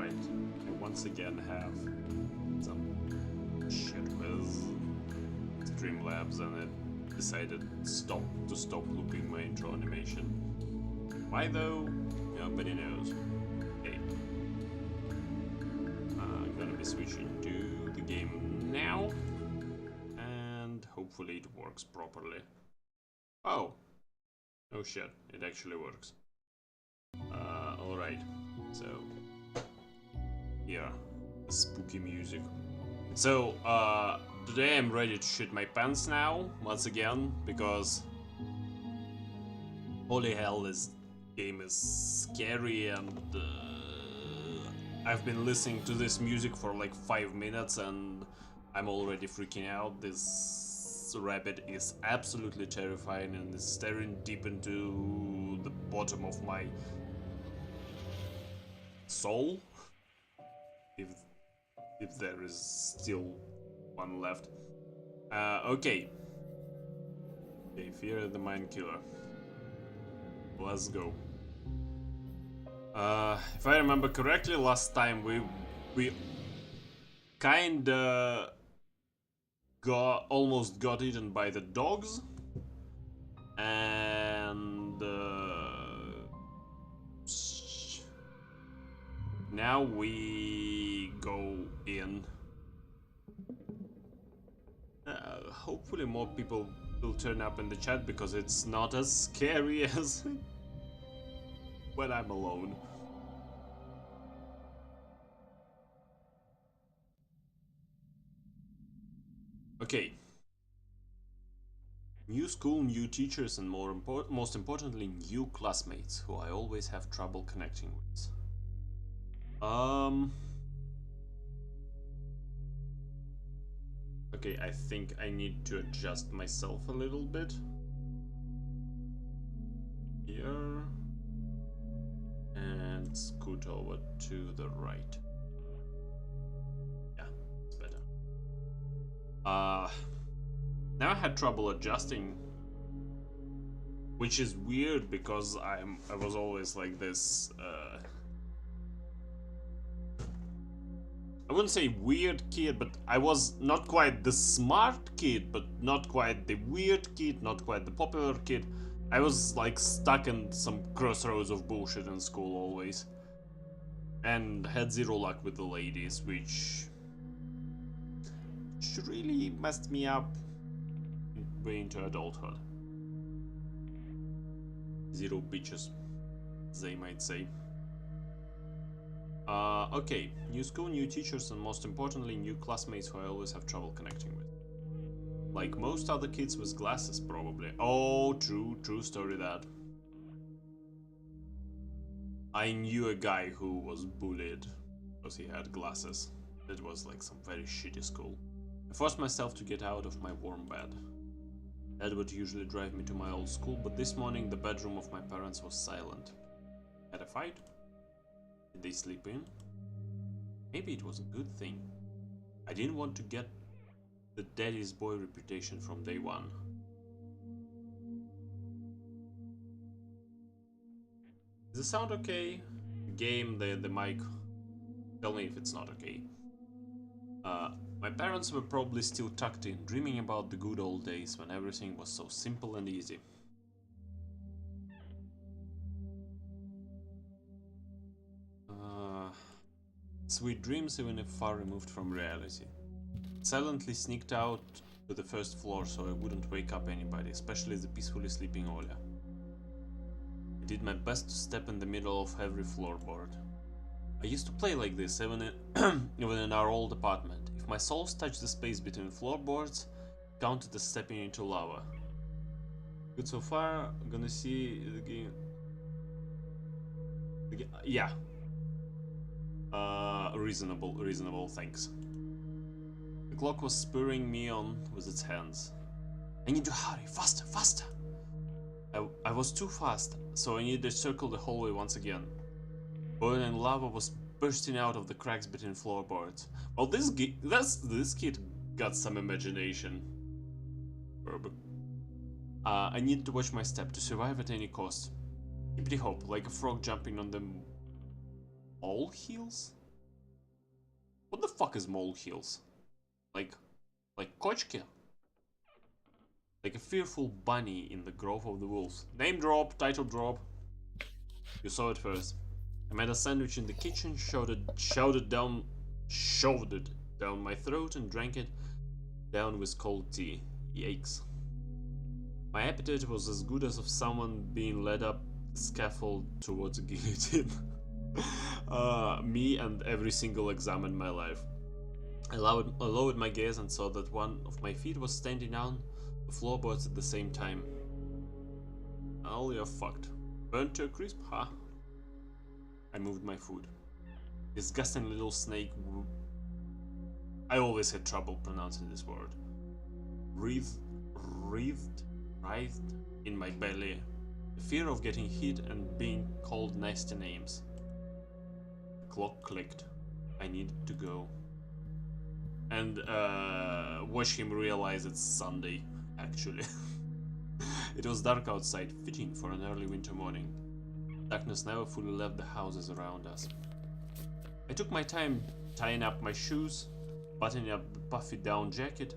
Alright, I once again have some shit with Streamlabs and it decided to stop looping my intro animation. Why though? Nobody knows. Okay. I'm gonna be switching to the game now. And hopefully it works properly. Oh! Oh shit, it actually works. Alright, so yeah, spooky music. So, today I'm ready to shit my pants now, once again, because holy hell, this game is scary and I've been listening to this music for like 5 minutes and I'm already freaking out. This rabbit is absolutely terrifying and is staring deep into the bottom of my soul, if there is still one left. Okay, fear the mind killer. Let's go. If I remember correctly, last time we kinda almost got eaten by the dogs, and now we go in. Hopefully more people will turn up in the chat because it's not as scary as when I'm alone. Okay. New school, new teachers, and most importantly, new classmates who I always have trouble connecting with. Okay, I think I need to adjust myself a little bit. Here. And scoot over to the right. Yeah, it's better. Now I had trouble adjusting, which is weird because I was always like this, I wouldn't say weird kid, but I was not quite the smart kid, but not quite the weird kid, not quite the popular kid. I was like stuck in some crossroads of bullshit in school always. And had zero luck with the ladies, which really messed me up way into adulthood. Zero bitches, they might say. Okay, new school, new teachers, and most importantly, new classmates who I always have trouble connecting with. Like most other kids with glasses, probably. Oh, true story that. I knew a guy who was bullied because he had glasses. It was like some very shitty school. I forced myself to get out of my warm bed. Dad would usually drive me to my old school, but this morning the bedroom of my parents was silent. Had a fight? Did they sleep in? Maybe it was a good thing. I didn't want to get the daddy's boy reputation from day one. Does the sound okay? The game, the mic. Tell me if it's not okay. My parents were probably still tucked in, dreaming about the good old days when everything was so simple and easy. Sweet dreams, even if far removed from reality. Silently sneaked out to the first floor so I wouldn't wake up anybody, especially the peacefully sleeping Oля. I did my best to step in the middle of every floorboard. I used to play like this even in our old apartment. If my soles touched the space between floorboards, it counted as stepping into lava. Good so far, I'm gonna see the game. Yeah. Reasonable, thanks. The clock was spurring me on with its hands. I need to hurry, faster! I was too fast, so I needed to circle the hallway once again. Boiling lava was bursting out of the cracks between floorboards. Well, this kid got some imagination. I needed to watch my step to survive at any cost. Keep the hope, like a frog jumping on the all heels? What the fuck is molehills? Like kochki? Like a fearful bunny in the grove of the wolves. Name drop, title drop. You saw it first. I made a sandwich in the kitchen, shoved it down my throat and drank it down with cold tea. Yikes. My appetite was as good as of someone being led up the scaffold towards a guillotine. Me and every single exam in my life. I lowered my gaze and saw that one of my feet was standing on the floorboards at the same time. Oh, you're fucked. Burnt to a crisp, huh? I moved my food. Disgusting little snake. I always had trouble pronouncing this word. Writhed in my belly. The fear of getting hit and being called nasty names. The clock clicked. I needed to go. And watch him realize it's Sunday, actually. It was dark outside, fitting for an early winter morning. Darkness never fully left the houses around us. I took my time tying up my shoes, buttoning up the puffy down jacket,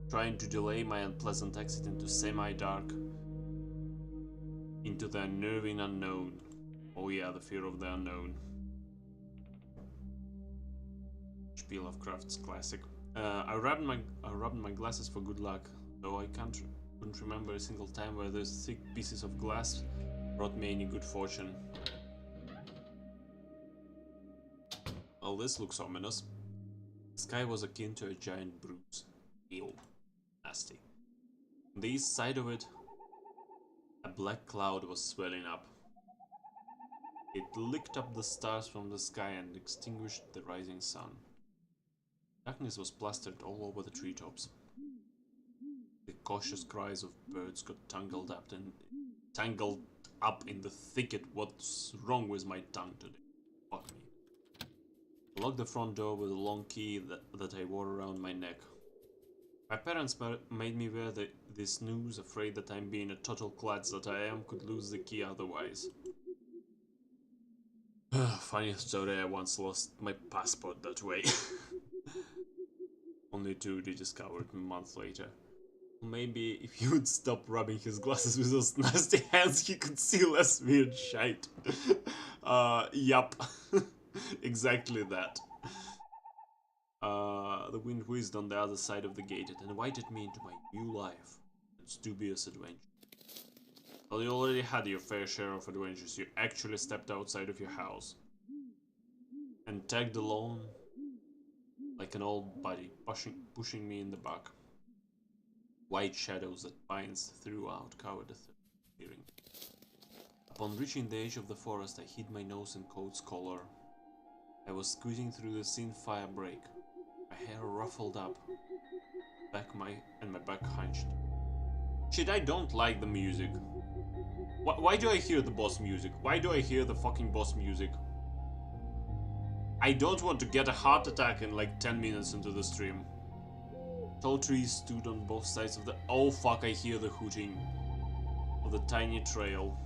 trying to delay my unpleasant exit into semi-dark, into the unnerving unknown. Oh yeah, the fear of the unknown. H.P. Lovecraft's classic. I rubbed my glasses for good luck, though I couldn't remember a single time where those thick pieces of glass brought me any good fortune. Well, this looks ominous. The sky was akin to a giant bruise. Ew. Nasty. On the east side of it, a black cloud was swelling up. It licked up the stars from the sky and extinguished the rising sun. Darkness was plastered all over the treetops. The cautious cries of birds got tangled up in the thicket. What's wrong with my tongue today? Fuck me. I locked the front door with a long key that I wore around my neck. My parents made me wear this noose, afraid that I'm being a total klutz that I am could lose the key otherwise. Funny story, I once lost my passport that way. Only to be discovered a month later. Maybe if he would stop rubbing his glasses with those nasty hands, he could see less weird shite. Yup. Exactly that. The wind whizzed on the other side of the gate and invited me into my new life. Its dubious adventure. Well, you already had your fair share of adventures. You actually stepped outside of your house. And tagged along like an old buddy, pushing me in the back. White shadows that pines throughout covered the clearing. Upon reaching the edge of the forest, I hid my nose in coat's collar. I was squeezing through the thin fire break, my hair ruffled up, and my back hunched. Shit, I don't like the music. Why do I hear the boss music? Why do I hear the fucking boss music? I don't want to get a heart attack in like 10 minutes into the stream. Tall trees stood on both sides of the— oh fuck, I hear the hooting of the tiny trail.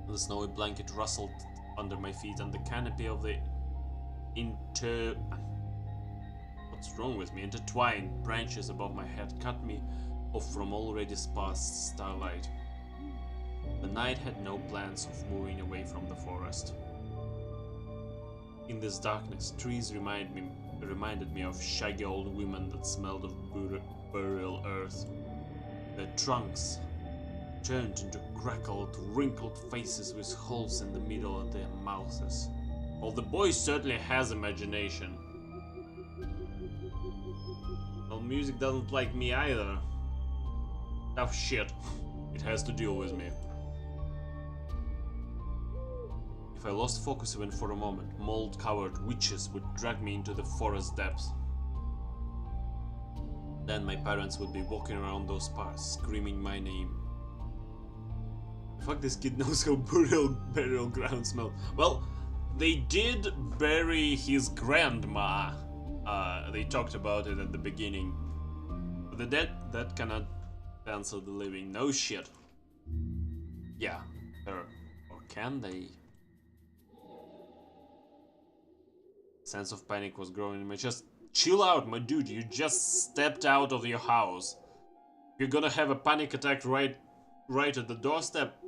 The snowy blanket rustled under my feet and the canopy of the what's wrong with me? Intertwined branches above my head cut me off from already sparse starlight. The night had no plans of moving away from the forest. In this darkness, trees reminded me of shaggy old women that smelled of burial earth. Their trunks turned into crackled, wrinkled faces with holes in the middle of their mouths. Well, the boy certainly has imagination. Well, music doesn't like me either. Tough shit. It has to deal with me. If I lost focus even for a moment, mold-covered witches would drag me into the forest depths. Then my parents would be walking around those parts, screaming my name. Fuck, this kid knows how burial ground smell. Well, they did bury his grandma. They talked about it at the beginning. But the dead, that cannot answer the living. No shit. Yeah, or can they? Sense of panic was growing in my chest. Chill out, my dude. You just stepped out of your house. You're gonna have a panic attack right at the doorstep.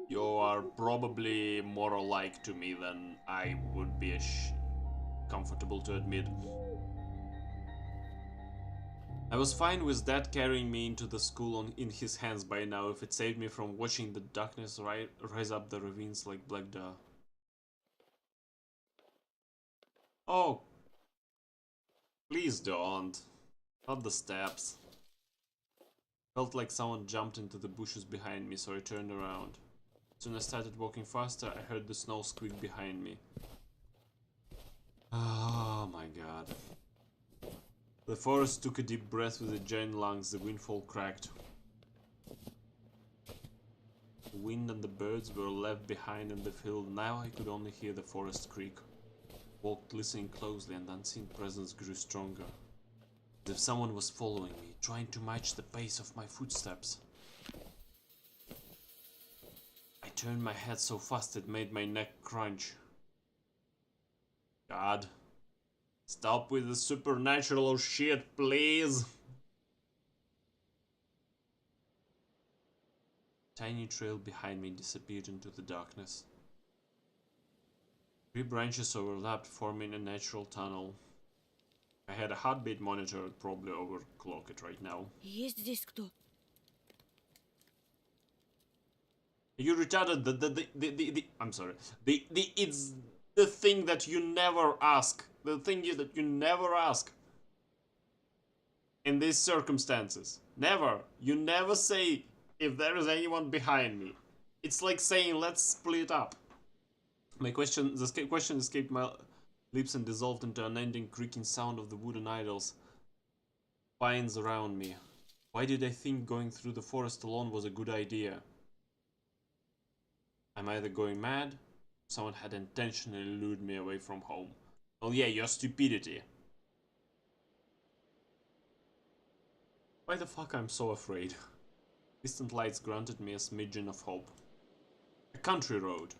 You are probably more alike to me than I would be comfortable to admit. I was fine with Dad carrying me into the school in his hands by now if it saved me from watching the darkness rise up the ravines like black dog. Oh, please don't. Not the steps. Felt like someone jumped into the bushes behind me, so I turned around. As soon as I started walking faster, I heard the snow squeak behind me. Oh my god. The forest took a deep breath with the giant lungs, the windfall cracked. The wind and the birds were left behind in the field. Now I could only hear the forest creak. Walked listening closely, and the unseen presence grew stronger. As if someone was following me, trying to match the pace of my footsteps. I turned my head so fast it made my neck crunch. God. Stop with the supernatural shit, please! Tiny trail behind me disappeared into the darkness. 3 branches overlapped, forming a natural tunnel. I had a heartbeat monitor, I'd probably overclock it right now. Есть здесь кто? You retarded I'm sorry. It's the thing that you never ask. The thing that you never ask. In these circumstances. Never. You never say if there is anyone behind me. It's like saying let's split up. The question escaped my lips and dissolved into an unending creaking sound of the wooden idols. Pines around me. Why did I think going through the forest alone was a good idea? I'm either going mad, or someone had intentionally lured me away from home. Well, yeah, your stupidity. Why the fuck I'm so afraid? Distant lights granted me a smidgen of hope. A country road.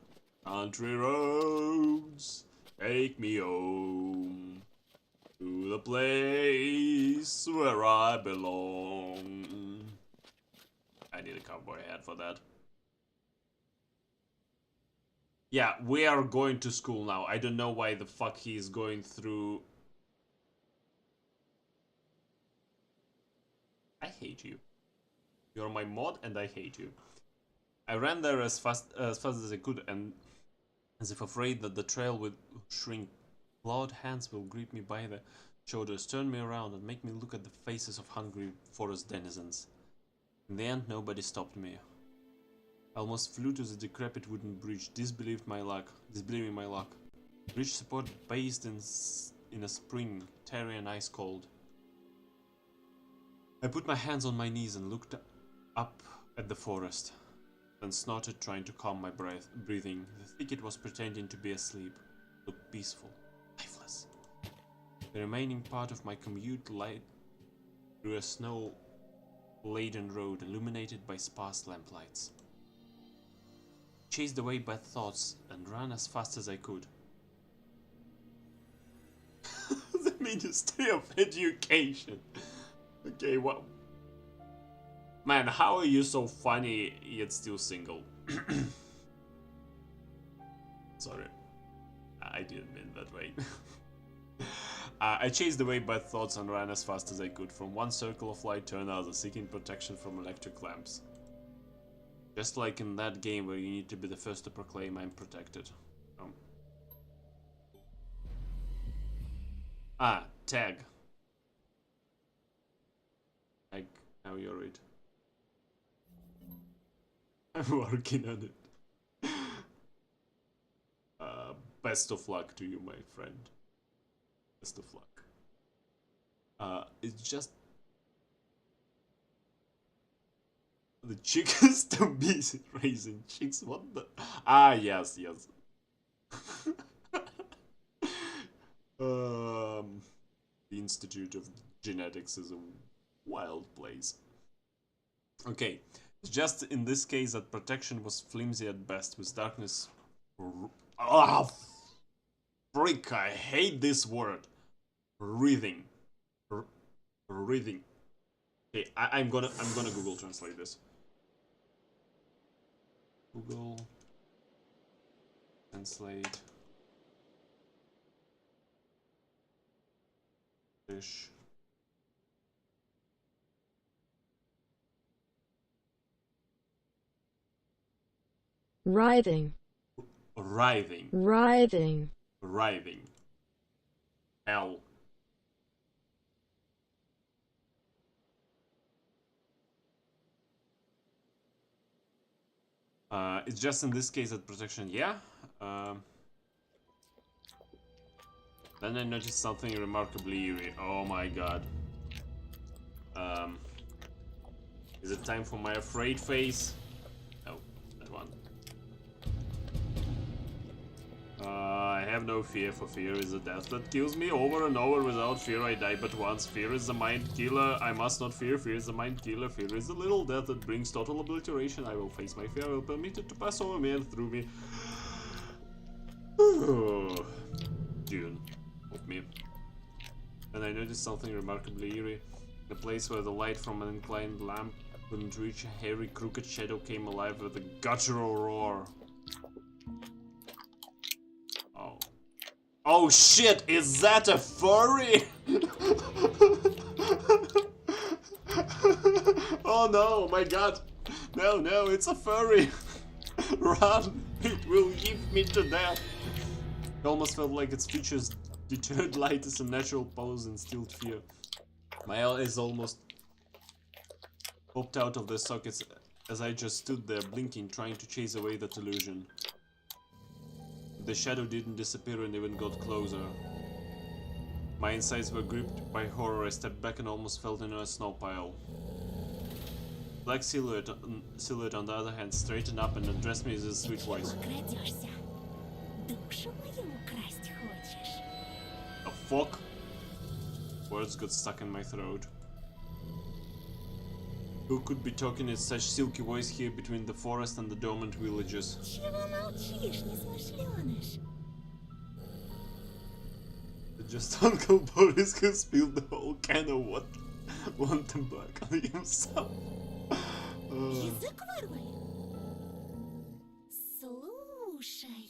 Country roads, take me home to the place where I belong. I need a cowboy hat for that. Yeah, we are going to school now. I don't know why the fuck he is going through. I hate you. You're my mod and I hate you. I ran there as fast as I could, and as if afraid that the trail would shrink. Clawed hands will grip me by the shoulders, turn me around and make me look at the faces of hungry forest denizens. In the end, nobody stopped me. I almost flew to the decrepit wooden bridge, disbelieving my luck. Bridge support based in a spring, tarry and ice cold. I put my hands on my knees and looked up at the forest, then snorted, trying to calm my breathing. The thicket was pretending to be asleep. Looked peaceful, lifeless. The remaining part of my commute light through a snow-laden road, illuminated by sparse lamplights. Chased away bad thoughts and ran as fast as I could. The Ministry of Education. Okay, what? Man, how are you so funny yet still single? Sorry, I didn't mean that way. I chased away bad thoughts and ran as fast as I could, from one circle of light to another, seeking protection from electric lamps. Just like in that game where you need to be the first to proclaim I'm protected. Tag. Tag, now you're it. I'm working on it. Best of luck to you, my friend. Best of luck. It's just... The chick is too busy raising chicks, what the... Yes. The Institute of Genetics is a wild place. Okay, just in this case that protection was flimsy at best, with darkness frick, I hate this word. Writhing. Writhing. Okay, I'm gonna Google translate this. Google translate English. Writhing. Writhing. Writhing. Writhing. L. It's just in this case that protection, yeah. Then I noticed something remarkably eerie. Oh my god. Is it time for my afraid face? No, that one. I have no fear, for fear is a death that kills me over and over. Without fear I die but once. Fear is the mind killer. I must not fear. Fear is the mind killer. Fear is the little death that brings total obliteration. I will face my fear. I will permit it to pass over me and through me. June. Help me. And I noticed something remarkably eerie. The place where the light from an inclined lamp couldn't reach, a hairy, crooked shadow came alive with a guttural roar. Oh. Oh shit, is that a furry? Oh no, my god. No, no, it's a furry. Run, it will eat me to death. It almost felt like its features deterred light as a natural pose and instilled fear. My eyes almost popped out of their sockets as I just stood there blinking, trying to chase away that illusion. The shadow didn't disappear and even got closer. My insides were gripped by horror. I stepped back and almost fell into a snow pile. Black silhouette on the other hand straightened up and addressed me with a sweet voice. The fuck? Words got stuck in my throat. Who could be talking in such silky voice here between the forest and the dormant villages? Just Uncle Boris who spilled the whole can of what want to back on himself. Язык вырвали? Слушай,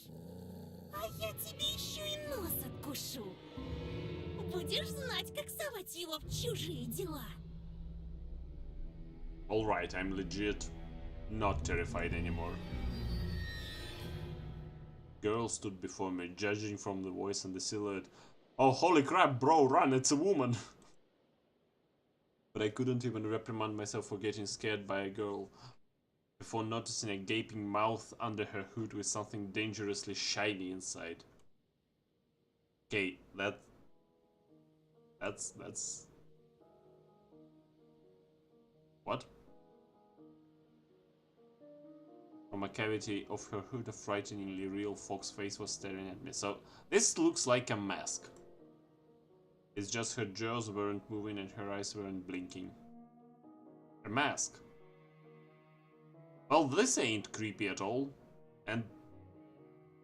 а я тебе еще и нос откушу. Будешь знать, как совать его в чужие дела. Alright, I'm legit not terrified anymore. Girl stood before me, judging from the voice and the silhouette. Oh, holy crap, bro, run, it's a woman! But I couldn't even reprimand myself for getting scared by a girl before noticing a gaping mouth under her hood with something dangerously shiny inside. Okay, that's... What? From a cavity of her hood, a frighteningly real fox face was staring at me. So, this looks like a mask. It's just her jaws weren't moving and her eyes weren't blinking. A mask. Well, this ain't creepy at all. And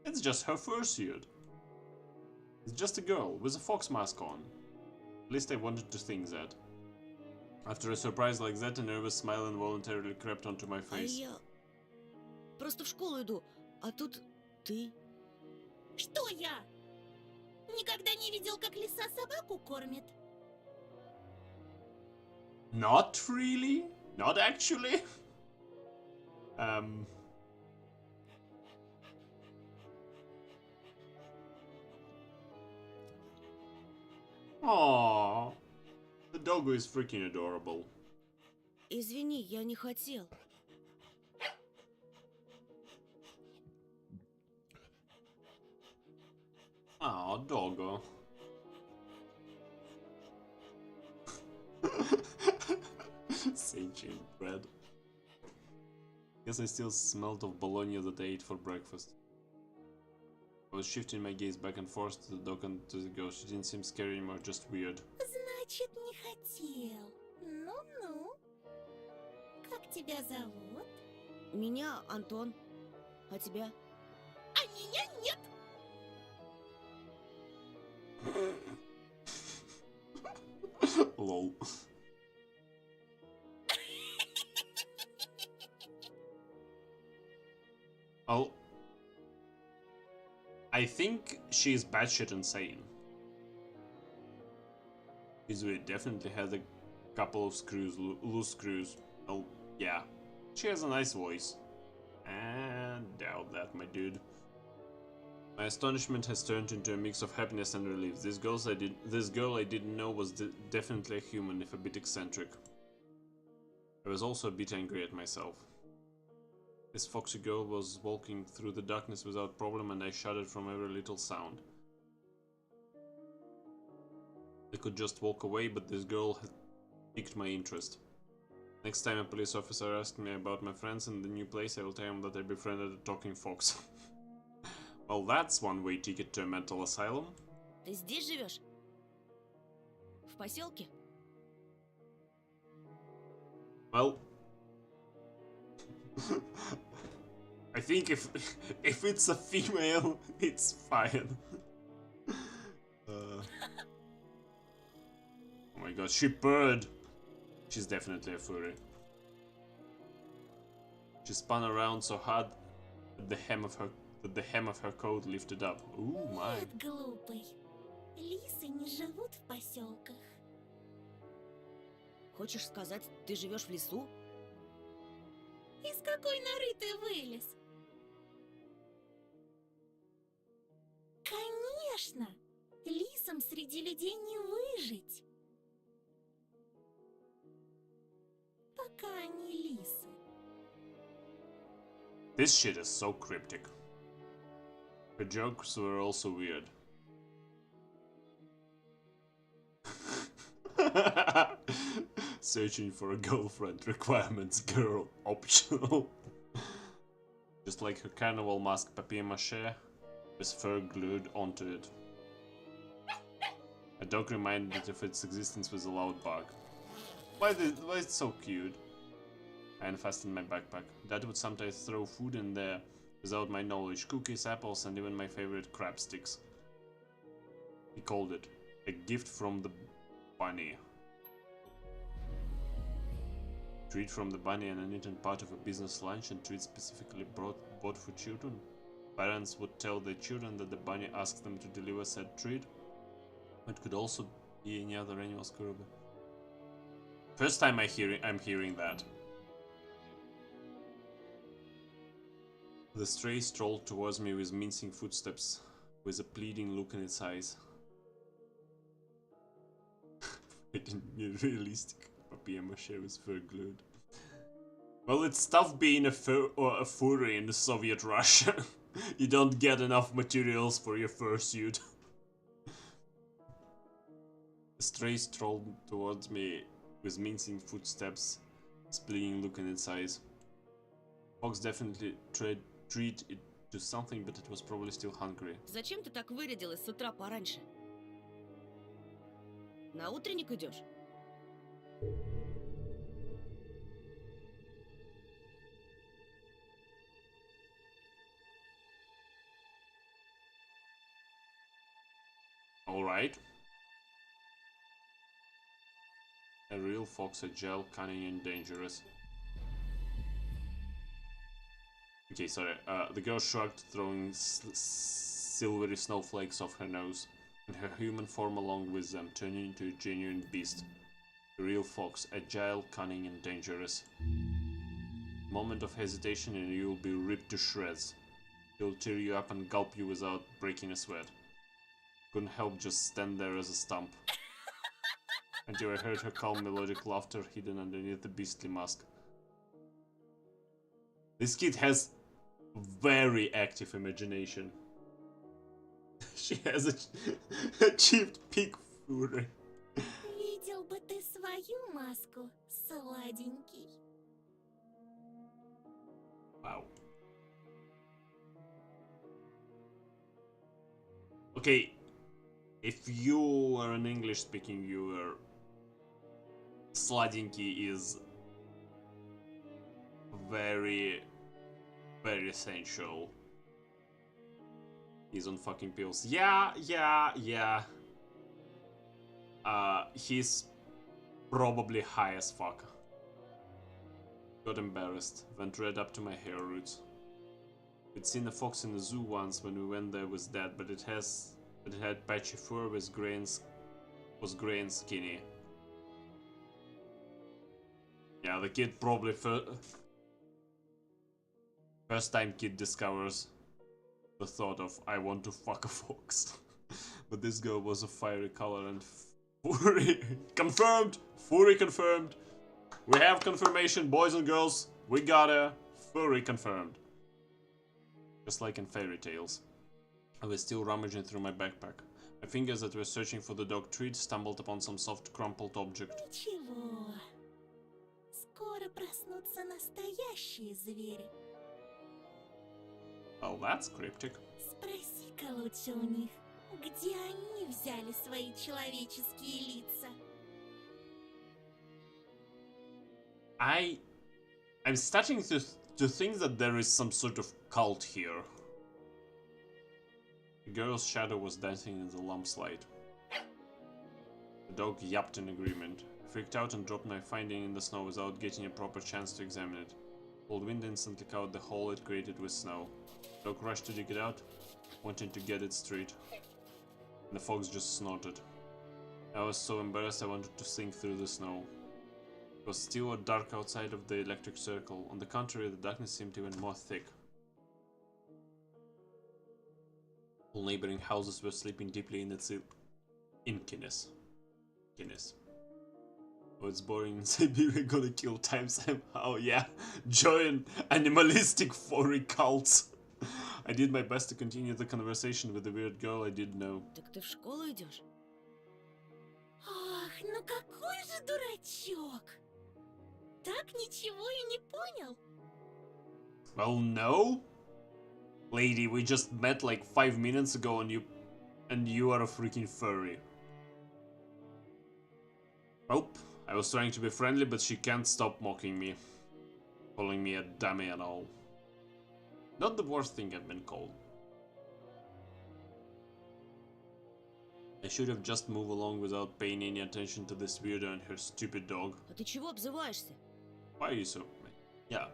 it's just her fursuit. It's just a girl with a fox mask on. At least I wanted to think that. After a surprise like that, a nervous smile involuntarily crept onto my face. Я просто в школу иду, а тут ты. Что я? Никогда не видел, как лиса собаку кормит? Not really? Not actually? Aww. The doggo is freaking adorable. Извини, я не хотел. Aw, doggo. Sage bread. Guess I still smelled of bologna that I ate for breakfast. I was shifting my gaze back and forth to the dog and to the girl. She didn't seem scary anymore, just weird. Значит, не хотел. Ну-ну. Как тебя зовут? Меня Антон. А тебя? А меня нет. Well, I think she's batshit insane. We definitely had a couple of screws, loose screws. Oh, yeah. She has a nice voice. And doubt that, my dude. My astonishment has turned into a mix of happiness and relief. This girl I didn't know was definitely a human, if a bit eccentric. I was also a bit angry at myself. This foxy girl was walking through the darkness without problem, and I shuddered from every little sound. I could just walk away, but this girl had piqued my interest. Next time a police officer asks me about my friends in the new place, I will tell him that I befriended a talking fox. Well, that's one-way ticket to a mental asylum. Ты здесь живешь? В поселке? Well, I think if it's a female, it's fine. Oh my god, she purred. She's definitely a furry. She spun around so hard that the hem of her coat lifted up. Ooh my. Нет, глупый. Лисы не живут в поселках. Хочешь сказать, ты живешь в лесу? Из какой норы ты вылез? Конечно! Лисам среди людей не выжить. Пока они лисы. This shit is so cryptic. Her jokes were also weird. Searching for a girlfriend, requirements girl, optional. Just like her carnival mask papier-mâché with fur glued onto it. A dog reminded of its existence with a loud bark. Why it's so cute? I unfastened my backpack. Dad would sometimes throw food in there without my knowledge. Cookies, apples, and even my favorite crab sticks. He called it a gift from the bunny. Treat from the bunny, an uneaten part of a business lunch, and treat specifically bought for children. Parents would tell their children that the bunny asked them to deliver said treat. It could also be any other animal scurvy. First time I'm hearing that. The stray strolled towards me with mincing footsteps, with a pleading look in its eyes. Realistic papier-mâché with fur glued. Well, it's tough being a furry in the Soviet Russia. You don't get enough materials for your fursuit. The stray strolled towards me with mincing footsteps, splitting look in its eyes. Fox definitely treat it to something, but it was probably still hungry. Зачем ты так вырядилась с утра пораньше? На утренник идешь? Alright. A real fox, agile, cunning, and dangerous. Okay, sorry. The girl shrugged, throwing silvery snowflakes off her nose, and her human form along with them, turning into a genuine beast. A real fox, agile, cunning, and dangerous. Moment of hesitation and you'll be ripped to shreds. He'll tear you up and gulp you without breaking a sweat. Couldn't help just stand there as a stump. Until I heard her calm melodic laughter hidden underneath the beastly mask. This kid has very active imagination. She has achieved peak fury. Видел бы ты свою маску, сладенький. Wow. Okay, if you are an English speaking viewer, sladinky is very, very essential. He's on fucking pills. Yeah. He's probably high as fuck. Got embarrassed, went right up to my hair roots. We'd seen a fox in the zoo once when we went there with Dad, but it had patchy fur was grey and skinny. Yeah, the kid probably first time kid discovers the thought of I want to fuck a fox. But this girl was a fiery color and furry. Confirmed! Furry confirmed! We have confirmation, boys and girls. We got a furry confirmed. Just like in fairy tales. I was still rummaging through my backpack. My fingers that were searching for the dog treat stumbled upon some soft crumpled object. Ничего. Скоро проснутся настоящие звери. Well, that's cryptic. Спроси-ка лучше у них, где они взяли свои человеческие лица. I'm starting to think that there is some sort of cult here. The girl's shadow was dancing in the landslide. The dog yapped in agreement. I freaked out and dropped my finding in the snow without getting a proper chance to examine it. Cold wind instantly covered the hole it created with snow. The dog rushed to dig it out, wanting to get it straight. And the fox just snorted. I was so embarrassed I wanted to sink through the snow. It was still dark outside of the electric circle. On the contrary, the darkness seemed even more thick. All neighboring houses were sleeping deeply in its inkiness. Oh, it's boring in Siberia, gonna kill time somehow, yeah. Join animalistic furry cults. I did my best to continue the conversation with the weird girl I didn't know. Так ты в школу идешь? Ах, ну какой же дурачок! Так ничего и не понял? Well, no. Lady, we just met like 5 minutes ago and you are a freaking furry. Nope. I was trying to be friendly, but she can't stop mocking me. Calling me a dummy and all. Not the worst thing I've been called. I should have just moved along without paying any attention to this weirdo and her stupid dog. А ты чего обзываешься? Why are you so... Yeah.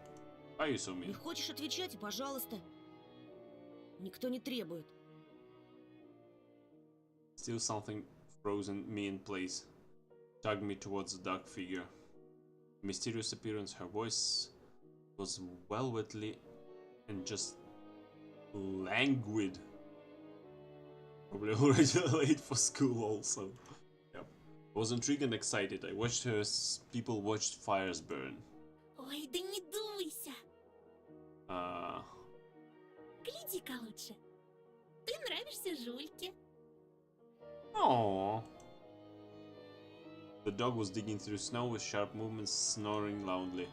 Why are you so Не mean? хочешь отвечать, пожалуйста. Никто не требует. Still something frozen me in place. Tugged me towards the dark figure. Mysterious appearance, her voice was velvetly and just languid. Probably already late for school also. Yep. I was intrigued and excited. I watched her as people watched fires burn. Ой, да не дуйся. Гляди-ка лучше. Ты нравишься Жульке. Aww. The dog was digging through snow with sharp movements, snoring loudly.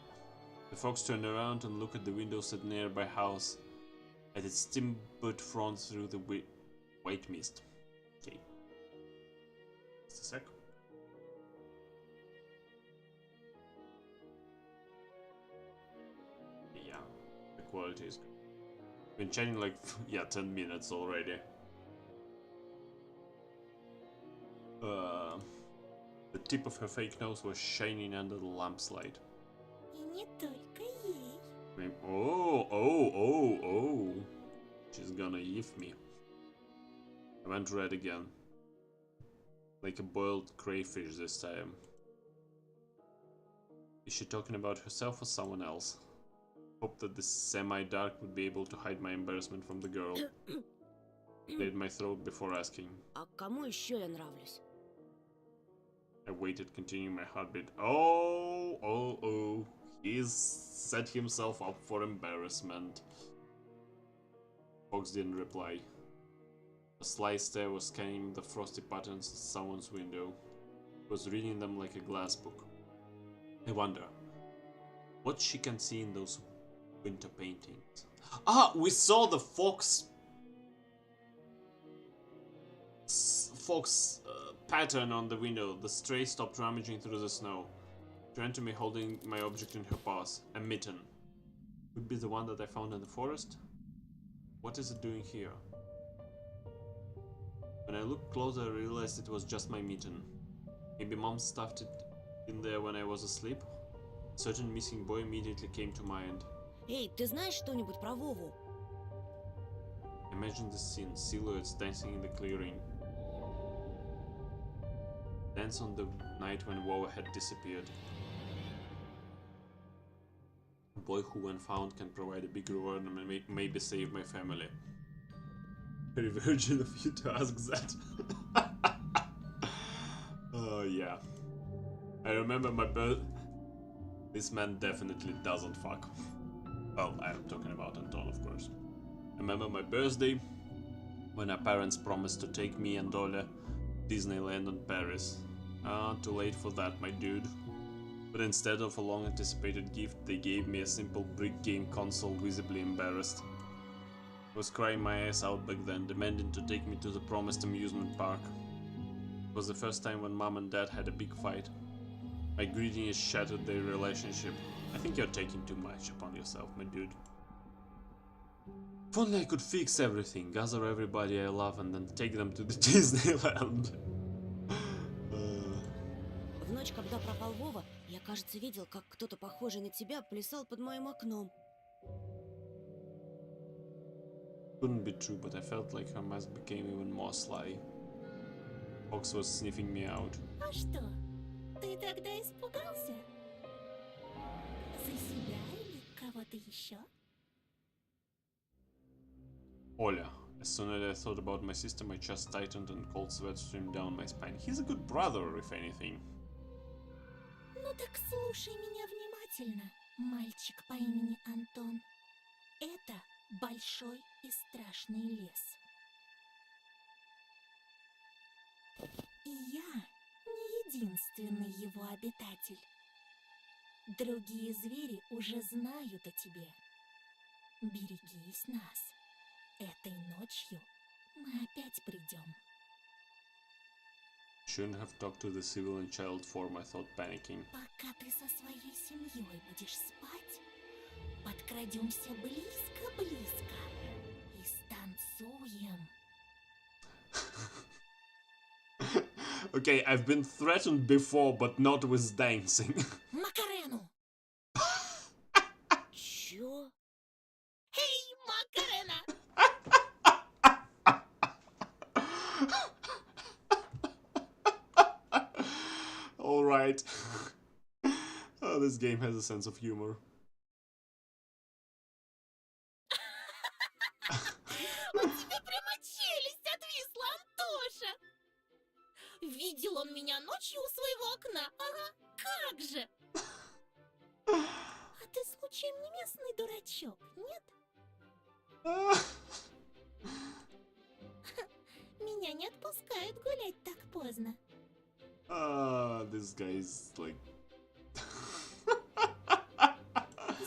The fox turned around and looked at the windows at the nearby house, at its timbered front through the white mist. Okay. Just a sec. Yeah, the quality is good. Been chatting like, yeah, 10 minutes already. The tip of her fake nose was shining under the lamp's-light. И не только ей. Oh. She's gonna yiff me. I went red again. Like a boiled crayfish this time. Is she talking about herself or someone else? Hope that this semi-dark would be able to hide my embarrassment from the girl. Cleared my throat before asking. А кому еще я нравлюсь? I waited, continuing my heartbeat. Oh. He's set himself up for embarrassment. Fox didn't reply. A sly stare was scanning the frosty patterns at someone's window. He was reading them like a glass book. I wonder what she can see in those winter paintings. Ah, we saw the fox pattern on the window. The stray stopped rummaging through the snow. She ran to me holding my object in her paws. A mitten. Could be the one that I found in the forest? What is it doing here? When I looked closer, I realized it was just my mitten. Maybe Mom stuffed it in there when I was asleep? A certain missing boy immediately came to mind. Эй, ты знаешь что-нибудь про Вову? Imagine the scene, silhouettes dancing in the clearing. Dance on the night when Woe had disappeared. A boy who when found can provide a big reward and maybe save my family. Very virgin of you to ask that. Oh yeah. I remember my birth. This man definitely doesn't fuck. Well, I'm talking about Anton, of course. I remember my birthday, when our parents promised to take me and Oля to Disneyland and Paris. Too late for that, my dude. But instead of a long anticipated gift, they gave me a simple brick game console, visibly embarrassed. I was crying my ass out back then, demanding to take me to the promised amusement park. It was the first time when mom and dad had a big fight. My greediness shattered their relationship. I think you're taking too much upon yourself, my dude. If only I could fix everything, gather everybody I love and then take them to the Disneyland. В ночь, когда пропал Вова, я, кажется, видел, как кто-то похожий на тебя плясал под моим окном. Couldn't be true, but I felt like her mask became even more sly. Fox was sniffing me out. А что? Ты тогда испугался? За себя или кого-то еще? Oля. As soon as I thought about my sister, my chest tightened and cold sweat streamed down my spine. He's a good brother, if anything. Ну так слушай меня внимательно, мальчик по имени Антон. Это большой и страшный лес. И я не единственный его обитатель. Другие звери уже знают о тебе. Берегись нас. Этой ночью мы опять придем. Shouldn't have talked to the civilian child form, I thought, panicking. Пока ты со своей семьей будешь спать, подкрадемся близко-близко и станцуем. Okay, I've been threatened before, but not with dancing. Макарену! Чё? Эй, Макарена! Alright. Oh, this game has a sense of humor. У тебя прямо челюсть отвисла, Антоша! Видел он меня ночью у своего окна, ага, как же! А ты случаем не местный дурачок, нет? Меня не отпускают гулять так поздно. This guy is like...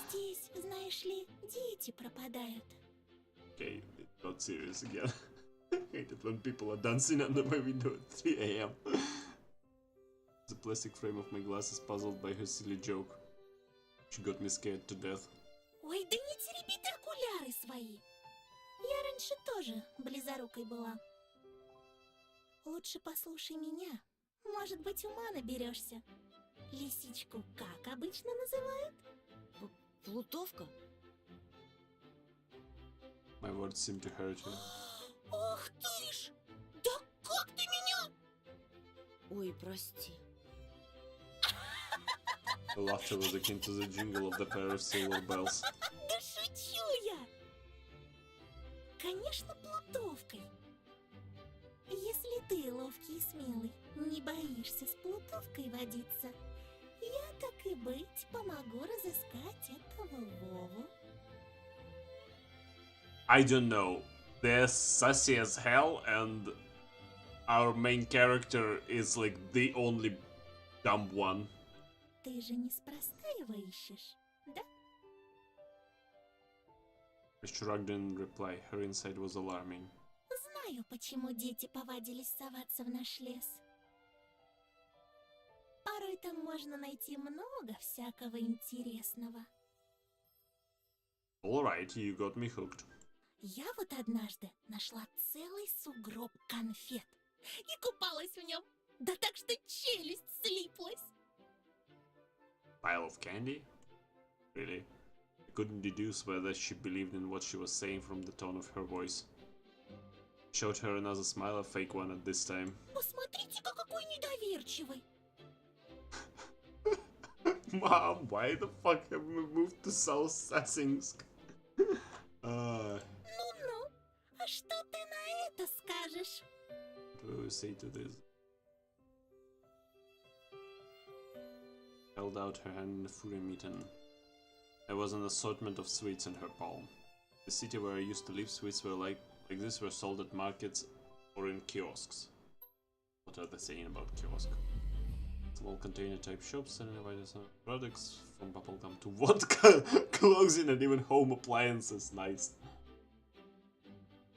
Здесь, знаешь ли, дети пропадают. Okay, it's not serious again. I hate it when people are dancing under my window at 3 AM. The plastic frame of my glasses puzzled by her silly joke. She got me scared to death. Ой, да не тереби ты окуляры свои. Я раньше тоже близорукой была. Лучше послушай меня. Может быть, ума наберешься. Лисичку как обычно называют? Плутовка? My words seem to hurt you. Ох ты ж! Да как ты меня? Ой, прости. The laughter was akin to the jingle of the pair of silver bells. Да шучу я! Конечно, плутовкой. Если ты ловкий и смелый, не боишься с плутовкой водиться, я, так и быть, помогу разыскать этого Вову. I don't know. They're sassy as hell, and our main character is like the only dumb one. Ты же неспроста его ищешь, да? I shrugged in reply. Her insight was alarming. Знаю, почему дети повадились соваться в наш лес. Порой там можно найти много всякого интересного. Alright, you got me hooked. Я вот однажды нашла целый сугроб конфет и купалась в нем, да так что челюсть слиплась. Pile of candy? Really? I couldn't deduce whether she believed in what she was saying from the tone of her voice. Showed her another smile, a fake one at this time. Посмотрите-ка, какой недоверчивый. Mom, why the fuck have we moved to South Sassinsk? Ну-ну, а что ты на это скажешь? What do you say to this? Held out her hand in the fury mitten. There was an assortment of sweets in her palm. The city where I used to live, sweets were like this were sold at markets or in kiosks. What are they saying about kiosk? Small container type shops selling various products from bubblegum to vodka, clothing and even home appliances. Nice.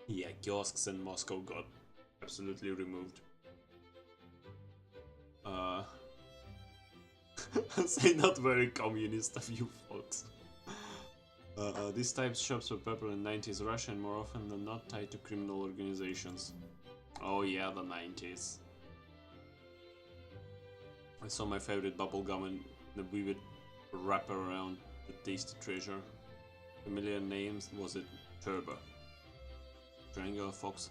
Yeah, kiosks in Moscow got absolutely removed. Say not very communist of you folks. These types of shops were popular in 90s Russia and more often than not tied to criminal organizations. Oh yeah, the 90s. I saw my favorite bubblegum in the vivid wrapper around the tasty treasure. Familiar names, was it Turbo? Triangle Fox?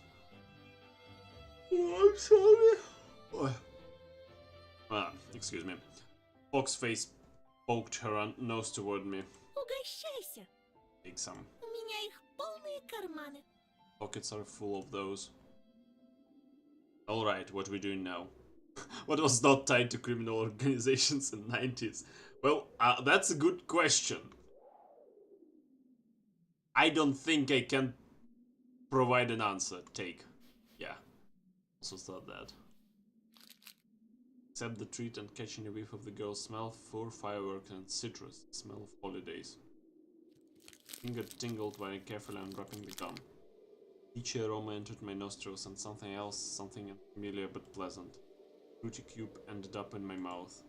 Oh, I'm sorry. Oh. Excuse me. Foxface poked her nose toward me. Угощайся. Take some. У меня их полные карманы. Pockets are full of those. Alright, what we doing now? What was not tied to criminal organizations in the 90s? Well, that's a good question. I don't think I can provide an answer. Take. Yeah. Also thought that. Accept the treat and catching a whiff of the girl's smell, fur, fireworks and citrus. Smell of holidays. Finger tingled while carefully unwrapping the gum. Each aroma entered my nostrils and something else, something unfamiliar but pleasant. Fruity cube ended up in my mouth.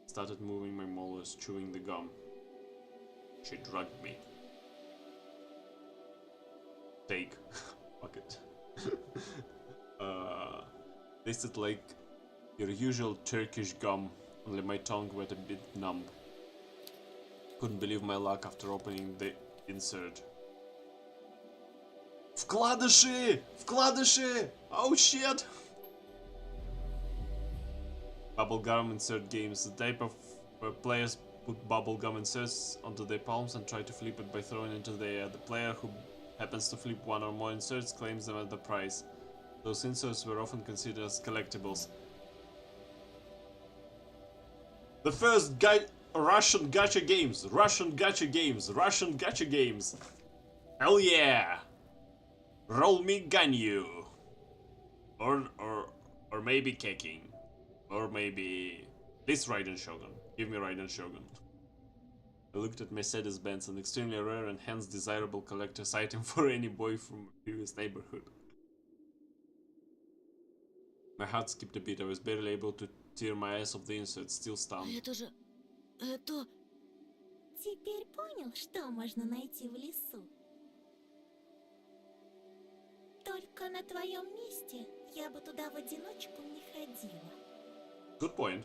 Started moving my molars, chewing the gum. She drugged me. Take. Fuck it. Tasted like your usual Turkish gum, only my tongue went a bit numb. Couldn't believe my luck after opening the insert. Вкладыши! Вкладыши! Oh shit! Bubblegum insert games, the type of where players put bubblegum inserts onto their palms and try to flip it by throwing it into the air. The player who happens to flip one or more inserts claims them at the prize. Those inserts were often considered as collectibles. The first Russian gacha games! Russian gacha games! Russian gacha games! Hell yeah! Roll me Ganyu! Or maybe Keking. Or maybe this Raiden Shogun. Give me Raiden Shogun. I looked at Mercedes-Benz, an extremely rare and hence desirable collector's item for any boy from a previous neighborhood. My heart skipped a beat. I was barely able to tear my eyes off the insert, still stunned. Это... Теперь понял, что можно найти в лесу? Только на твоем месте я бы туда в одиночку не ходила. Good point.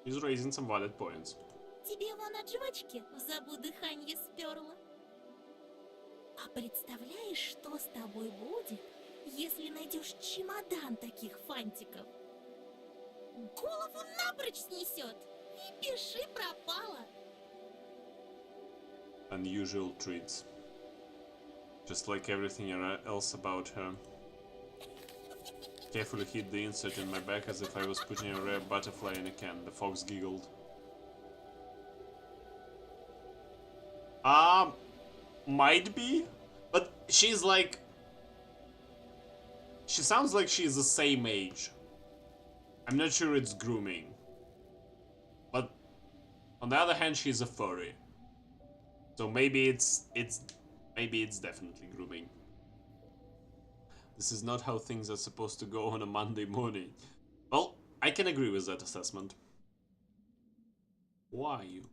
He's raising some valid points. Тебе вон от жвачки в забу дыхание сперло. А представляешь, что с тобой будет, если найдешь чемодан таких фантиков? Голову напрочь снесет, и пиши пропало. Unusual treats. Just like everything else about her. Carefully hid the insert in my back as if I was putting a rare butterfly in a can. The fox giggled. Might be, but she's like... She sounds like she's the same age. I'm not sure it's grooming. But on the other hand, she's a furry. So maybe it's definitely grooming. This is not how things are supposed to go on a Monday morning. Well, I can agree with that assessment. Why you?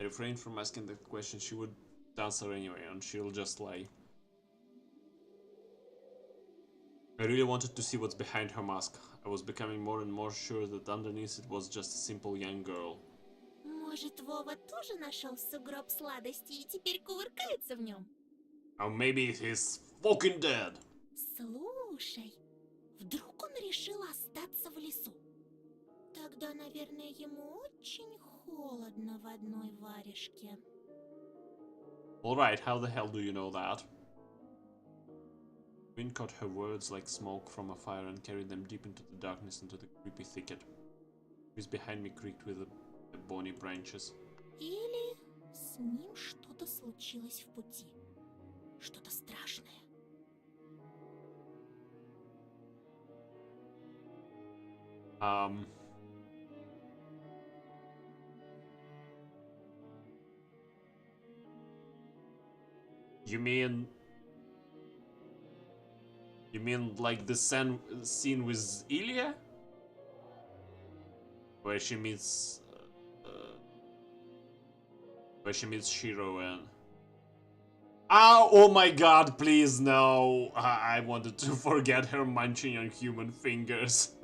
I refrained from asking the question. She would answer anyway, and she'll just lie. I really wanted to see what's behind her mask. I was becoming more and more sure that underneath it was just a simple young girl. Может, Вова тоже нашел сугроб сладости и теперь кувыркается в нем? Or maybe he's fucking dead. Слушай, вдруг он решил остаться в лесу? Тогда, наверное, ему очень холодно в одной варежке. Alright, how the hell do you know that? Wind caught her words like smoke from a fire and carried them deep into the darkness, into the creepy thicket. Trees behind me creaked with the bony branches. Или с ним что-то случилось в пути. Что-то страшное. You mean like the scene with Ilya? Where she meets Shiro and... Oh my god, please no! I wanted to forget her munching on human fingers.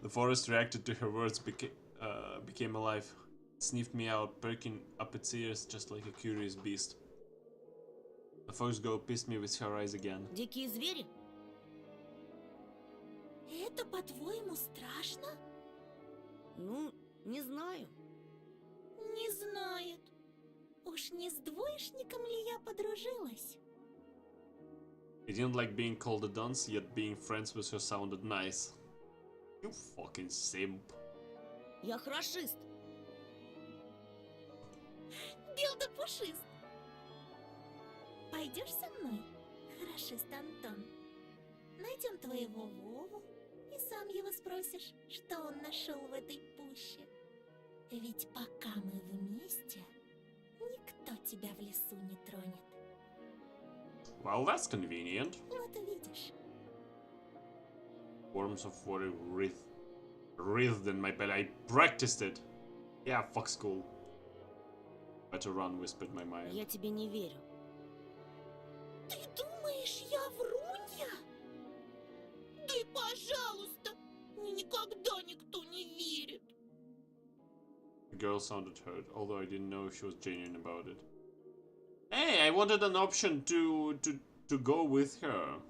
The forest reacted to her words, became alive. It sniffed me out, perking up its ears just like a curious beast. The fox girl pissed me with her eyes again. Дикие звери? Это, по-твоему, страшно? Ну, не знаю. Не знает. Уж не с двоечником ли я подружилась? He didn't like being called a dunce, yet being friends with her sounded nice. You fucking simp. Я хорошист. Бел да пушист. Пойдешь со мной, хорошист Антон? Найдем твоего Вову и сам его спросишь, что он нашел в этой пуще. Ведь пока мы вместе, никто тебя в лесу не тронет. Well, that's convenient. Вот увидишь. Worms of worry writhed in my belly. I practiced it. Yeah, fuck school. Better run, whispered my mind. Я тебе не верю. Ты думаешь, я врунья? Да и пожалуйста, мне никогда никто не верит. The girl sounded hurt, although I didn't know if she was genuine about it. Hey, I wanted an option to go with her.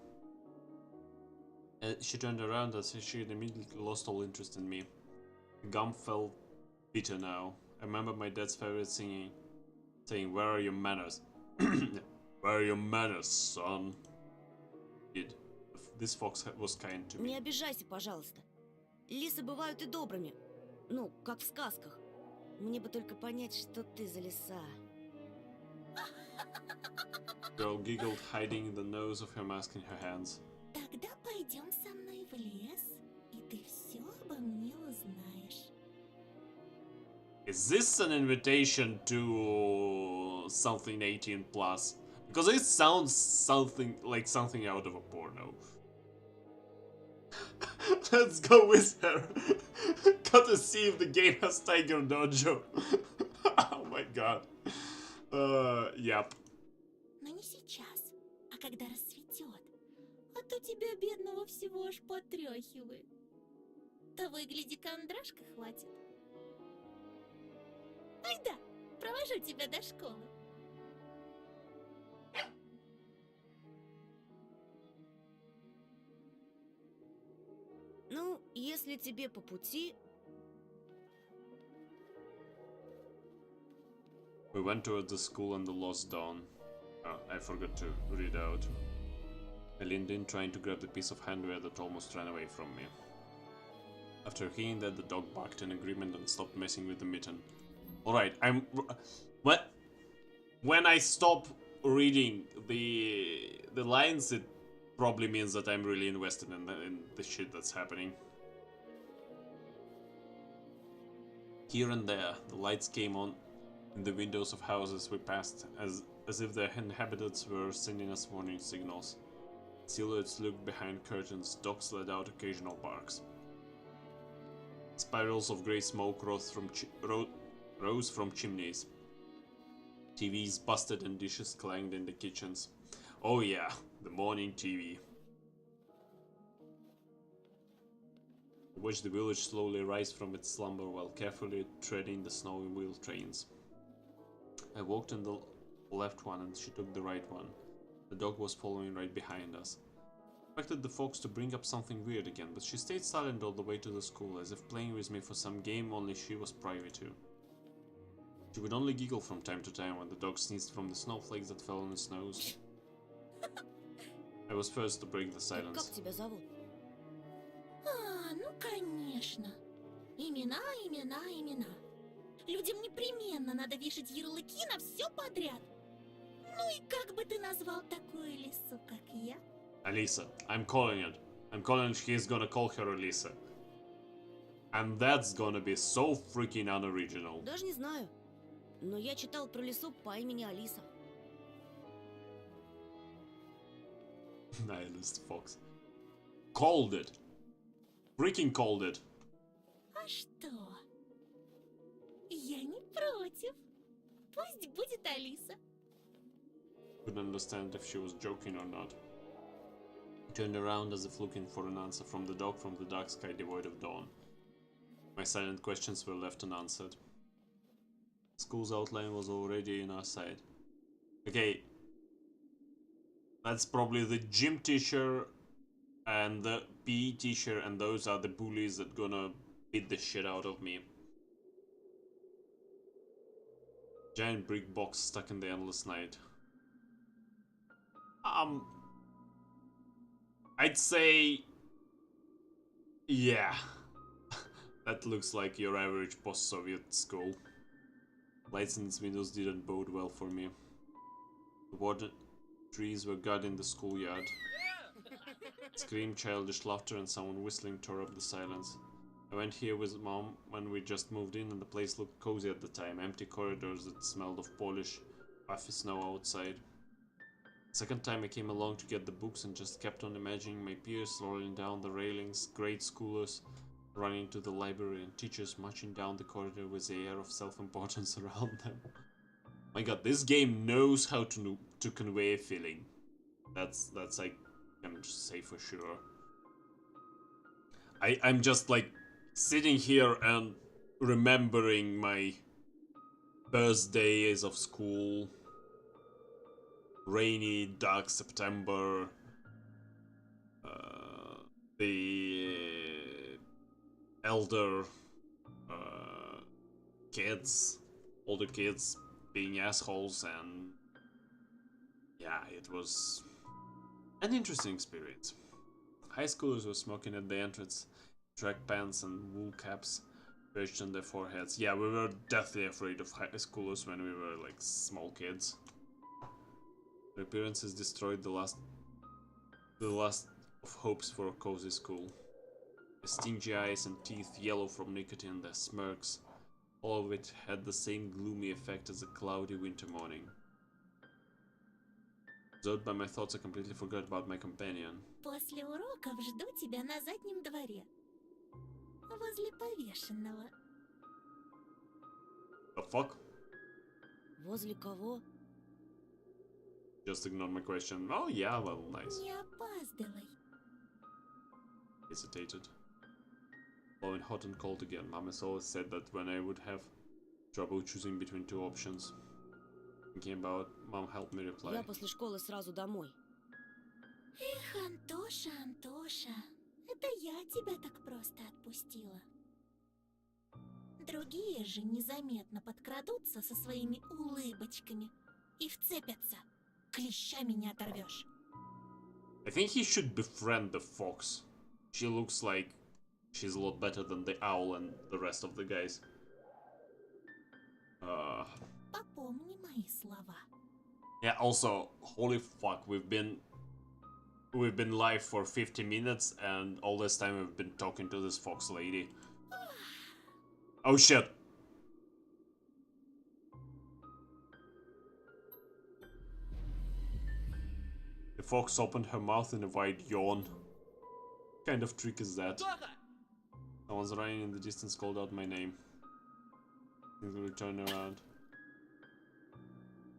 She turned around as she had immediately lost all interest in me. The gum felt bitter now. I remember my dad's favorite saying, "Where are your manners? Where are your manners, son?" This fox was kind to me. Не обижайся, пожалуйста. Лисы бывают и добрыми. Ну, как в сказках. Мне бы только понять, что ты за лиса. Girl giggled, hiding the nose of her mask in her hands. Тогда пойдем со мной в лес, и ты все обо мне узнаешь. Is this an invitation to something 18 plus? Because it sounds something like something out of a porno. Let's go with her. Gotta see if the game has Tiger Dojo. Oh my god. Yep. Но не сейчас, а когда рассветет. А то тебя, бедного, всего аж потряхивает. Того и гляди, кондрашка хватит. Ай да, провожу тебя до школы. Ну, если тебе по пути... We went toward the school and the lost dawn. I forgot to read out. I leaned in, trying to grab the piece of handwear that almost ran away from me. After hearing that, the dog barked in agreement and stopped messing with the mitten. Alright, when I stop reading the lines, it probably means that I'm really invested in the shit that's happening. Here and there, the lights came on in the windows of houses we passed, as if their inhabitants were sending us warning signals. Silhouettes looked behind curtains, dogs let out occasional barks. Spirals of grey smoke rose from chimneys. TVs busted and dishes clanged in the kitchens. Oh yeah, the morning TV. I watched the village slowly rise from its slumber while carefully treading the snowy wheel trains. I walked in the left one and she took the right one. The dog was following right behind us. I expected the fox to bring up something weird again, but she stayed silent all the way to the school, as if playing with me for some game only she was privy to. She would only giggle from time to time when the dog sneezed from the snowflakes that fell on his nose. I was first to break the silence. Как тебя зовут? Ну конечно. Имена, имена, имена. Людям непременно надо вешать ярлыки на все подряд. Ну и как бы ты назвал такую лису, как я? Alisa. I'm calling it. I'm calling it. He's gonna call her Alisa. And that's gonna be so freaking unoriginal. Даже не знаю. Но я читал про лису по имени Алиса. Nihilist fox. Called it. Freaking called it. А что? Я не против. Пусть будет Алиса. Couldn't understand if she was joking or not. Turned around as if looking for an answer from the dog from the dark sky devoid of dawn. My silent questions were left unanswered. School's outline was already in our sight. Okay. That's probably the gym teacher and the PE teacher, and those are the bullies that gonna beat the shit out of me. Giant brick box stuck in the endless night. I'd say... yeah. That looks like your average post-Soviet school. Lights in its windows didn't bode well for me. The water trees were guarding the schoolyard. Scream, childish laughter, and someone whistling tore up the silence. I went here with Mom when we just moved in, and the place looked cozy at the time. Empty corridors that smelled of polish, puffy snow outside. Second time I came along to get the books and just kept on imagining my peers rolling down the railings, grade schoolers running to the library, and teachers marching down the corridor with the air of self-importance around them. My god, this game knows how to convey a feeling. That's I can say for sure. I'm just like sitting here and remembering my first days of school. Rainy, dark September. The elder kids, older kids being assholes, and yeah, it was an interesting experience. High schoolers were smoking at the entrance, track pants and wool caps perched on their foreheads. Yeah, we were deathly afraid of high schoolers when we were like small kids. Their appearances destroyed the last of hopes for a cozy school. Their stingy eyes and teeth yellow from nicotine, their smirks, all of it had the same gloomy effect as a cloudy winter morning. Absorbed by my thoughts, I completely forgot about my companion. После уроков жду тебя на заднем дворе. Возле повешенного. The fuck? Возле кого? Just ignored my question. Oh yeah, well, nice. Не опаздывай. Hesitated. Blowing hot and cold again. Mom has always said that when I would have trouble choosing between two options. Thinking about, Mom helped me reply. Я после школы сразу домой. Эх, Антоша, Антоша, это я тебя так просто отпустила. Другие же незаметно подкрадутся со своими улыбочками и вцепятся. Клещами не оторвешь. I think he should befriend the fox. She looks like she's a lot better than the owl and the rest of the guys. Попомни мои слова. Yeah, also, holy fuck, we've been live for 50 minutes and all this time we've been talking to this fox lady. Oh shit. The fox opened her mouth in a wide yawn. What kind of trick is that? Someone's running in the distance, called out my name. I turned around.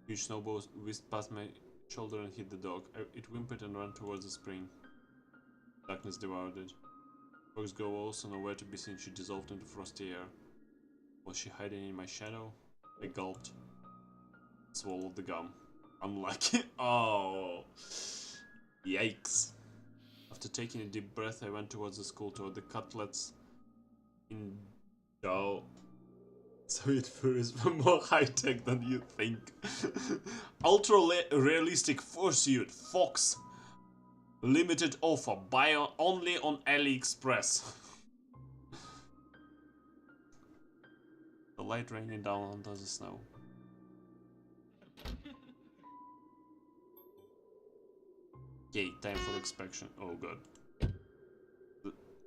Huge snowball whizzed past my shoulder and hit the dog. It whimpered and ran towards the spring. Darkness devoured it. Fox go also nowhere to be seen. She dissolved into frosty air. Was she hiding in my shadow? I gulped. Swallowed the gum. Unlucky. Oh. Yikes. After taking a deep breath, I went towards the school, toward the cutlets in dough. Soviet furries were more high-tech than you think. Ultra-realistic fursuit, Fox. Limited offer, buy only on AliExpress. The light raining down onto the snow. Okay, time for inspection. Oh god.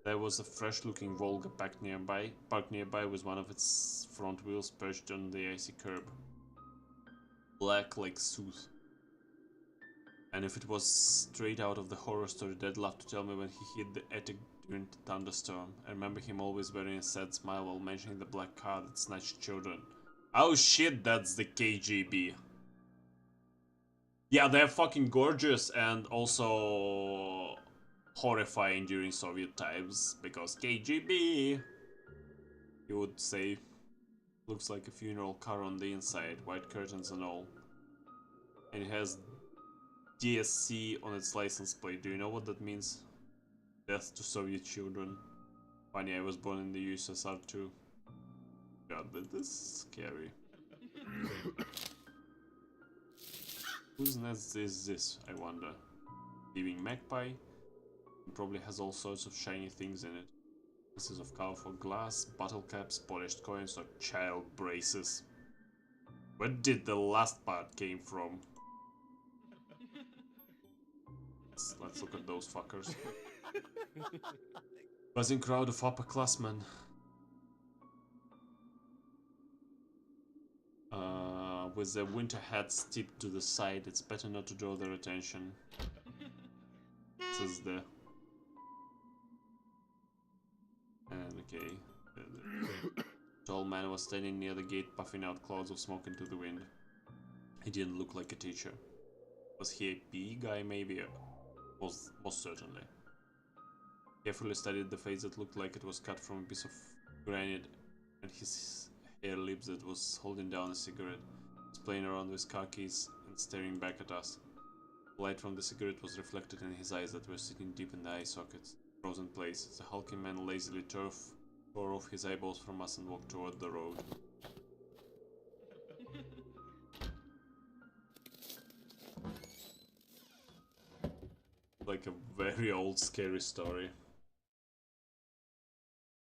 There was a fresh-looking Volga parked nearby with one of its front wheels perched on the icy curb. Black like soot. And if it was straight out of the horror story, Dad loved to tell me when he hit the attic during the thunderstorm. I remember him always wearing a sad smile while mentioning the black car that snatched children. Oh shit, that's the KGB. Yeah, they're fucking gorgeous and also horrifying during Soviet times, because KGB, you would say, looks like a funeral car on the inside, white curtains and all. And it has DSC on its license plate. Do you know what that means? Death to Soviet children. Funny, I was born in the USSR too. God, but this is scary. Whose nest is this, I wonder? Living magpie? It probably has all sorts of shiny things in it. Pieces of colorful glass, bottle caps, polished coins, or child braces. Where did the last part came from? Let's look at those fuckers. Buzzing crowd of upperclassmen. With their winter hats tipped to the side, it's better not to draw their attention. Says the... And okay. The tall man was standing near the gate, puffing out clouds of smoke into the wind. He didn't look like a teacher. Was he a PE guy, maybe? Most certainly. Carefully studied the face that looked like it was cut from a piece of granite, and his hair lips that was holding down a cigarette. He was playing around with car keys and staring back at us. The light from the cigarette was reflected in his eyes that were sitting deep in the eye sockets, frozen place. The hulking man lazily tore off his eyeballs from us and walked toward the road. Like a very old scary story.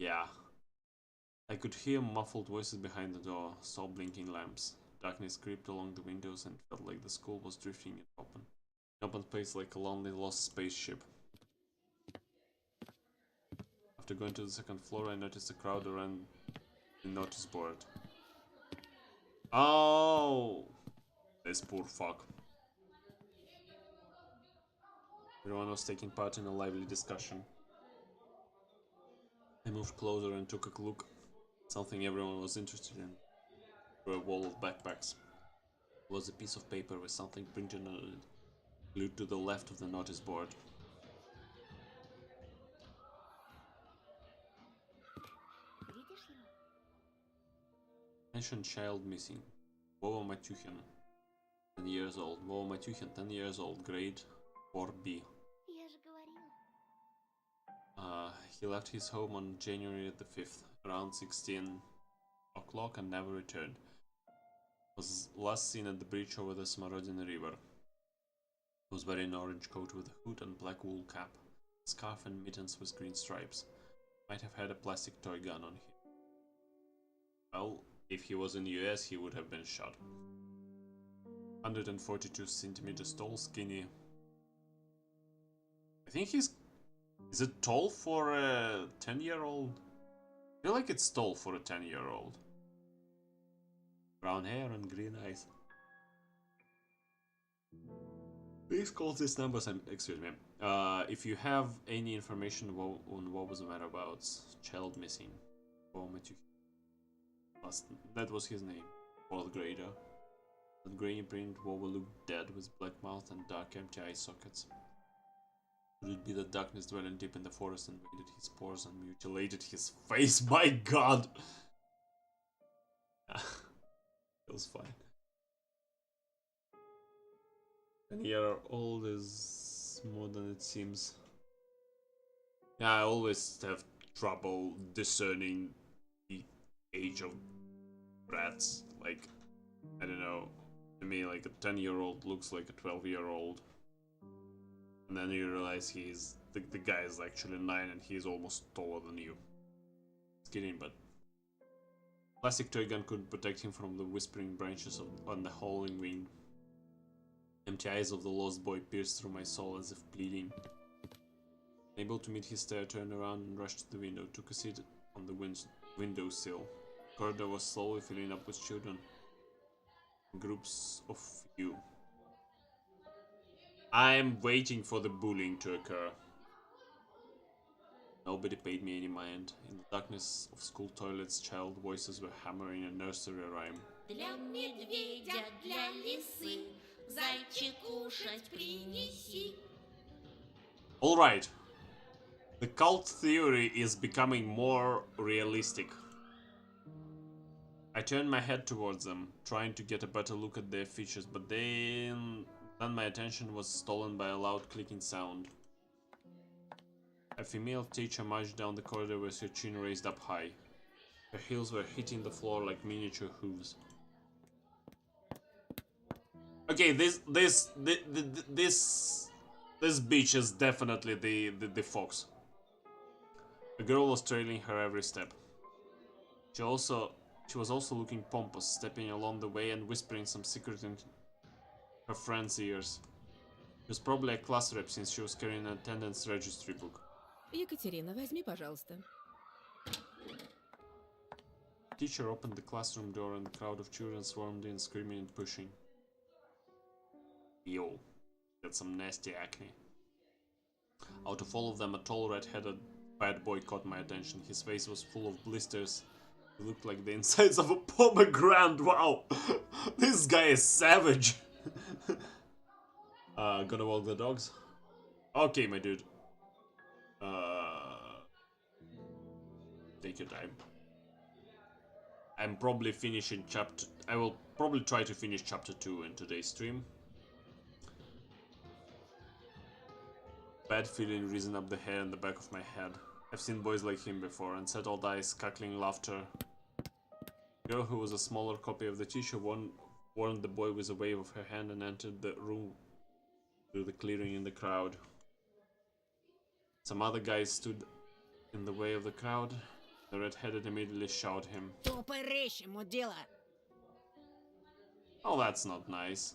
Yeah. I could hear muffled voices behind the door, saw blinking lamps. Darkness crept along the windows and felt like the school was drifting in open space like a lonely lost spaceship. After going to the second floor, I noticed a crowd around the notice board. Oh! This poor fuck. Everyone was taking part in a lively discussion. I moved closer and took a look. Something everyone was interested in. Through a wall of backpacks. It was a piece of paper with something printed on it, glued to the left of the notice board. Mentioned child missing. Vova Matyuhin, 10 years old. Vova Matyuhin, 10 years old, grade 4B. He left his home on January the 5th, around 16 o'clock, and never returned. Was last seen at the bridge over the Smorodina River. He was wearing an orange coat with a hood and black wool cap, scarf and mittens with green stripes. Might have had a plastic toy gun on him. Well, if he was in the US, he would have been shot. 142 centimeters tall, skinny. I think he's... Is it tall for a 10-year-old? I feel like it's tall for a 10-year-old. Brown hair and green eyes. Please call these numbers and excuse me. If you have any information on what was the matter about child missing. That was his name. Fourth grader. The grainy print Wowa looked dead with black mouth and dark empty eye sockets. Could it be that darkness dwelling deep in the forest invaded his pores and mutilated his face? My god! It was fine. And year old is more than it seems. Yeah, I always have trouble discerning the age of brats. Like, I don't know, to me like a 10-year-old looks like a 12-year-old. And then you realize he's, the guy is actually 9 and he's almost taller than you. Just kidding, but plastic toy gun couldn't protect him from the whispering branches on the howling wind. Empty eyes of the lost boy pierced through my soul as if pleading. Unable to meet his stare, I turned around and rushed to the window, took a seat on the windowsill. The corridor was slowly filling up with children. Groups of few. I'm waiting for the bullying to occur. Nobody paid me any mind. In the darkness of school toilets, child voices were hammering a nursery rhyme. Для медведя, для лисы, зайчик кушать принеси. Alright. The cult theory is becoming more realistic. I turned my head towards them, trying to get a better look at their features, but then my attention was stolen by a loud clicking sound. A female teacher marched down the corridor with her chin raised up high. Her heels were hitting the floor like miniature hooves. Okay, this bitch is definitely the fox. The girl was trailing her every step. She was also looking pompous, stepping along the way and whispering some secret in her friend's ears. She was probably a class rep since she was carrying an attendance registry book. Екатерина, возьми, пожалуйста. The teacher opened the classroom door and the crowd of children swarmed in, screaming and pushing. Yo, got some nasty acne. Out of all of them, a tall red-headed bad boy caught my attention. His face was full of blisters. He looked like the insides of a pomegranate. Wow, this guy is savage. Gonna walk the dogs? Okay, my dude. Take your time. I'm probably finishing chapter... I will probably try to finish chapter 2 in today's stream. Bad feeling risen up the hair on the back of my head. I've seen boys like him before, unsettled eyes, cackling laughter. The girl, who was a smaller copy of the teacher, warned the boy with a wave of her hand and entered the room through the clearing in the crowd. Some other guys stood in the way of the crowd. The red-headed immediately shouted him. Oh, that's not nice.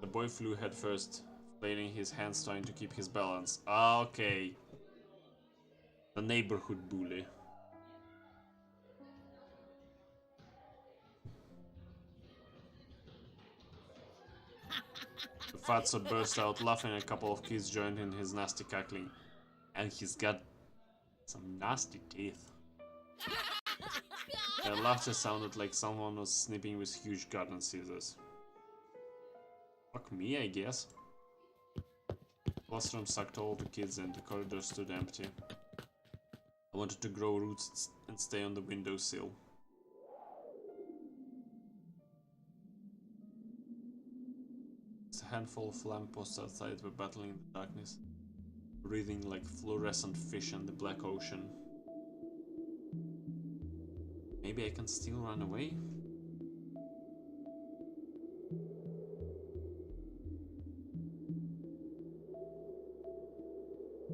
The boy flew headfirst, flailing his hands, trying to keep his balance. Okay. The neighborhood bully. The fatso burst out laughing, and a couple of kids joined in his nasty cackling. And he's got some nasty teeth. Their laughter sounded like someone was snipping with huge garden scissors. Fuck me, I guess. The classroom sucked all the kids in. The corridor stood empty. I wanted to grow roots and stay on the windowsill. A handful of lampposts outside were battling in the darkness, breathing like fluorescent fish in the black ocean. Maybe I can still run away?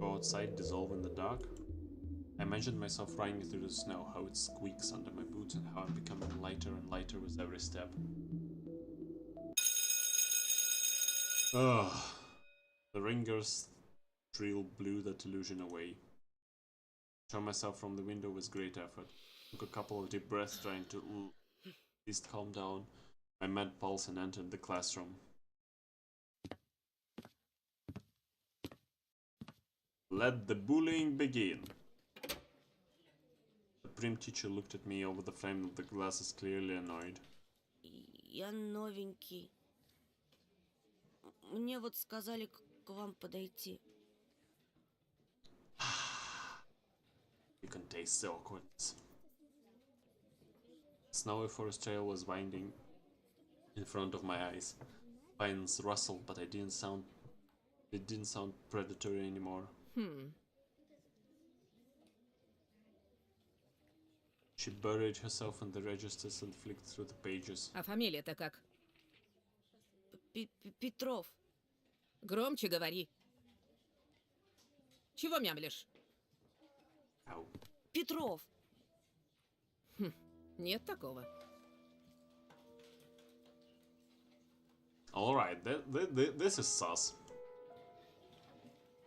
Go outside, dissolve in the dark? I imagined myself riding through the snow, how it squeaks under my boots and how I'm becoming lighter and lighter with every step. Ugh. The ringer's thrill blew that illusion away. I turned myself from the window with great effort. Took a couple of deep breaths, trying to at least calm down my mad pulse, and entered the classroom. Let the bullying begin. The prim teacher looked at me over the frame of the glasses, clearly annoyed. Я новенький. Мне вот сказали к вам подойти. You can taste the awkwardness. Snowy forest trail was winding in front of my eyes. Pines rustled, but it didn't sound predatory anymore. She buried herself in the registers and flicked through the pages. А фамилия-то как? Петров. Громче говори. Чего мямлишь? Ow. Петров. Нет такого. Alright, this is sus.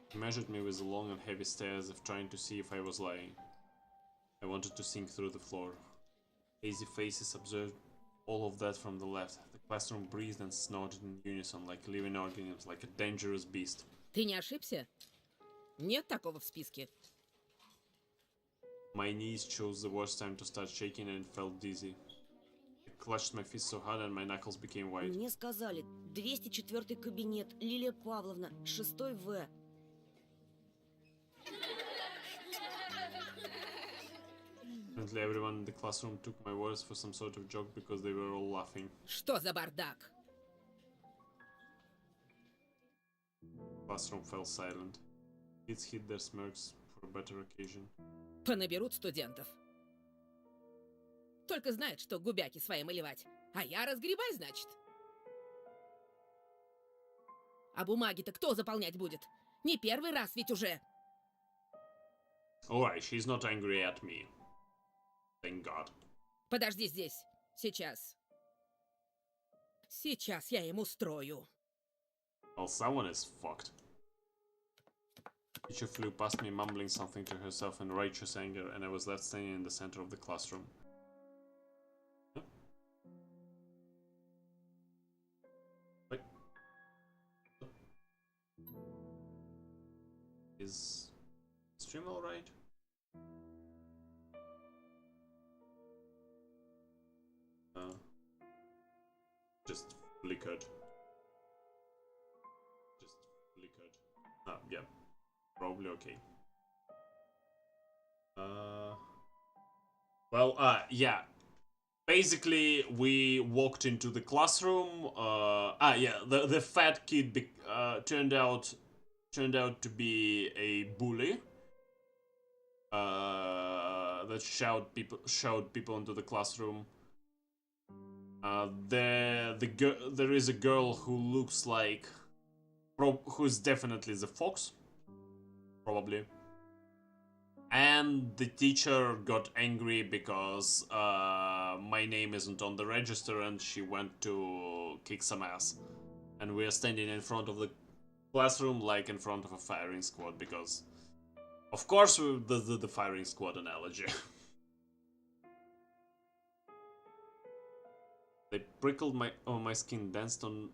He measured me with a long and heavy stare as if trying to see if I was lying. I wanted to sink through the floor. Hazy faces observed all of that from the left. The classroom breathed and snorted in unison like living organisms, like a dangerous beast. Ты не ошибся? Нет такого в списке. My knees chose the worst time to start shaking and felt dizzy. I clutched my fist so hard and my knuckles became white. Мне сказали, 204 кабинет, Лилия Павловна, 6 В. Apparently everyone in the classroom took my words for some sort of joke because they were all laughing. Что за бардак? Classroom fell silent. Kids hid their smirks for a better occasion. Понаберут студентов. Только знают, что губяки свои малевать. А я разгребай, значит. А бумаги-то кто заполнять будет? Не первый раз ведь уже. Alright, she's not angry at me. Thank God. Подожди здесь. Сейчас. Сейчас я им устрою. Well, someone is fucked. Teacher flew past me, mumbling something to herself in righteous anger, and I was left standing in the center of the classroom. Huh? Wait. Is stream alright? Just flickered. Ah, yeah. Probably okay. Yeah. Basically, we walked into the classroom. The fat kid turned out to be a bully. That showed people into the classroom. There is a girl who looks like, who's definitely the fox, probably. And the teacher got angry because my name isn't on the register, and she went to kick some ass. And we are standing in front of the classroom like in front of a firing squad, because of course the firing squad analogy. They prickled my skin, danced on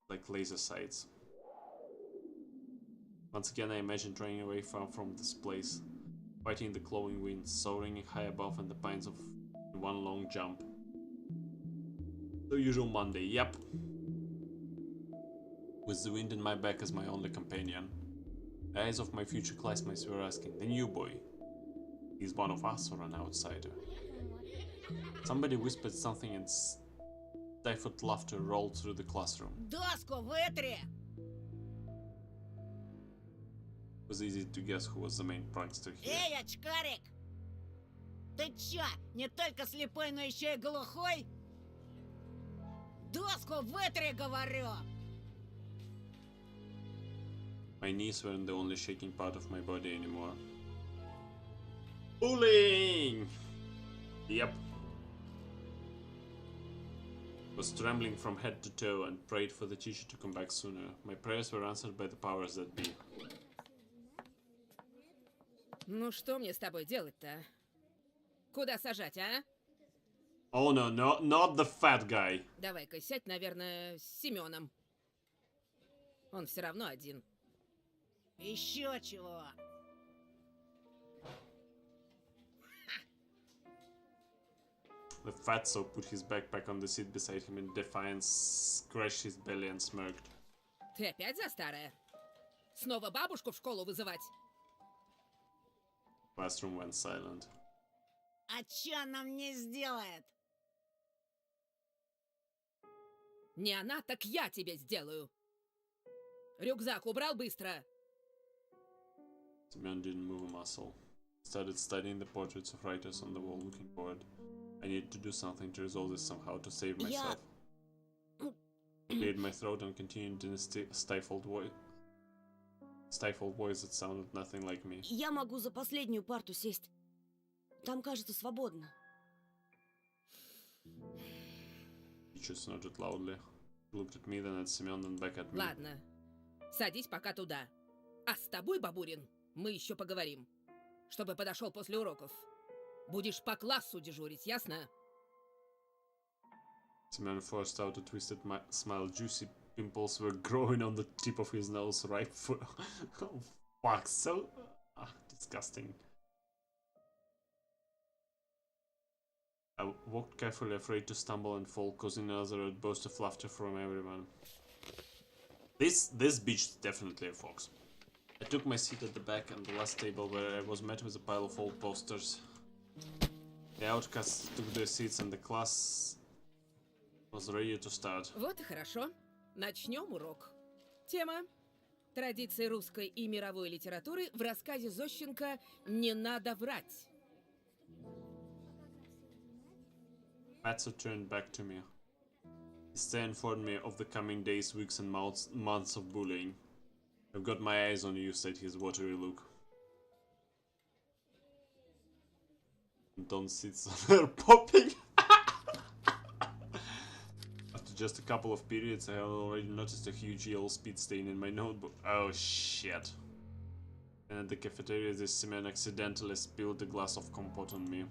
like laser sights. Once again I imagined running away from this place, fighting the clawing wind, soaring high above in the pines of one long jump. The usual Monday, yep. With the wind in my back as my only companion. The eyes of my future classmates were asking, the new boy, he's one of us or an outsider? Somebody whispered something and stifled laughter rolled through the classroom. Доску вытри! It was easy to guess who was the main prankster here. Эй, очкарик! Ты чё, не только слепой, но еще и глухой? Доску вытри, говорю! My knees weren't the only shaking part of my body anymore. Bullying! Yep. Was trembling from head to toe and prayed for the teacher to come back sooner. My prayers were answered by the powers that be. Ну что мне с тобой делать-то? Куда сажать, а? Oh no, not the fat guy. Давай-ка сядь, наверное, с Семеном. Он все равно один. Еще чего? The fatso put his backpack on the seat beside him in defiance, scratched his belly and smirked. Ты опять за старое? Снова бабушку в школу вызывать? Classroom went silent. А чё она мне сделает? Не она, так я тебе сделаю. Рюкзак убрал быстро. Semyon didn't move a muscle. Started studying the portraits of writers on the wall, looking bored. I needed to do something to resolve this somehow, to save myself. Cleared my throat and continued in a stifled voice that sounded nothing like me. Я могу за последнюю парту сесть. Там, кажется, свободно. Teacher snorted loudly. He looked at me, then at Semyon, then back at me. Ладно, садись пока туда. А с тобой, Бабурин, мы еще поговорим. Чтобы подошел после уроков. Будешь по классу дежурить, ясно? Semyon forced out a twisted smile. Juicy pimples were growing on the tip of his nose, ripe for... oh, fuck, so... disgusting. I walked carefully, afraid to stumble and fall, causing another outburst of laughter from everyone. This bitch is definitely a fox. I took my seat at the back and the last table, where I was met with a pile of old posters. The outcasts took their seats and the class was ready to start. Вот и хорошо. Начнем урок. Тема: традиции русской и мировой литературы в рассказе Зощенко «Не надо врать». Matsu turned back to me. His stare informed me of the coming days, weeks, and months of bullying. I've got my eyes on you, said his watery look. Don't sit so they're popping. After just a couple of periods, I had already noticed a huge yellow speed stain in my notebook. Oh shit. And at the cafeteria, this man accidentally spilled a glass of compote on me.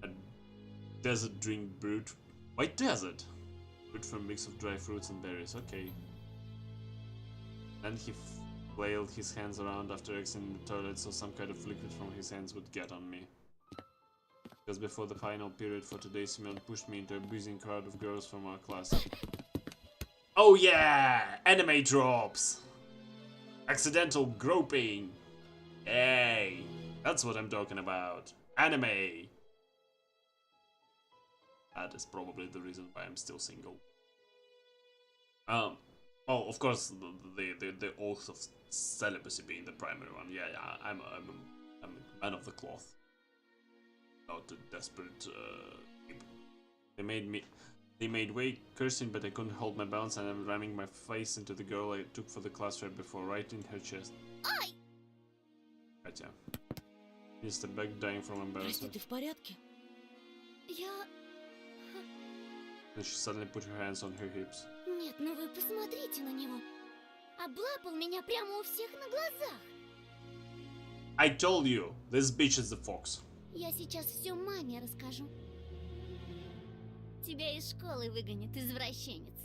A desert drink brewed. Why desert? Brewed from a mix of dry fruits and berries. Okay. Then he flailed his hands around after exiting the toilet so some kind of liquid from his hands would get on me. Just before the final period for today, Semyon pushed me into a buzzing crowd of girls from our class. Oh yeah! Anime drops! Accidental groping! Hey! That's what I'm talking about! Anime! That is probably the reason why I'm still single. Oh, of course, the oath of celibacy being the primary one. Yeah, I'm a man of the cloth. Not a desperate people. They made way, cursing, but I couldn't hold my balance, and I'm ramming my face into the girl I took for the class right before, right in her chest. Ай! Right, yeah. He stepped back, dying from Прости, embarrassment. ты в порядке? Я... Then she suddenly put her hands on her hips. Нет, ну вы посмотрите на него. Облапал меня прямо у всех на глазах. I told you, this bitch is the fox. Я сейчас все маме расскажу. Тебя из школы выгонят, извращенец.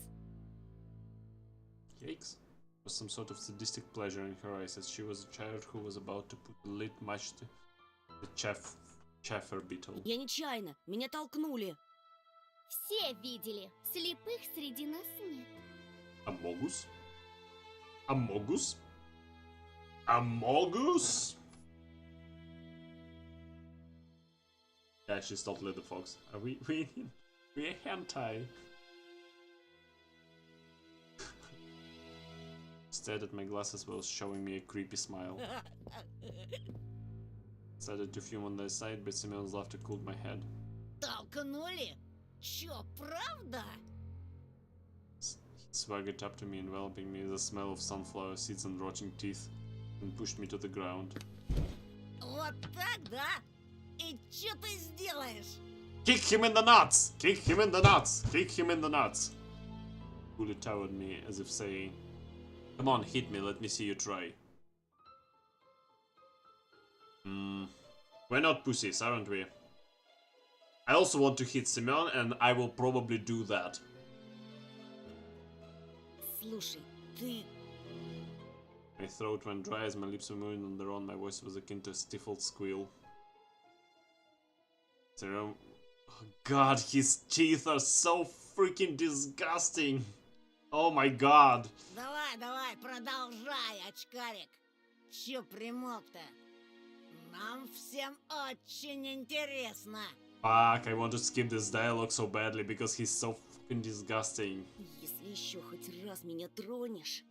Yikes. There was some sort of sadistic pleasure in her eyes as she was a child who was about to put the lid much to the chaffer beetle. Я нечаянно. Меня толкнули. Все видели. Слепых среди нас нет. Amogus? Amogus? Amogus? Yeah, she's totally the fox. Are we hentai? Stared at my glasses while showing me a creepy smile. Started to fume on the side, but Semyon's laughter cooled my head. Толкнули? Чё, правда? He swaggered up to me, enveloping me with the smell of sunflower seeds and rotting teeth, and pushed me to the ground. Вот так, да? И чё ты сделаешь? Kick him in the nuts! Kick him in the nuts! Kick him in the nuts! Coolly towered me as if saying, come on, hit me, let me see you try. We're not pussies, aren't we? I also want to hit Semyon, and I will probably do that. Слушай, ты... My throat went dry as my lips were moving on their own. My voice was akin to a stifled squeal. Oh god, his teeth are so freaking disgusting. Oh my god. Давай, продолжай, очкарик. Чё примолк-то? Нам всем очень интересно. Fuck, I want to skip this dialogue so badly because he's so fucking disgusting. Если еще хоть раз меня тронешь...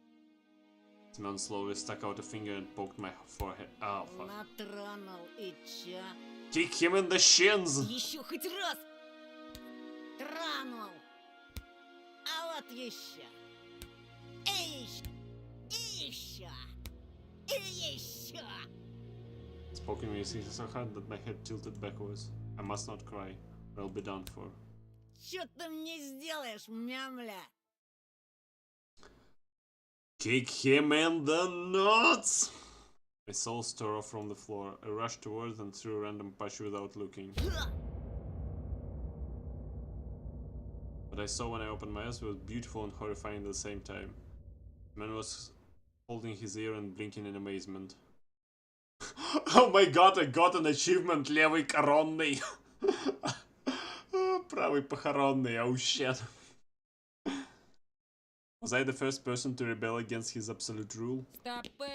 Simon slowly stuck out a finger and poked my forehead. Oh, fuck. Натронул и чё? Kick him in the shins! Еще хоть раз! Тронул! А вот еще! И еще! И еще! И еще! Spoken me so hard that my head tilted backwards. I must not cry, or I'll be done for. Чё ты мне сделаешь, мямля? Kick him in the nuts! My soul tore off from the floor. I rushed towards and threw a random punch without looking. What I saw when I opened my eyes was beautiful and horrifying at the same time. The man was holding his ear and blinking in amazement. Oh my god, I got an achievement, левый коронный! Правый похоронный, oh shit. Was I the first person to rebel against his absolute rule? Стопэ!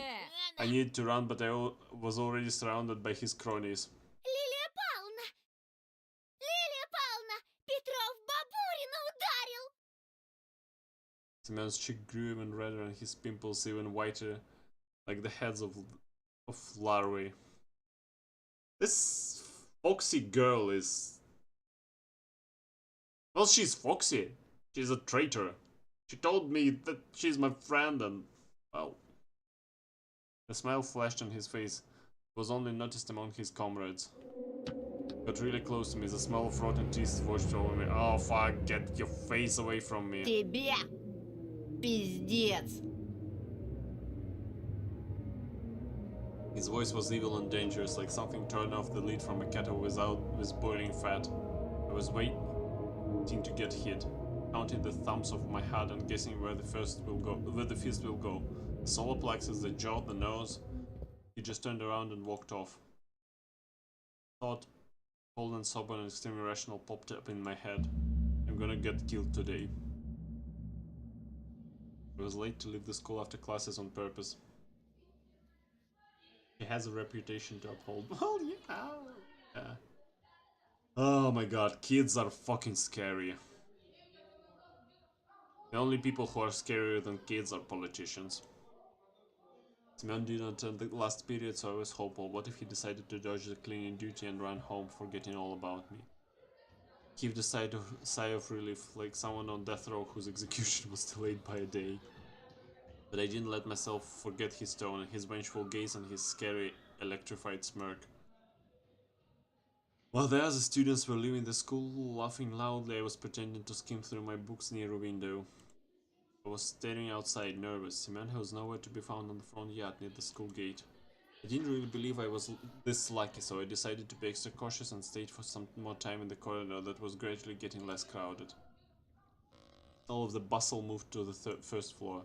I needed to run, but I was already surrounded by his cronies. Лилия Павловна! Лилия Павловна! Петров Бабурина ударил! Simon's cheek grew even redder and his pimples even whiter, like the heads of larvae. This foxy girl is... Well, she's foxy. She's a traitor. She told me that she's my friend and... well... A smile flashed on his face. It was only noticed among his comrades. Got really close to me, the smell of rotten teeth washed over me. Oh fuck, get your face away from me. Тебе пиздец! His voice was evil and dangerous, like something torn off the lid from a kettle with boiling fat. I was waiting to get hit, counting the thumbs of my head and guessing where the fist will go. The solar plexus, the jaw, the nose. He just turned around and walked off. Thought, cold and sober and extremely rational, popped up in my head. I'm gonna get killed today. I was late to leave the school after classes on purpose. He has a reputation to uphold. Well, yeah. Oh my god, kids are fucking scary. The only people who are scarier than kids are politicians. Simon didn't attend the last period, so I was hopeful. What if he decided to dodge the cleaning duty and run home, forgetting all about me? Heaved a sigh of relief, like someone on death row whose execution was delayed by a day. But I didn't let myself forget his tone, his vengeful gaze and his scary, electrified smirk. While the other students were leaving the school, laughing loudly, I was pretending to skim through my books near a window. I was staring outside, nervous. Samantha was nowhere to be found on the front yard near the school gate. I didn't really believe I was this lucky, so I decided to be extra cautious and stayed for some more time in the corridor that was gradually getting less crowded. All of the bustle moved to the first floor.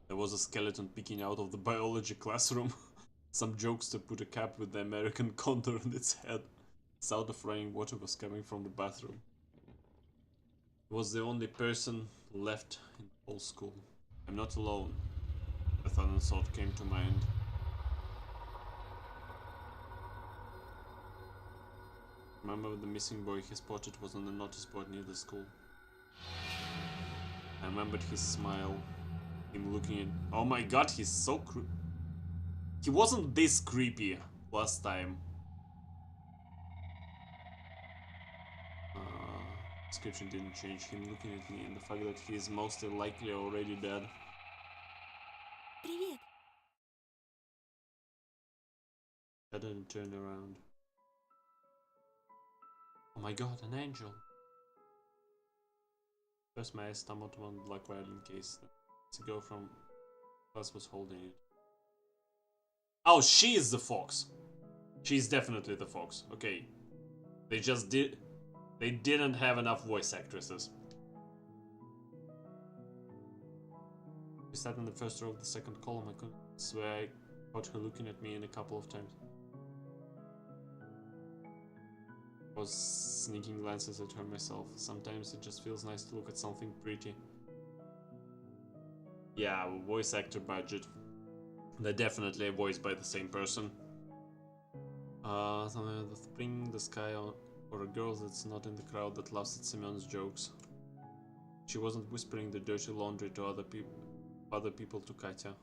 There was a skeleton peeking out of the biology classroom. Some jokester put a cap with the American condor on its head. The sound of running water was coming from the bathroom. I was the only person left in the whole school. I'm not alone. A sudden thought came to mind. Remember the missing boy he spotted was on the notice board near the school. I remembered his smile. Him looking at... Oh my god, he's so he wasn't this creepy last time. Description didn't change. Him looking at me and the fact that he is mostly likely already dead. Привет. I didn't turn around. Oh my god, an angel! First my eyes stumbled on the black violin case. The girl from class was holding it. Oh, she is the fox! She's definitely the fox. Okay. They didn't have enough voice actresses. We sat in the first row of the second column. I could swear I caught her looking at me in a couple of times. I was sneaking glances at her myself. Sometimes it just feels nice to look at something pretty. Yeah, voice actor budget. They're definitely voiced by the same person. Something in the spring, the sky, or a girl that's not in the crowd that laughs at Simon's jokes. She wasn't whispering the dirty laundry to other people to Katya.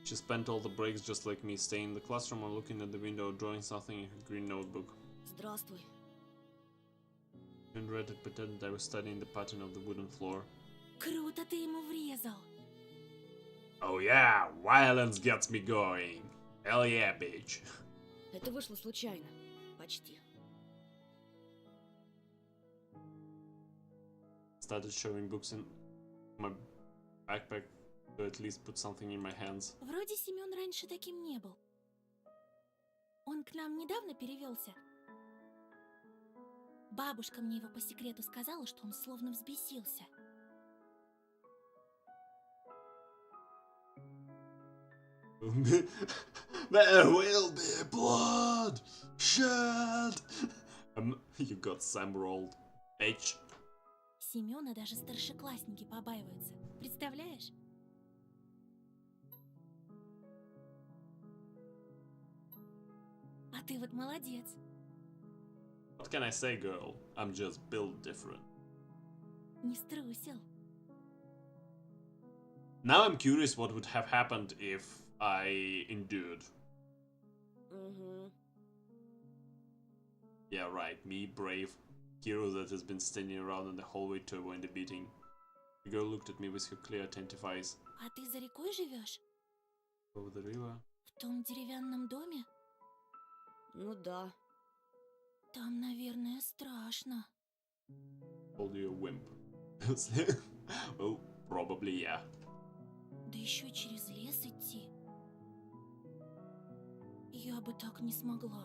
She spent all the breaks just like me, staying in the classroom or looking at the window, drawing something in her green notebook. Здравствуй. And read it, pretended I was studying the pattern of the wooden floor. Круто ты ему врезал. Oh yeah, violence gets me going. Hell yeah, bitch. Это вышло случайно. Почти. Started shoving books in my backpack to at least put something in my hands. Вроде Семен раньше таким не был. Он к нам недавно перевелся. Бабушка мне его по секрету сказала, что он словно взбесился. There will be blood! Shed! You got Sam rolled. Bitch. Семена даже старшеклассники побаиваются. Представляешь? А ты вот молодец. What can I say, girl? I'm just built different. Не струсил. Now I'm curious what would have happened if I endured. Угу. Yeah, right, me, brave hero that has been standing around in the hallway to avoid the beating. The girl looked at me with her clear, attentive eyes. А ты за рекой живешь? Over the river? В том деревянном доме? Ну да. Там, наверное, страшно. Called you a wimp. Well, probably, yeah. Да еще через лес идти. Я бы так не смогла.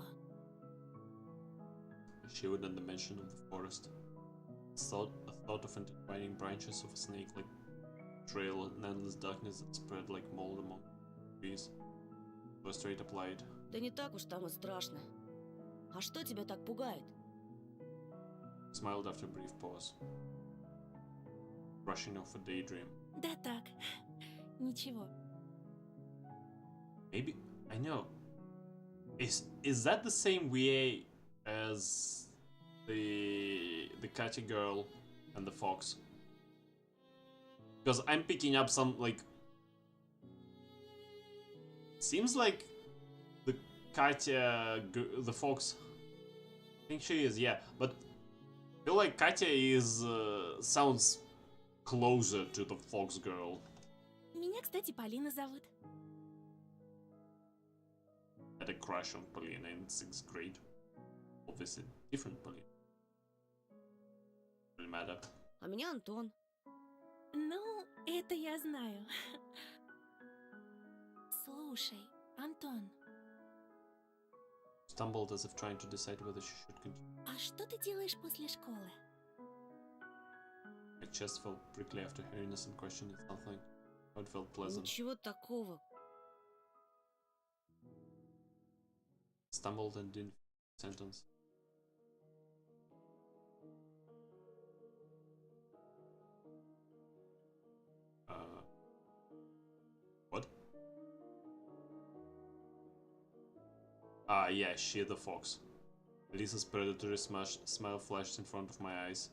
She wouldn't mention of the forest. A thought of intertwining branches of a snake-like trail and endless darkness that spread like mold among trees was straight up light. Да не так уж там и страшно. А что тебя так пугает? Smiled after a brief pause. Brushing off a daydream. Да так. Ничего. Maybe I know. Is that the same way as the catty girl and the fox? Because I'm picking up some like. Seems like the Katya, the fox. I think she is, yeah. But I feel like Katya is sounds closer to the fox girl. Меня, кстати, Полина зовут. Had a crush on Polina in 6th grade. Obviously, different Polina. Really matter. А меня Антон. Ну, это я знаю. Слушай, Антон, Stumbled as if trying to decide whether she should continue. а что ты делаешь после школы? My chest felt prickly after her innocent question at something. It felt pleasant. Ничего такого. Stumbled and didn't finish the sentence. What? Ah, yeah, she the fox. Lisa's predatory smile flashed in front of my eyes.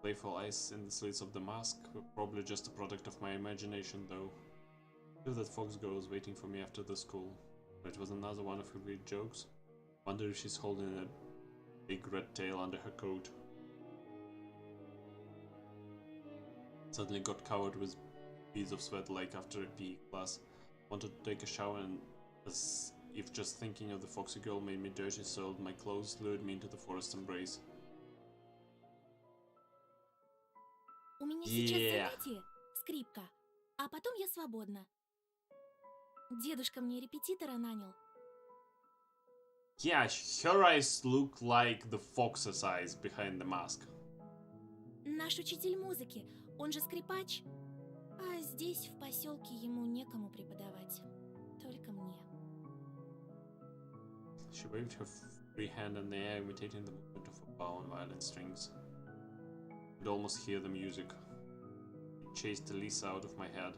Playful eyes in the slits of the mask were probably just a product of my imagination, though. I knew that fox girl was waiting for me after the school. But it was another one of her weird jokes. Wonder if she's holding a big red tail under her coat. Suddenly got covered with beads of sweat like after a PE class. Wanted to take a shower, and as if just thinking of the foxy girl made me dirty, soiled my clothes, lured me into the forest embrace. У меня сейчас занятие, скрипка, а потом я свободна. Дедушка мне репетитора нанял. Yeah, her eyes look like the fox's eyes behind the mask. Наш учитель музыки, он же скрипач. А здесь, в поселке, ему некому преподавать. Только мне. She waved her free hand in the air, imitating the movement of a bow on violin strings. I could almost hear the music. It chased Elisa out of my head.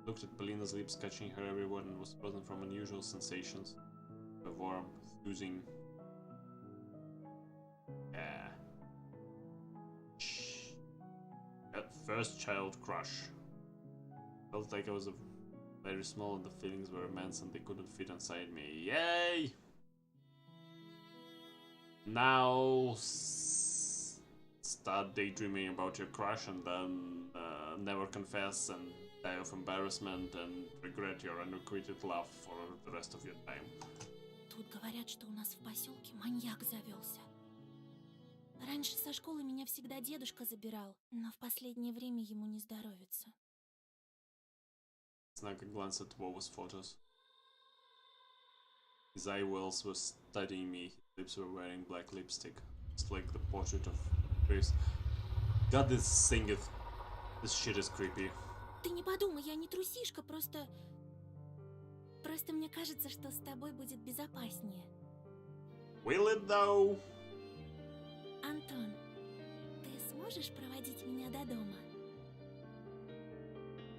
Looked at Polina's lips, catching her every word, and was frozen from unusual sensations. A warm, oozing. Yeah. That first child crush. Felt like I was very small and the feelings were immense and they couldn't fit inside me. Yay! Now start daydreaming about your crush and then never confess and die of embarrassment and regret your unrequited love for the rest of your time. Тут говорят, что у нас в поселке маньяк завелся. Раньше со школы меня всегда дедушка забирал, но в последнее время ему не здоровится. Snag glanced at Wova's photos. His eye wells were studying me. His lips were wearing black lipstick. It's like the portrait of Grace. God, this shit is creepy. Ты не подумай, я не трусишка, просто мне кажется, что с тобой будет безопаснее. Will it though? Антон, ты сможешь проводить меня до дома?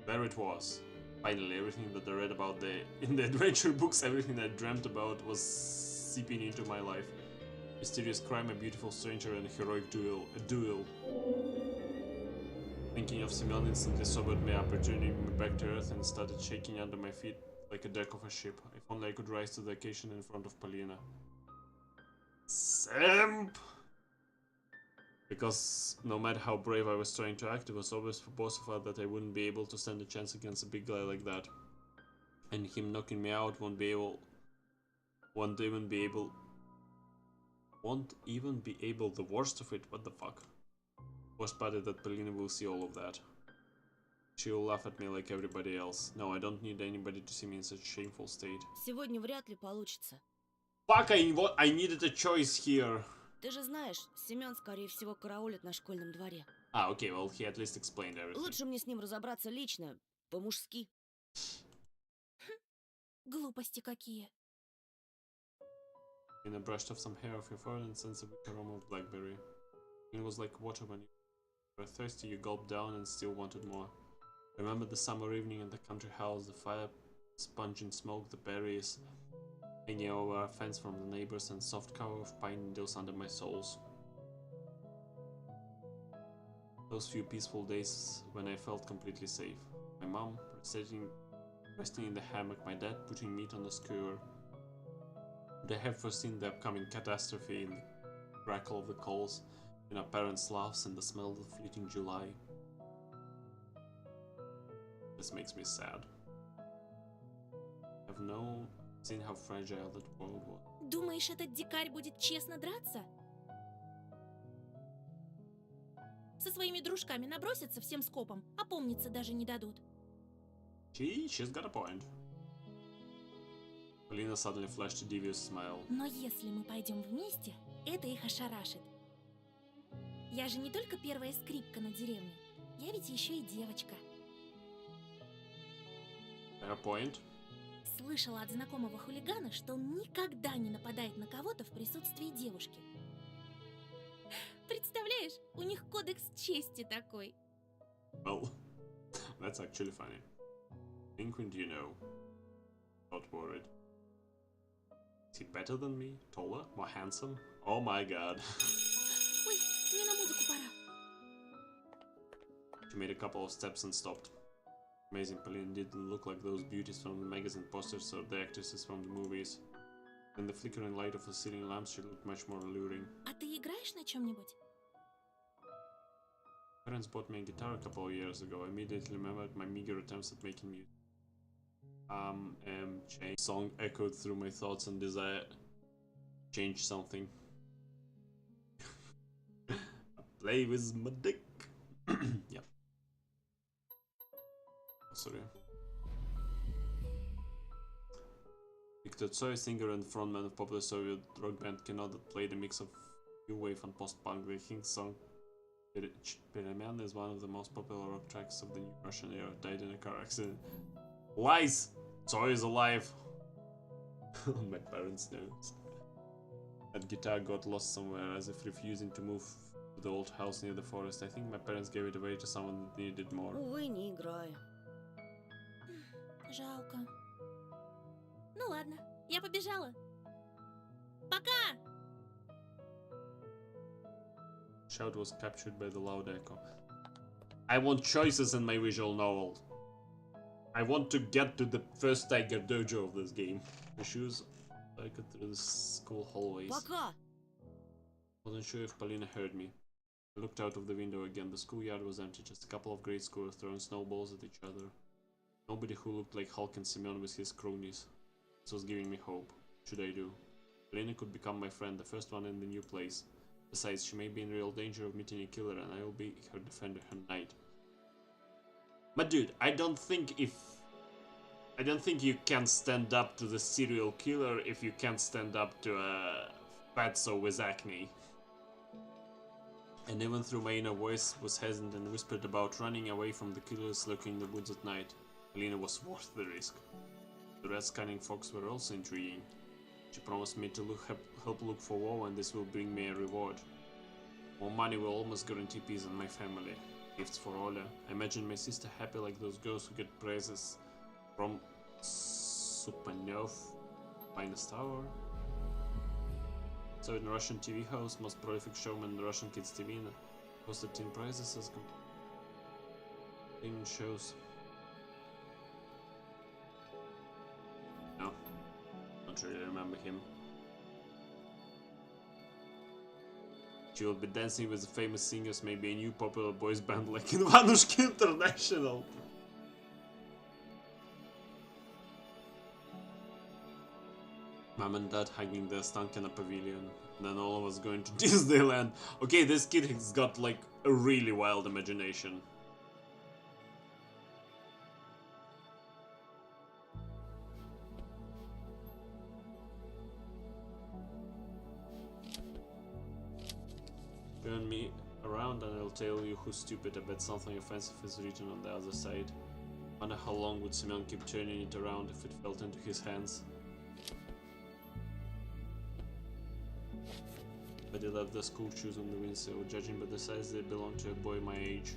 There it was. Finally, everything that I read about in the adventure books, everything I dreamt about was seeping into my life. Mysterious crime, a beautiful stranger, and a heroic duel. Thinking of Semyon instantly sobered me up, returning me back to earth, and started shaking under my feet like a deck of a ship. If only I could rise to the occasion in front of Polina. Simp! Because no matter how brave I was trying to act, it was obvious for both of us that I wouldn't be able to stand a chance against a big guy like that. And him knocking me out won't even be able, the worst of it, what the fuck. Worst part is that Polina will see all of that. She will laugh at me like everybody else. No, I don't need anybody to see me in such a shameful state. Сегодня вряд ли получится. Fuck, I needed a choice here. Ты же знаешь, Семен, скорее всего, караулит на школьном дворе. Ah, okay, well, he at least explained everything. Лучше мне с ним разобраться лично, по-мужски. Глупости какие. Polina brushed off some hair off your forehead and sensed a weak aroma of blackberry. It was like water when you were thirsty, you gulped down and still wanted more. I remembered the summer evening in the country house, the fire sponging smoke, the berries hanging over our fence from the neighbors, and soft cover of pine needles under my soles. Those few peaceful days when I felt completely safe. My mom resting in the hammock, my dad putting meat on the skewer. Would I have foreseen the upcoming catastrophe in the crackle of the coals, in our parents' laughs, and the smell of the fleeting July? This makes me sad. I've seen how fragile that world was. Думаешь, этот дикарь будет честно драться? Со своими дружками набросятся всем скопом, опомниться даже не дадут. She's got a point. Polina suddenly flashed a devious smile. Но если мы пойдем вместе, это их ошарашит. Я же не только первая скрипка на деревне, я ведь еще и девочка. Fair point. Слышала от знакомого хулигана, что он никогда не нападает на кого-то в присутствии девушки. Представляешь, у них кодекс чести такой. Well, that's actually funny. Think when you know. Not worried. Is he better than me? Taller? More handsome? Oh my god. Ой, мне на музыку пора. She made a couple of steps and stopped. Amazing, Polina didn't look like those beauties from the magazine posters or the actresses from the movies. In the flickering light of the ceiling lamps, she looked much more alluring. А ты играешь на чем-нибудь? Parents bought me a guitar a couple of years ago. I immediately remembered my meager attempts at making music. Change. Song echoed through my thoughts and desire to change something. Play with my dick. Yep. Sorry. Viktor Tsoi, singer and frontman of popular Soviet rock band Kino that played a mix of new wave and post-punk. The King's song Перемен is one of the most popular rock tracks of the new Russian era. Died in a car accident. Lies! Tsoi is alive! On my parents' notes. That guitar got lost somewhere, as if refusing to move to the old house near the forest. I think my parents gave it away to someone that needed more. Увы, не играю. Жалко. Ну ладно, я побежала. Пока! Shout was captured by the loud echo. I want choices in my visual novel. I want to get to the first Tiger Dojo of this game. The shoes like through the school hallways. Пока! Wasn't sure if Polina heard me. I looked out of the window again. The schoolyard was empty, just a couple of grade schoolers throwing snowballs at each other. Nobody who looked like Hulk and Semyon with his cronies. This was giving me hope. What should I do? Polina could become my friend, the first one in the new place. Besides, she may be in real danger of meeting a killer, and I will be her defender, her knight. But dude, I don't think you can stand up to the serial killer if you can't stand up to a fatso with acne. And even through my inner voice was hesitant and whispered about running away from the killers lurking in the woods at night. Polina was worth the risk. The red scanning fox were also intriguing. She promised me to help look for Woe, and this will bring me a reward. More money will almost guarantee peace in my family. Gifts for Oля. I imagine my sister happy like those girls who get prizes from Supanov finest hour. So in Russian TV house, most prolific showman in Russian kids TV, hosted 10 prizes as companion shows. No, don't really remember him. She will be dancing with the famous singers, maybe a new popular boys band like in Vanushki International. Mom and Dad hugging their stunk in a pavilion. Then all of us going to Disneyland. Okay, this kid has got like a really wild imagination. Turn me around and I'll tell you who's stupid. I bet something offensive is written on the other side. Wonder how long would Semyon keep turning it around if it fell into his hands. But he left the school shoes on the windsill, judging by the size they belong to a boy my age.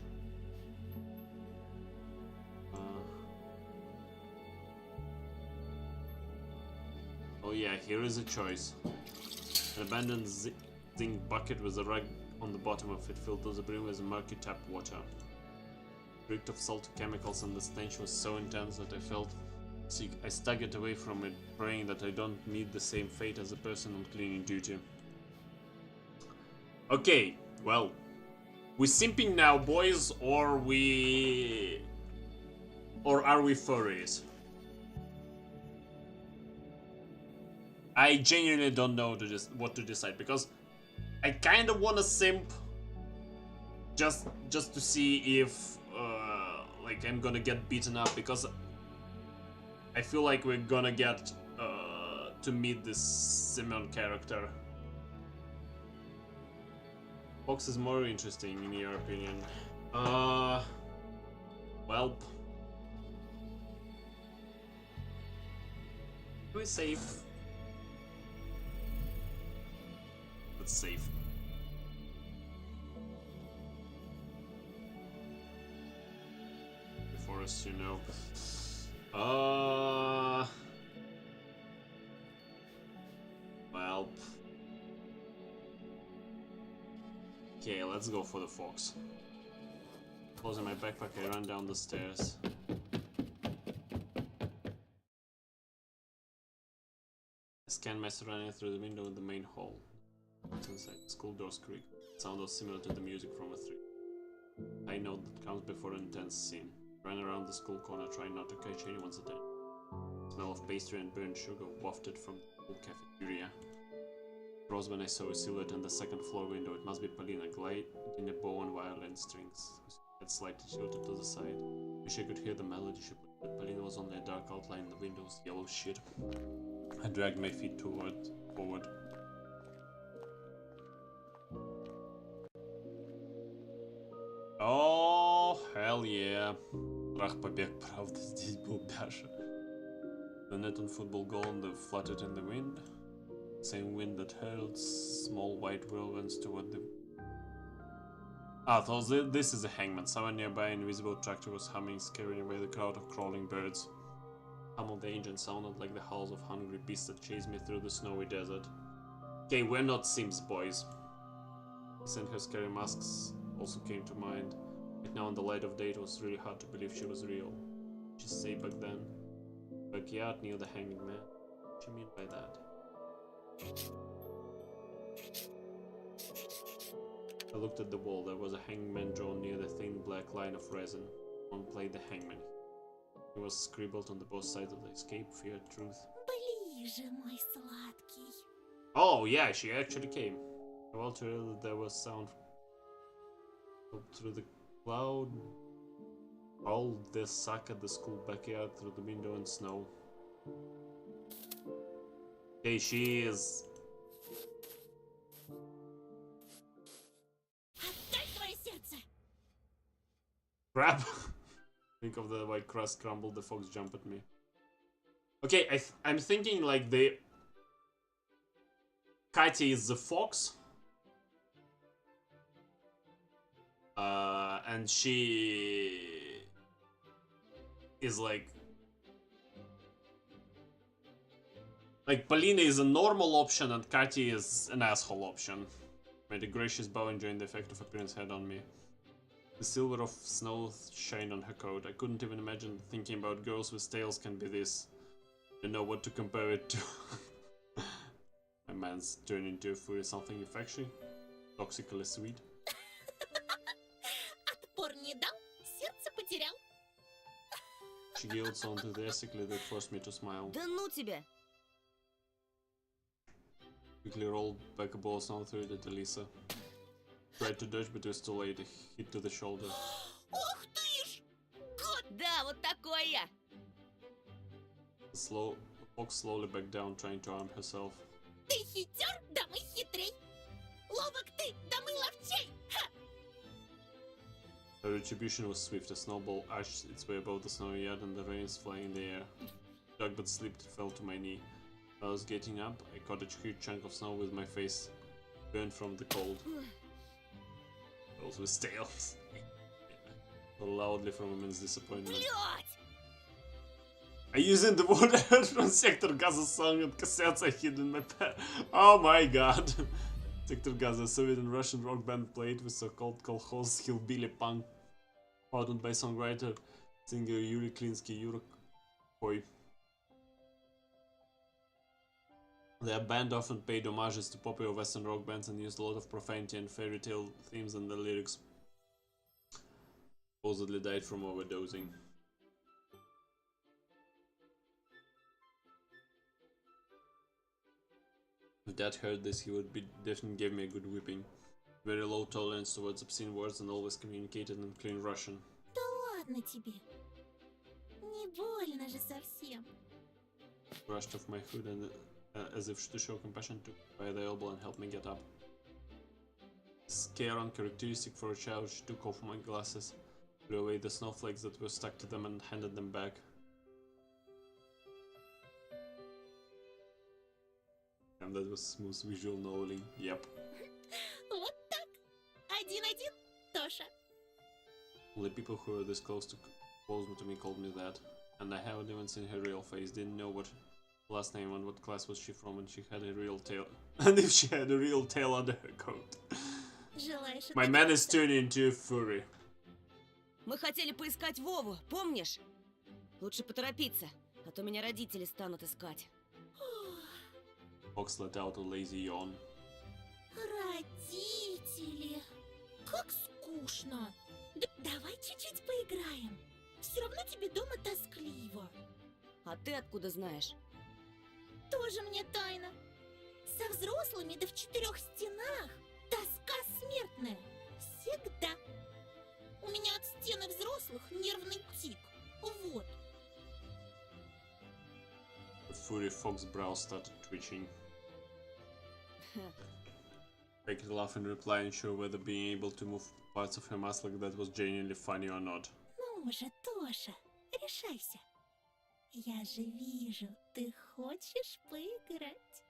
Oh yeah, here is a choice. An abandoned zinc bucket with a rug on the bottom of it filled to the brim with murky tap water. The reek of salty chemicals and the stench was so intense that I felt sick. I staggered away from it, praying that I don't meet the same fate as a person on cleaning duty. Okay, well, we simping now, boys, or are we furries? I genuinely don't know what to decide, because I kind of want to simp just to see if like I'm gonna get beaten up, because I feel like we're gonna get to meet this Semyon character. Fox is more interesting in your opinion. Well, we're safe. Let's save. Before us, you know. Well. Okay, let's go for the fox. Closing my backpack, I ran down the stairs. I scanned my surroundings through the window in the main hall. Inside, the school doors creak. The sound was similar to the music from a thrill. I note that comes before an intense scene. Ran around the school corner, trying not to catch anyone's attention. The smell of pastry and burnt sugar wafted from the school cafeteria. Rose when I saw a silhouette on the second floor window. It must be Polina, gliding in a bow and violin strings, whose head slightly tilted to the side. Wish I could hear the melody she played, but Polina was only a dark outline in the window's yellow shit. I dragged my feet forward. Oh, hell yeah. Страх побег, правда, здесь был Даша. The net and football goal fluttered in the wind. Same wind that hurled small white whirlwinds toward the... so this is a hangman. Someone nearby, an invisible tractor was humming, scaring away the crowd of crawling birds. hum of the engine sounded like the howls of hungry beasts that chased me through the snowy desert. Okay, we're not Sims, boys. And her scary masks also came to mind. Right now in the light of day, it was really hard to believe she was real. She'd say back then. Backyard near the hanging man. What do you mean by that? I looked at the wall. There was a hangman drawn near the thin black line of resin. One played the hangman. He was scribbled on the both sides of the escape, fear, truth. Ближе, мой сладкий. Oh yeah, she actually came. Well, to realize that there was sound through the cloud. All this suck at the school backyard through the window and snow. Okay, she is. Отдай твое сердце! Crap! Think of the white crust crumbled, the fox jumped at me. Okay, I'm thinking like the Katya is the fox. And she is like Polina is a normal option and Katya is an asshole option. Made a gracious bow enjoying the effect of appearance had on me. The silver of snow shined on her coat. I couldn't even imagine thinking about girls with tails can be this. I don't know what to compare it to. My man's turned into a fury, something infectious, toxically sweet. Отпор не дал, сердце потерял. She giggled so enthusiastically that forced me to smile. Да ну тебя! Quickly rolled back a ball of snow through it at Elisa. Tried to dodge, but it was too late. A hit to the shoulder. Ох ты ж! Гад! Да, вот такой я! The fox slowly backed down, trying to arm herself. Ты хитер, да мы хитрей. Ловок ты, да мы ловчей. Ха! Her retribution was swift. A snowball arched its way above the snowy yard and the reins flying in the air. Dug but slipped, fell to my knee. I was getting up. I caught a huge chunk of snow with my face burned from the cold. Girls with tails. Loudly from immense disappointment. Блять! I'm using the word I heard from Sector Gaza's song and cassettes I hid in my pad. Oh my god! Sector Gaza, a Soviet and Russian rock band played with so-called kolkhoz hillbilly punk, founded by songwriter singer Yuri Klinsky Yurokoi. Their band often paid homages to popular Western rock bands and used a lot of profanity and fairy tale themes in the lyrics. Supposedly died from overdosing. If Dad heard this, he would definitely give me a good whipping. Very low tolerance towards obscene words and always communicated in clean Russian. Да ладно тебе. Не больно же совсем. Brushed off my hood and as if to show compassion, took me by the elbow and helped me get up. Scare uncharacteristic for a child, she took off my glasses, blew away the snowflakes that were stuck to them and handed them back. And that was smooth visual knowing. Yep. Вот так. 1-1, Тоша. Only people who were this close to me called me that. And I haven't even seen her real face, didn't know what last name and what class was she from, and she had a real tail. And if she had a real tail under her coat. Желаешь My man is turning into a fury. Мы хотели поискать Вову, помнишь? Лучше поторопиться, а то меня родители станут искать. Fox let out a lazy yawn. Родители. Как скучно. Давай чуть-чуть поиграем. Все равно тебе дома тоскливо. А ты откуда знаешь? Тоже мне тайна. Со взрослыми да в 4 стенах. Тоска смертная. Всегда. У меня от стены взрослых нервный тик. Вот. The furry fox brow started twitching. I could laugh in reply, unsure whether being able to move parts of her mask like that was genuinely funny or not. Ну же, Тоша, решайся. Я же вижу, ты хочешь поиграть.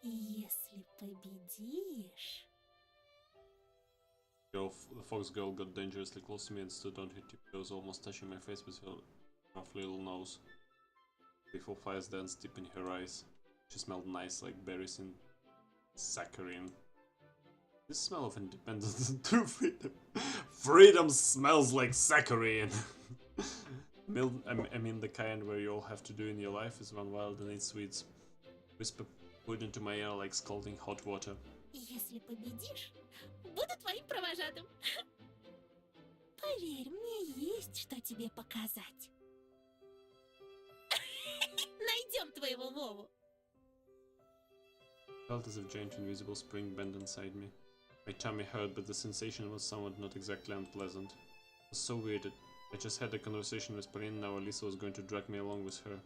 Если победишь... The fox girl got dangerously close to me and stood on her tiptoes, almost touching my face with her rough little nose. Playful fires danced deep in her eyes. She smelled nice like berries in saccharine. This smell of independence and true freedom. Freedom smells like saccharine! I mean the kind where you all have to do in your life is run wild and eat sweets. Whisper put into my ear like scalding hot water. Если победишь, буду твоим провожатым. Поверь, мне есть что тебе показать. Найдем твоего Вову. Felt as if giant invisible spring bent inside me. My tummy hurt, but the sensation was somewhat not exactly unpleasant. It was so weird. I just had a conversation with Pauline, now Elisa was going to drag me along with her.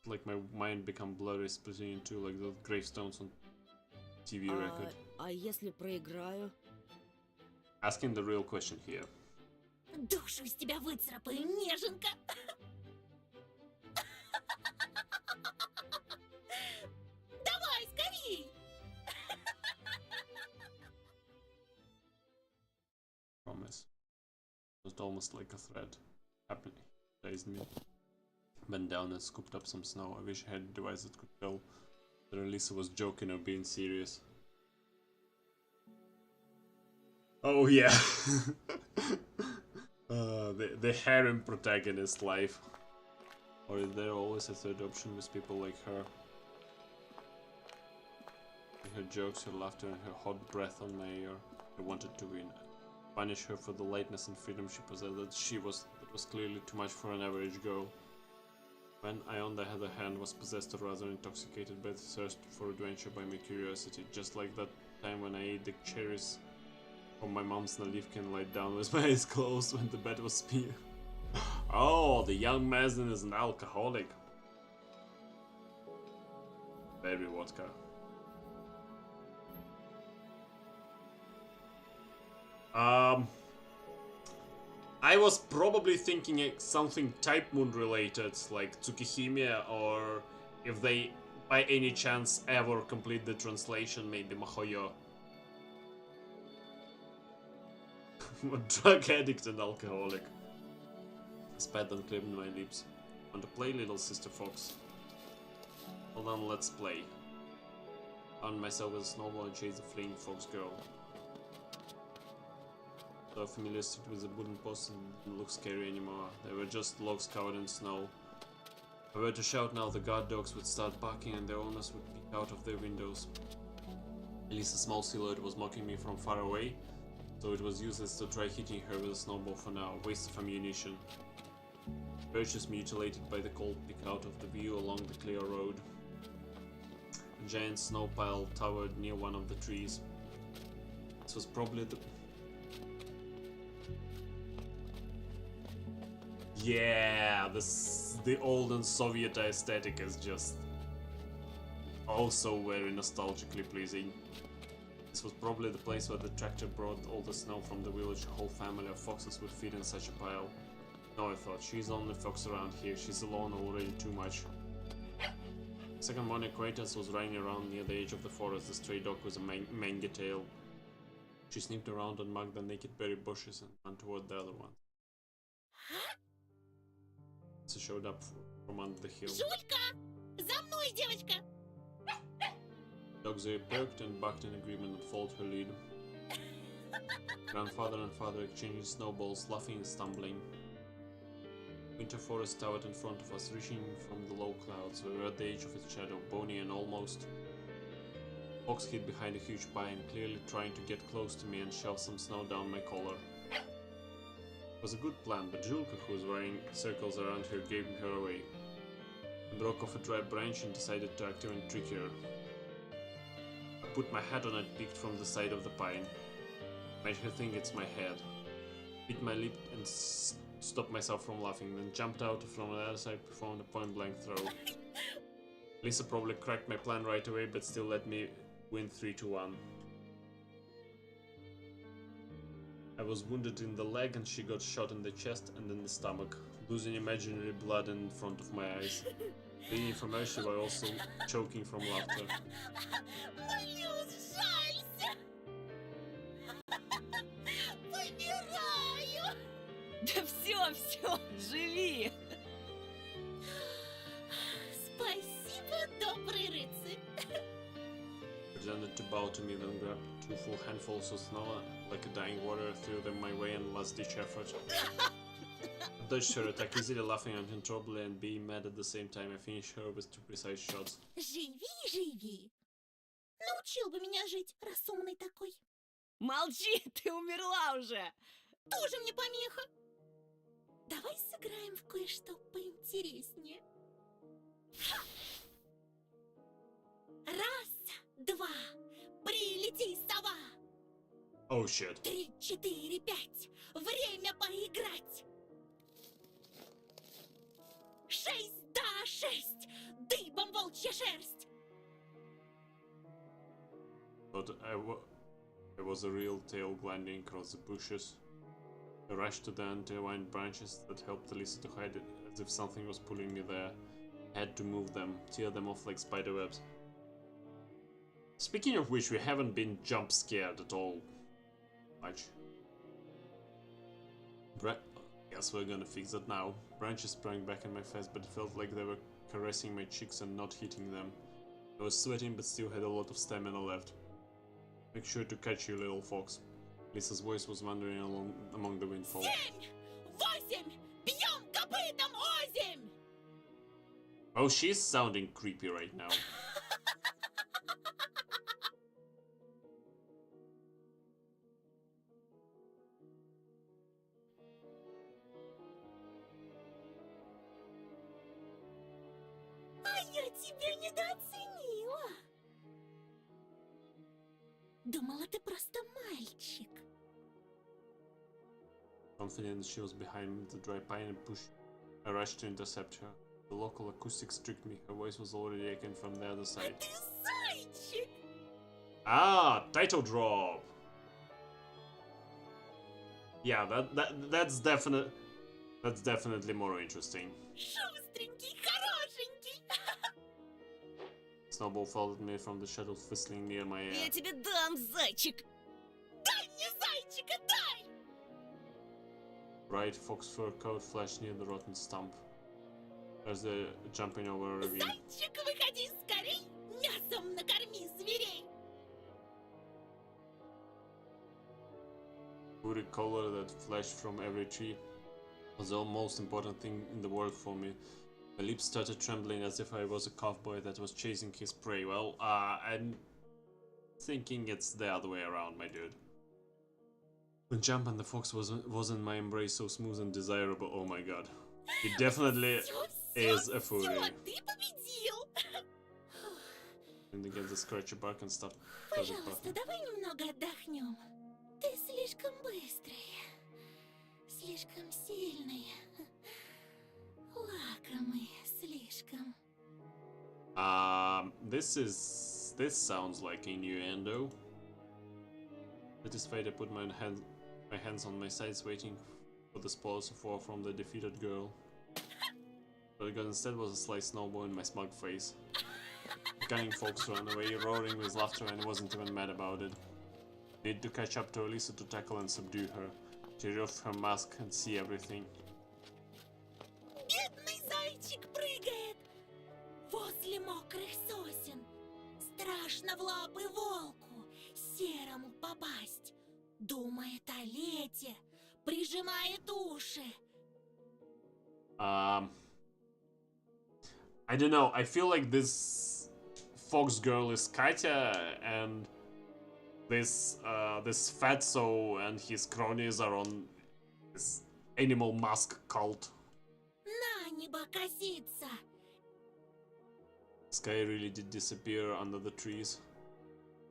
Like my mind became blurry, splitting in two like the gravestones on TV record. А если проиграю? Asking the real question here. Душу из тебя выцарапаю, неженка. Давай, скорей! Promise. It was almost like a threat. Happening. Raised me. Bent down and scooped up some snow. I wish I had a device that could tell whether Elisa was joking or being serious. Oh yeah. The harem protagonist life. Or is there always a third option with people like her? Her jokes, her laughter, and her hot breath on my ear. I wanted to win. Punish her for the lightness and freedom she possessed. That was clearly too much for an average girl. When I, on the other hand, was possessed or rather intoxicated by the thirst for adventure by my curiosity, just like that time when I ate the cherries from my mom's nalivka and lied down with my eyes closed when the bed was smeared. Oh, the young Mazin is an alcoholic. Berry vodka. I was probably thinking something Type Moon related, like Tsukihime, or if they by any chance ever complete the translation, maybe Mahoyo. A drug addict and alcoholic. Spat and clipped my lips. Want to play, little sister fox? Hold on, let's play. Found myself with a snowball and chased the fleeing fox girl. So familiar street with the wooden posts and didn't look scary anymore. They were just logs covered in snow. If I were to shout now, the guard dogs would start barking and their owners would peek out of their windows. At least a small silhouette was mocking me from far away, so it was useless to try hitting her with a snowball for now. Waste of ammunition. Birches mutilated by the cold peeked out of the view along the clear road. A giant snow pile towered near one of the trees. This was probably the... Yeah, the old and Soviet aesthetic is just also very nostalgically pleasing. This was probably the place where the tractor brought all the snow from the village. A whole family of foxes would feed in such a pile. No, I thought, she's the only fox around here. She's alone already too much. Second morning acquaintance was running around near the edge of the forest, the stray dog with a mangy tail. She sniffed around and marked the naked berry bushes and ran toward the other one. She showed up from under the hill. Жулька! За мной, девочка! Dog's ear perked and barked in agreement and followed her lead. Grandfather and father exchanging snowballs, laughing and stumbling. Winter forest towered in front of us, reaching from the low clouds. We were at the edge of its shadow, bony and almost. Fox hid behind a huge pine, clearly trying to get close to me and shove some snow down my collar. It was a good plan, but Julka, who was running circles around her, gave her away. I broke off a dry branch and decided to act even trickier. I put my hat on it, peeked from the side of the pine. Made her think it's my head. Bit my lip and stopped myself from laughing, then jumped out from the other side, performed a point-blank throw. Lisa probably cracked my plan right away, but still let me win 3-1. I was wounded in the leg and she got shot in the chest and in the stomach, losing imaginary blood in front of my eyes. Bleeding from her, she was also choking from laughter. Молюсь, жалься! Помираю! Да все, живи! добрый рыцарь. Pretended to bow to me, then grabbed two full handfuls of snow like a dying water, threw them my way in last-ditch effort. I dodged her attack easily, laughing uncontrollably and being mad at the same time. I finished her with 2 precise shots. Живи, живи. Научил бы меня жить, раз умный такой. Молчи, ты умерла уже! Тоже мне помеха. Давай сыграем в кое-что поинтереснее. Ха! Раз, два, прилети, сова. Oh shit. 3, 4, 5. Время поиграть. 6, да, 6. Дыбом волчья шерсть. But I was a real tail gliding across the bushes. I rushed to the intertwined branches that helped Elisa to hide it, as if something was pulling me there. I had to move them, tear them off like spiderwebs. Speaking of which, we haven't been jump scared at all. Much. Guess we're gonna fix that now. Branches sprang back in my face, but it felt like they were caressing my cheeks and not hitting them. I was sweating, but still had a lot of stamina left. Make sure to catch you, little fox. Lisa's voice was wandering along among the windfall. 7, 8. Бьем копытом озимь. Oh, she's sounding creepy right now. А я тебя недооценила. Думала, ты просто мальчик. Confident she was behind the dry pine and bush, I rushed to intercept her. The local acoustics tricked me. Her voice was already echoing from the other А side. ты зайчик. Ah, title drop. Yeah, that's definitely more interesting. Шустренький, хорошенький. Snowball followed me from the shadows, whistling near my ear. Я тебе дам, зайчик! Дай мне зайчика, дай. Bright fox fur coat flashed near the rotten stump. As they're jumping over a ravine. Зайчик, выходи скорей. Мясом накорми зверей. Woody color that flashed from every tree was the most important thing in the world for me. My lips started trembling as if I was a cowboy that was chasing his prey. Well, I'm thinking it's the other way around, my dude. The jump and the fox wasn't my embrace so smooth and desirable. Oh my god. It definitely is a Всё, furry. ты победил. And again the scratchy bark and stuff. Пожалуйста, давай немного отдохнем. Ты слишком быстрый, слишком сильный, лакомый, слишком. This sounds like innuendo. Satisfied, I put my hands on my sides, waiting for the spoils to fall from the defeated girl. What I got instead was a slight snowball in my smug face. The cunning fox ran away, roaring with laughter, and wasn't even mad about it. Need to catch up to Elisa to tackle and subdue her, tear off her mask and see everything. Бедный зайчик прыгает возле мокрых сосен. Страшно в лапы волку серому попасть. Думает о лете, прижимает уши. I don't know, I feel like this fox girl is Katya, and this fatso and his cronies are on this animal mask cult. На небо косится. Sky really did disappear under the trees.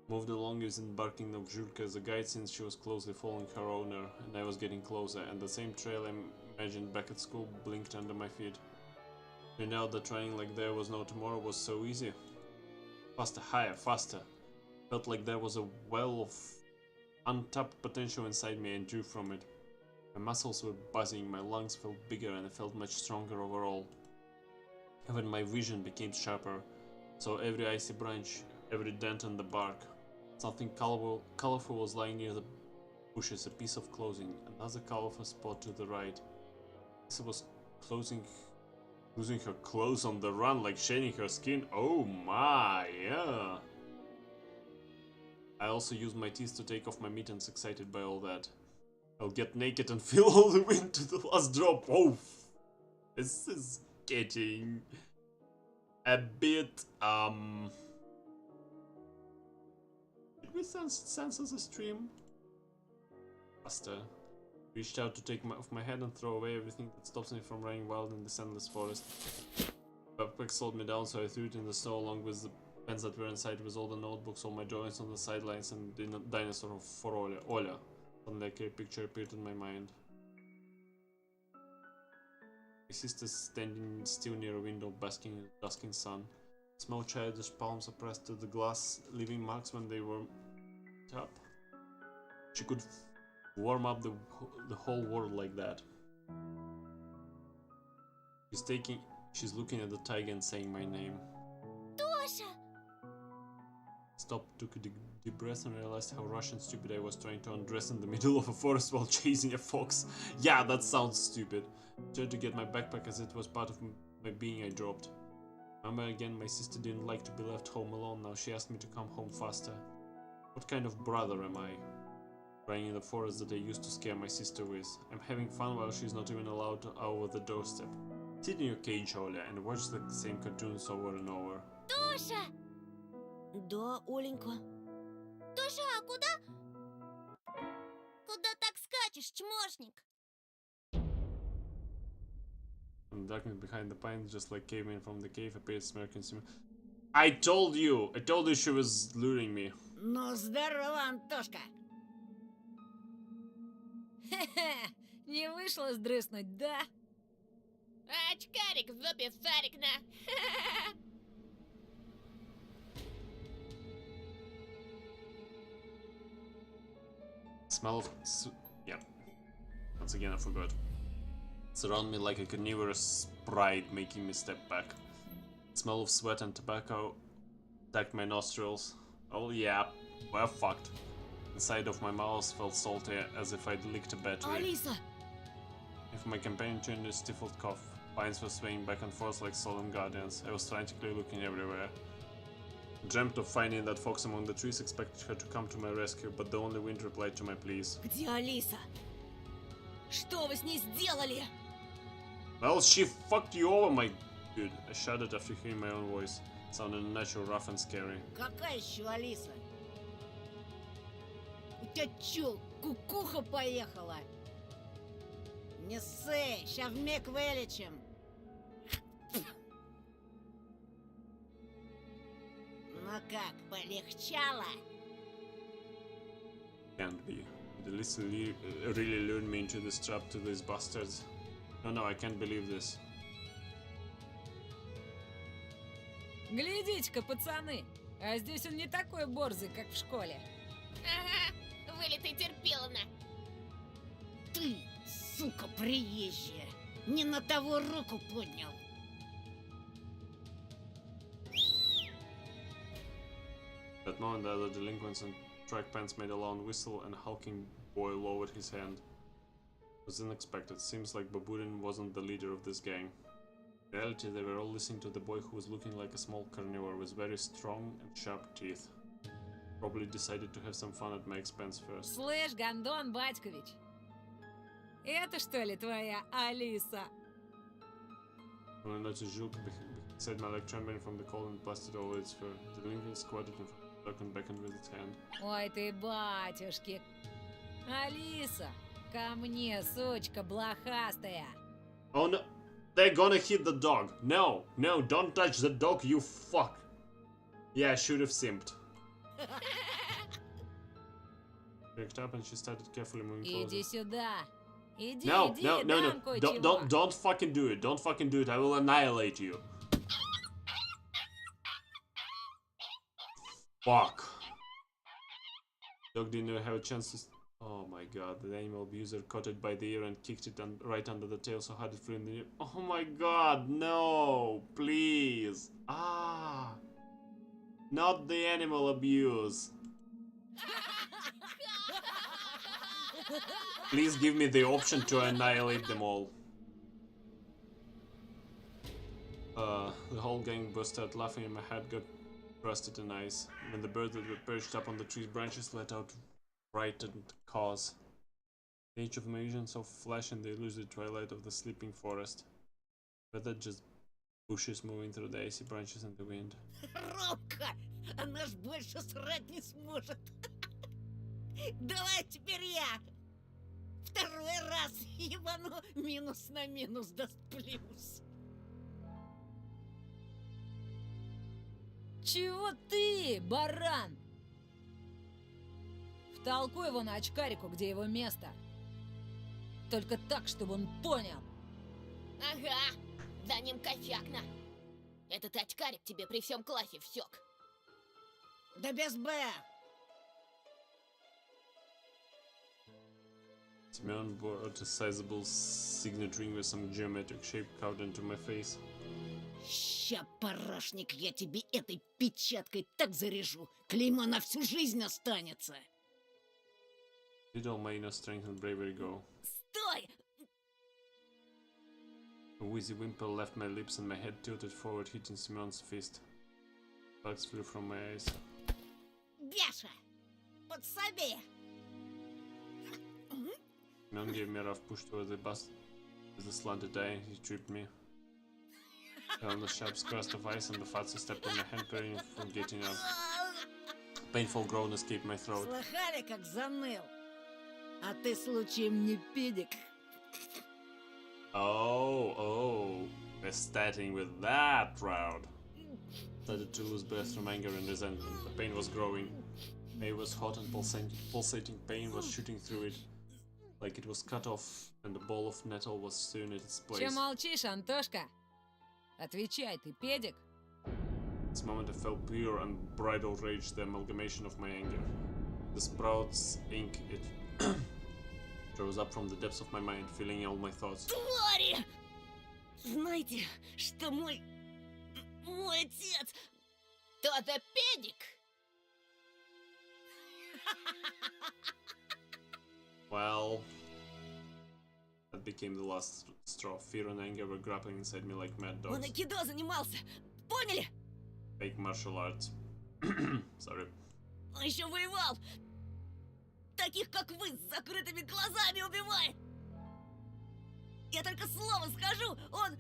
Moved along using barking of Julka as a guide since she was closely following her owner, and I was getting closer, and the same trail I imagined back at school blinked under my feet. Turned out that trying like there was no tomorrow was so easy. Faster, higher, faster. Felt like there was a well of untapped potential inside me and drew from it. My muscles were buzzing, my lungs felt bigger, and I felt much stronger overall. Even my vision became sharper, so every icy branch, every dent in the bark. Something colorful was lying near the bushes, a piece of clothing, another colorful spot to the right. This was clothing Losing her clothes on the run, like shedding her skin. Oh my, yeah. I also use my teeth to take off my mittens, excited by all that. I'll get naked and feel all the wind to the last drop. Oh, this is getting a bit, Did we censor the stream? Faster. Reached out to take off my head and throw away everything that stops me from running wild in this endless forest. Backpack slowed me down, so I threw it in the snow along with the pens that were inside, with all the notebooks, all my drawings on the sidelines, and the dinosaur for Oля. Suddenly a clear picture appeared in my mind. My sister's standing still near a window, basking in the dusking sun. Small childish palms are pressed to the glass, leaving marks when they were up. She could warm up the whole world like that. She's looking at the tiger and saying my name. Тоша! Stopped, took a deep breath and realized how Russian stupid I was, trying to undress in the middle of a forest while chasing a fox. Yeah, that sounds stupid. Tried to get my backpack as it was part of my being I dropped. Remember again, my sister didn't like to be left home alone. Now she asked me to come home faster. What kind of brother am I? Running in the forest that I used to scare my sister with. I'm having fun while she's not even allowed out of the doorstep. Sit in your cage, Oля, and watch the same cartoons over and over. Тоша! Да, Оленька. Тоша, а куда? Куда так скачешь, чмошник? From the darkness behind the pines, just like cavemen from the cave, appeared smirking. I told you she was luring me. Ну, здорово, Антошка. Хе-хе, не вышло сдрыснуть, да? Очкарик в зубе сарик на. Smell of... yeah. Once again, I forgot. Surround me like a carnivorous pride, making me step back. Smell of sweat and tobacco attacked my nostrils. Oh yeah, we're fucked. The side of my mouth felt salty, as if I'd licked a battery. Алиса! If my companion turned a stifled cough, pines were swaying back and forth like solemn guardians. I was frantically looking everywhere. Dreamt of finding that fox among the trees, expected her to come to my rescue, but the only wind replied to my pleas. Где Алиса? Что вы с ней сделали? Well, she fucked you over, my dude. I shuddered after hearing my own voice. It sounded unnatural, rough and scary. Какая еще Алиса? У тебя чё, кукуха поехала? Не ссы, ща вмиг вылечим. Ну как, полегчало? Can't be. The list really lured me into this trap to these bastards. No, I can't believe this. Глядите-ка, пацаны, а здесь он не такой борзый, как в школе. Ага, вылитый терпиловна. Ты, сука приезжая, не на того руку поднял. At that moment, the other delinquents in track pants made a loud whistle, and a hulking boy lowered his hand. It was unexpected. Seems like Baburin wasn't the leader of this gang. In reality, they were all listening to the boy who was looking like a small carnivore with very strong and sharp teeth. Probably decided to have some fun at my expense first. Слышь, Гондон Батькович, это что ли твоя Алиса? When I noticed Jules said my leg trembling from the cold and plastered over its fur. The delinquent squatted in front of the dog and beckoned with its hand. Ой ты, батюшки. Алиса, ко мне, сучка блохастая. Oh no! They're gonna hit the dog! No! No, don't touch the dog, you fuck! Yeah, I should have simped. Picked up and she started carefully moving closer. Иди сюда. Иди, No, иди, no, no, дам no. кое-чего. Don't fucking do it. Don't fucking do it. I will annihilate you. Fuck. Dog didn't even have a chance to... Oh my god, the animal abuser caught it by the ear and kicked it right under the tail so hard it flew in the ear. Oh my god, no! Please! Ah! Not the animal abuse. Please give me the option to annihilate them all. The whole gang burst out laughing and my head got crusted in ice. When the birds that were perched up on the tree's branches let out frightened caws. The age of my vision saw flash in the illusory twilight of the sleeping forest. But that just bushes moving through the icy branches in the wind. Ромка, она ж больше срать не сможет. Давай теперь я. Второй раз ебану минус на минус даст плюс. Чего ты, баран? Втолкуй его на очкарику, где его место. Только так, чтобы он понял. Ага, за ним кофякна. Этот очкарик тебе при всем классе всек. Да без Б. Simeon brought a sizable signet ring with some geometric shape carved into my face. Ща, парашник, я тебе этой печаткой так заряжу. Клеймо на всю жизнь останется. Did all my inner strength and bravery go? Стой! A wheezy whimper left my lips and my head tilted forward, hitting Simeon's fist. Sparks flew from my eyes. Бяша, подсоби. Simeon gave me a rough push toward the bus with a slanted eye. He tripped me. Fell on the sharp crust of ice and the fatso stepped on my hand, preventing me from getting up. A painful groan escaped my throat. Слыхали, как заныл? А ты случаем не педик? Oh, we're starting with that round. Started to lose breath from anger and resentment. The pain was growing. It was hot and pulsating pain was shooting through it, like it was cut off, and the ball of nettle was soon at its place. Че молчишь, Антошка? Отвечай, ты педик? At this moment I felt pure and bridled rage, the amalgamation of my anger. The sprouts ink, it rose up from the depths of my mind, filling all my thoughts. Твари! Знаете, что мой отец... Кто-то педик? Well, that became the last straw. Fear and anger were grappling inside me like mad Он dogs. айкидо занимался. Поняли? Fake martial arts. Sorry. Он еще воевал. Таких, как вы, с закрытыми глазами убивает. Я только слово скажу, он...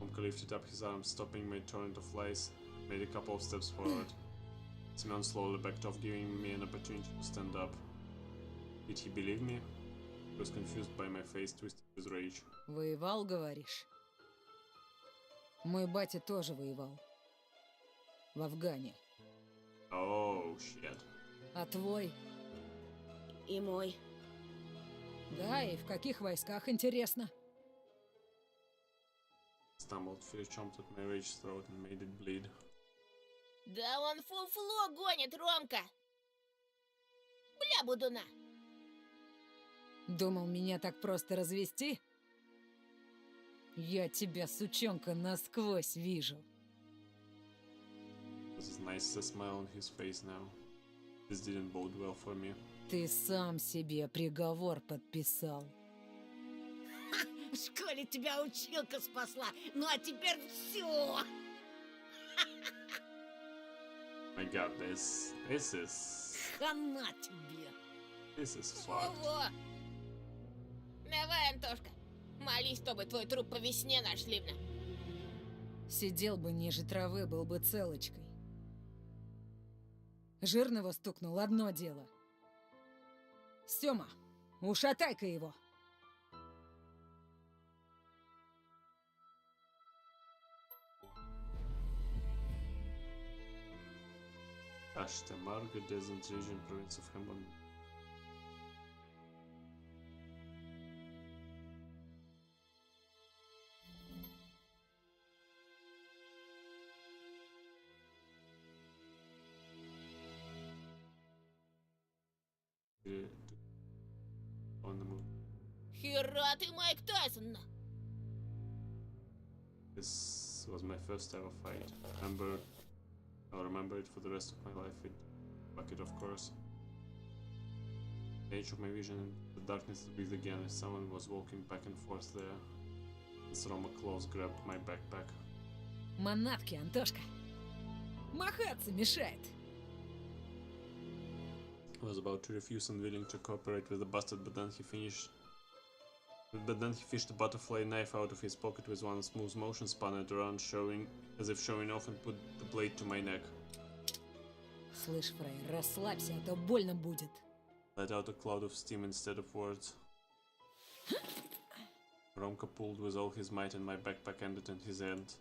Omka lifted up his arms, stopping my torrent of lies, made a couple of steps forward. Simeon slowly backed off, giving me an opportunity to stand up. Did he believe me? He was confused by my face, twisted with rage. Воевал, говоришь? Мой батя тоже воевал. В Афгане. Oh, shit. А твой? И мой. Да, и в каких войсках, интересно? Stumbled, fear chomped at my rage throat and made it bleed. Да он фуфло гонит, Ромка. Бля, будуна. Думал, меня так просто развести? Я тебя, сучонка, насквозь вижу. There's a nice smile on his face now. This didn't bode well for me. Ты сам себе приговор подписал. В школе тебя училка спасла, ну а теперь все. My god, this is Хана тебе. fucked. Ого. Давай, Антошка, молись, чтобы твой труп по весне нашли мне. Сидел бы ниже травы, был бы целочкой. Жирного стукнул, одно дело. Сёма, ушатай-ка его. Ashtemar, Descent region, province of Hembon. On the move. Хера ты, Майк Тайсон. This was my first ever fight. I'll remember it for the rest of my life with bucket, of course. The age of my vision, the darkness breathed again as someone was walking back and forth there. As Roma claws grabbed my backpack. Манатки, Антошка. Махаться мешает. I was about to refuse and willing to cooperate with the bastard, but then he fished a butterfly knife out of his pocket with one smooth motion, spun it around, as if showing off, and put the blade to my neck. Слышь, фраер, расслабься, а то больно будет. Let out a cloud of steam instead of words. Romka pulled with all his might and my backpack ended in his hand.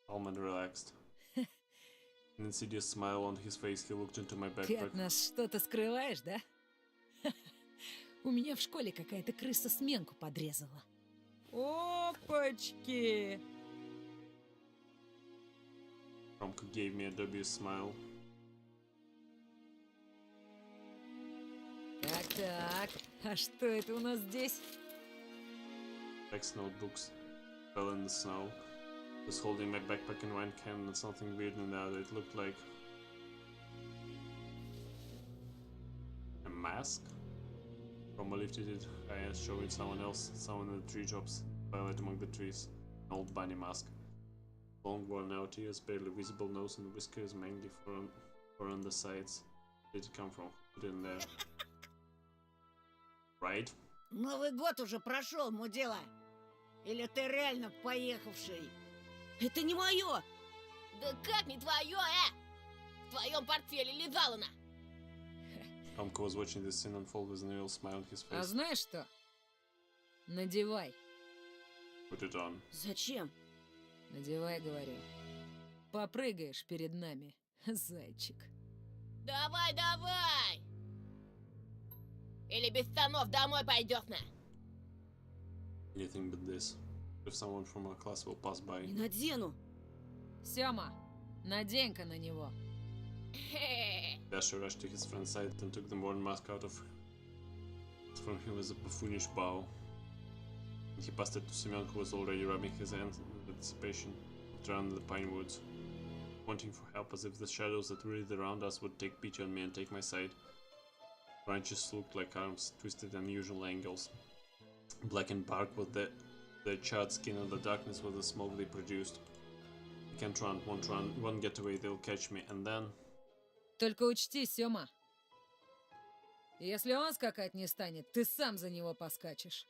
Calm and relaxed. An insidious smile on his face, he looked into my Ты backpack. от нас что-то скрываешь, да? У меня в школе какая-то крыса сменку подрезала. Опачки! Romka gave me a dubious smile. Так, а что это у нас здесь? Text notebooks fell in the snow. I was holding my backpack in one hand and something weird in the other. It looked like a mask. Roma lifted it high and showed it someone else, someone in the treetops, violet among the trees. An old bunny mask. Long worn out ears, barely visible nose and whiskers, mainly for on the sides. Where did it come from? Put it in there. Right? Новый год уже прошел, мудила. Или ты реально поехавший? Это не мое! Да как не твое, В твоем портфеле лежала она. Romka was watching this scene unfold with an evil smile on his face. А знаешь что? Надевай. Put it on. Зачем? Надевай, говорю. Попрыгаешь перед нами, зайчик. Давай, давай! Или без штанов домой пойдешь на. Anything but this. If someone from our class will pass by. Не надену. Сёма, надень-ка на него. Dasher rushed to his friend's side and took the worn mask out from him with a buffoonish bow. He passed it to Semyon, who was already rubbing his hands in anticipation around the pine woods, wanting for help as if the shadows that wreathed around us would take pity on me and take my side. Branches looked like arms, twisted at unusual angles. Blackened bark with their charred skin and the darkness with the smoke they produced. I can't run, won't get away, they'll catch me, and then... Только учти, Сёма. Если он скакать не станет, ты сам за него поскачешь.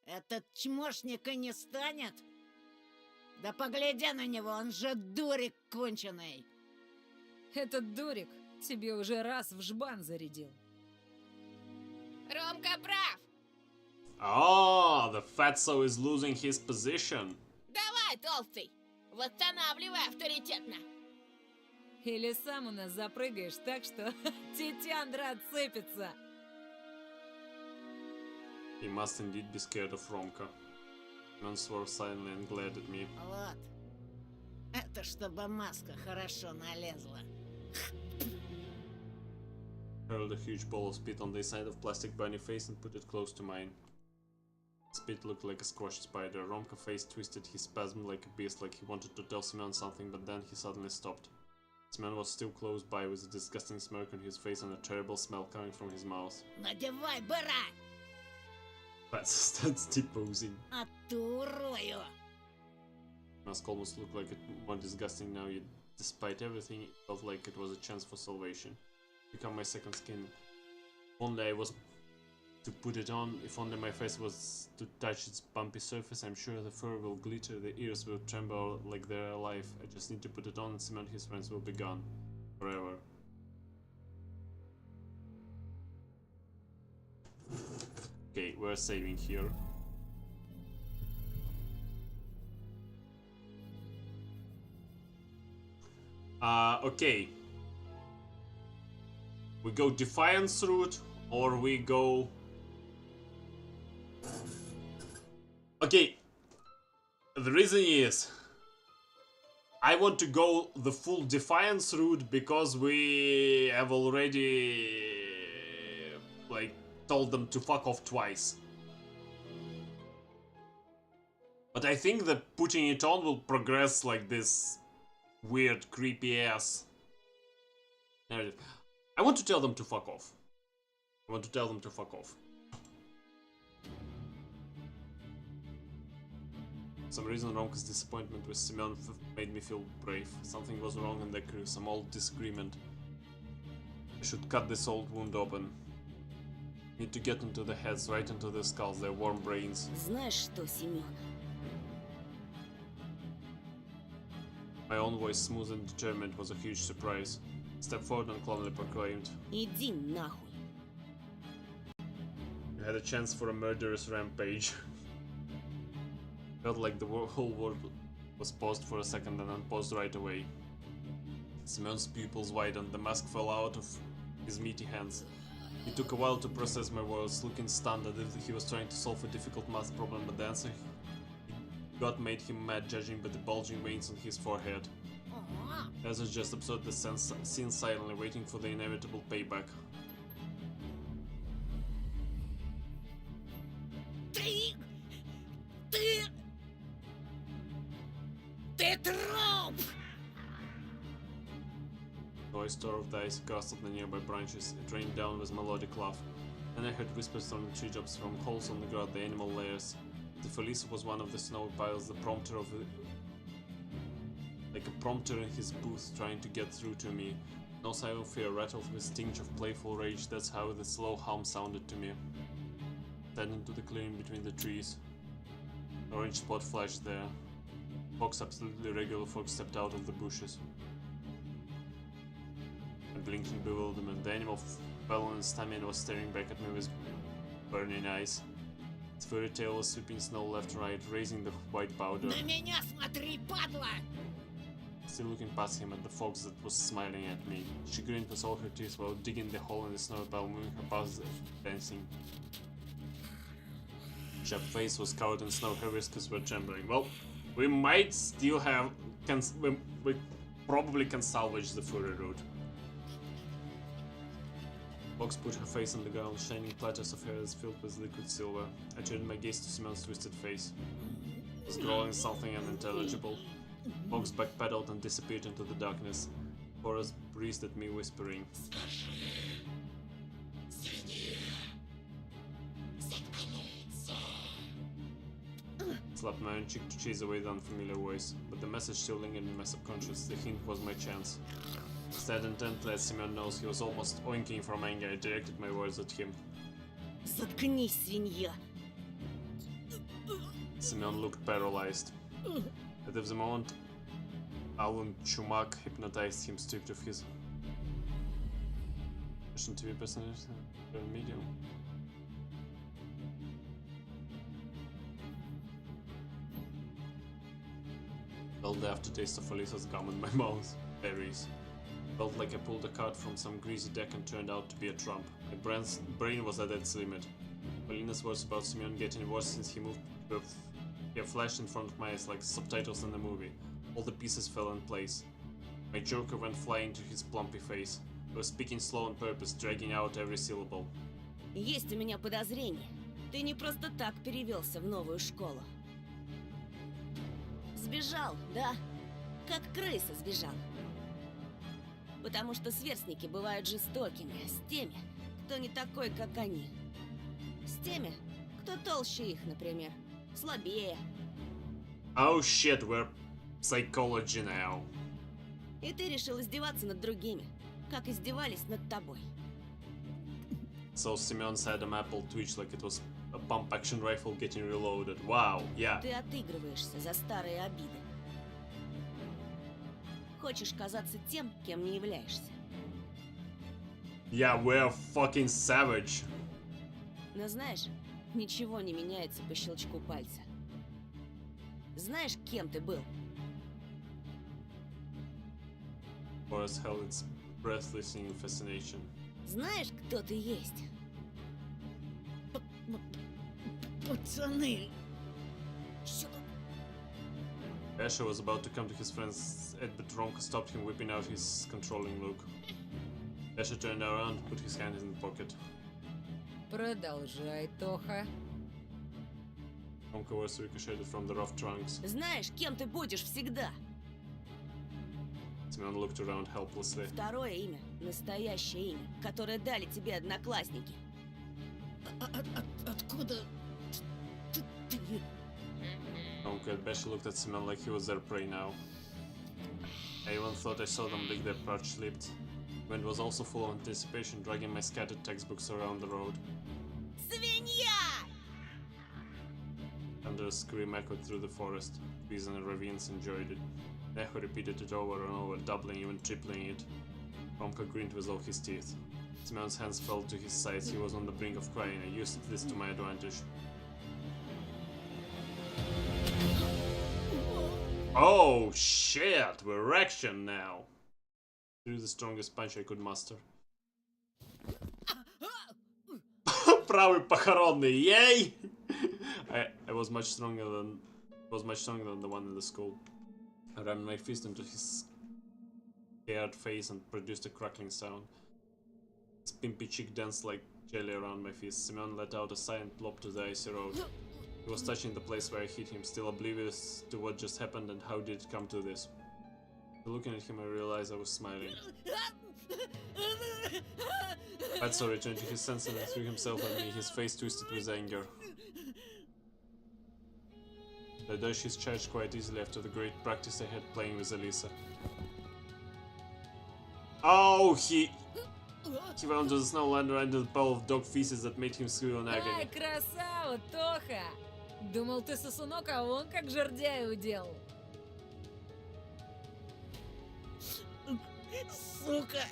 Этот чмошник и не станет? Да погляди на него, он же дурик конченый. Этот дурик тебе уже раз в жбан зарядил. Ромка прав! Oh, the fatso is losing his position. Давай, толстый! Восстанавливай авторитетно! Или сам у нас запрыгаешь так, что тетяндра отцепится. He must indeed be scared of Romka. Man swore silently and glared at me. Вот. Это чтобы маска хорошо налезла. Hurled a huge ball of spit on the side of plastic bunny face and put it close to mine. Spit looked like a squashed spider. Romka face twisted, he spasmed like a beast, like he wanted to tell Semyon something, but then he suddenly stopped. Semyon was still close by with a disgusting smirk on his face and a terrible smell coming from his mouth. Надевай, быра! Fatso starts deposing. Оттурую! Mask almost looked like it more disgusting now, yet despite everything, it felt like it was a chance for salvation. Become my second skin. If only I was to put it on, if only my face was to touch its bumpy surface, I'm sure the fur will glitter, the ears will tremble like they're alive. I just need to put it on and Semyon and his friends will be gone. Forever. Okay, we're saving here. Okay. We go Defiance route, or we go... Okay. The reason is... I want to go the full Defiance route because we have already... like, told them to fuck off twice. But I think that putting it on will progress like this weird, creepy ass narrative. I want to tell them to fuck off. I want to tell them to fuck off. For some reason, Romka's disappointment with Semyon made me feel brave. Something was wrong in the crew, some old disagreement. I should cut this old wound open. Need to get into the heads, right into the skulls, their warm brains. Знаешь что, Семен? My own voice, smooth and determined, was a huge surprise. Step forward and calmly proclaimed, Иди нахуй. You had a chance for a murderous rampage. Felt like the whole world was paused for a second and unpaused right away. Semyon's pupils widened, the mask fell out of his meaty hands. It took a while to process my words, looking stunned as if he was trying to solve a difficult math problem, but the answer he got made him mad, judging by the bulging veins on his forehead. Ezra just absorbed the scene silently, waiting for the inevitable payback. Ты труп! Noise tore off the icy crust of the nearby branches. It rained down with melodic laugh. Then I heard whispers from the tree tops, from holes on the ground, the animal layers. The Felisa was one of the snowy piles, the prompter of like a prompter in his booth, trying to get through to me. No sign of fear, rattled with tinge of playful rage. That's how the slow hum sounded to me. Then into the clearing between the trees. An orange spot flashed there. Fox, absolutely regular fox, stepped out of the bushes. A blinking bewilderment. The animal fell on its stomach and was staring back at me with burning eyes. Its furry tail was sweeping snow left and right, raising the white powder. На меня смотри, падла! Still looking past him at the fox that was smiling at me. She grinned with all her teeth while digging the hole in the snow pile, moving her paws, dancing. Her face was covered in snow, her whiskers were trembling. Well, we might still have... we probably can salvage the furry root. Fox put her face on the ground, shining platters of hair filled with liquid silver. I turned my gaze to Simon's twisted face. It was growling something unintelligible. Fox backpedaled and disappeared into the darkness. Forrest breathed at me, whispering, slapped my own cheek to chase away the unfamiliar voice, but the message still lingered in my subconscious. The hint was my chance. Instead, intently as Semyon knows, he was almost oinking from anger. I directed my words at him. Заткнись, свинья. Semyon looked paralyzed. At the moment, Alan Chumak hypnotized him, stripped of his TV personality medium. Felt the aftertaste of Felisa's gum in my mouth. Berries. Felt like I pulled a card from some greasy deck and turned out to be a trump. My brain was at its limit. Polina's words about Semyon getting worse since he moved flashed in front of my eyes like subtitles in a movie. All the pieces fell in place. My joker went flying to his plumpy face. I was speaking slow on purpose, dragging out every syllable. Есть у меня подозрение. Ты не просто так перевелся в новую школу. Сбежал, да? Как крыса сбежал. Потому что сверстники бывают жестокими с теми, кто не такой, как они. С теми, кто толще их, например. Слабее. Oh shit, we're psychology now. И ты решил издеваться над другими, как издевались над тобой. So Semyon's Adam apple twitched like it was a pump action rifle getting reloaded. Wow, yeah. Ты отыгрываешься за старые обиды. Хочешь казаться тем, кем не являешься. Yeah, we're fucking savage. Но знаешь, ничего не меняется по щелчку пальца. Знаешь, кем ты был? Forrest held its breath, listening in fascination. Знаешь, кто ты есть? Пацаны! Asher was about to come to his friend's aid, but Ronka stopped him, whipping out his controlling look. Asher turned around, put his hand in the pocket. Продолжай, Тоха. Ronka was ricocheted from the rough trunks. Знаешь, кем ты будешь всегда? Semyon looked around helplessly. Второе имя, настоящее имя, которое дали тебе одноклассники. Откуда ты? Uncle Besh looked at Simon like he was their prey now. I even thought I saw them lick their parched lips. Wind was also full of anticipation, dragging my scattered textbooks around the road. Свинья! Thunder's scream echoed through the forest. Trees and ravines enjoyed it. Echo repeated it over and over, doubling, even tripling it. Romka grinned with all his teeth. Simon's hands fell to his sides. He was on the brink of crying. I used this to my advantage. Oh shit! We're action now! Threw the strongest punch I could muster. Правый похоронный, yay! I was much stronger than the one in the school. I rammed my fist into his scared face and produced a crackling sound. His pimpy cheek danced like jelly around my fist. Simeon let out a sigh and plopped to the icy road. He was touching the place where I hit him, still oblivious to what just happened and how did it come to this. Looking at him, I realized I was smiling. Fatso returned to his senses and threw himself at me, his face twisted with anger. I dodged his charge quite easily after the great practice I had playing with Elisa. Oh, he went onto the snowland and into the pile of dog feces that made him squeal in agony. Ай, красава, Тоха! Думал, ты сосунок, а он как жердяй удел. Сука!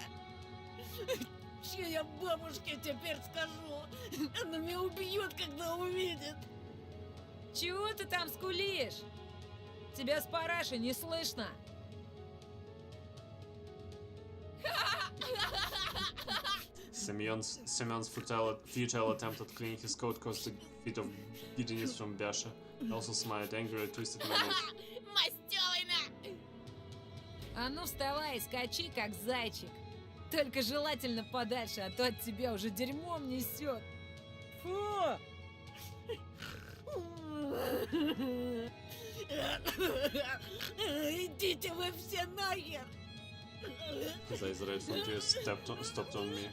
Че я бабушке теперь скажу? Она меня убьет, когда увидит. Чего ты там скулишь? Тебя с параши не слышно. Simeon's futile attempt at cleaning his coat caused a bit of giddiness from Basha. I also smiled angry and twisted my nose. Мастёвина! А ну вставай и скачи, как зайчик. Только желательно подальше, а то от тебя уже дерьмом несет. Фу! Идите вы все нахер! His eyes red from tears stopped on me.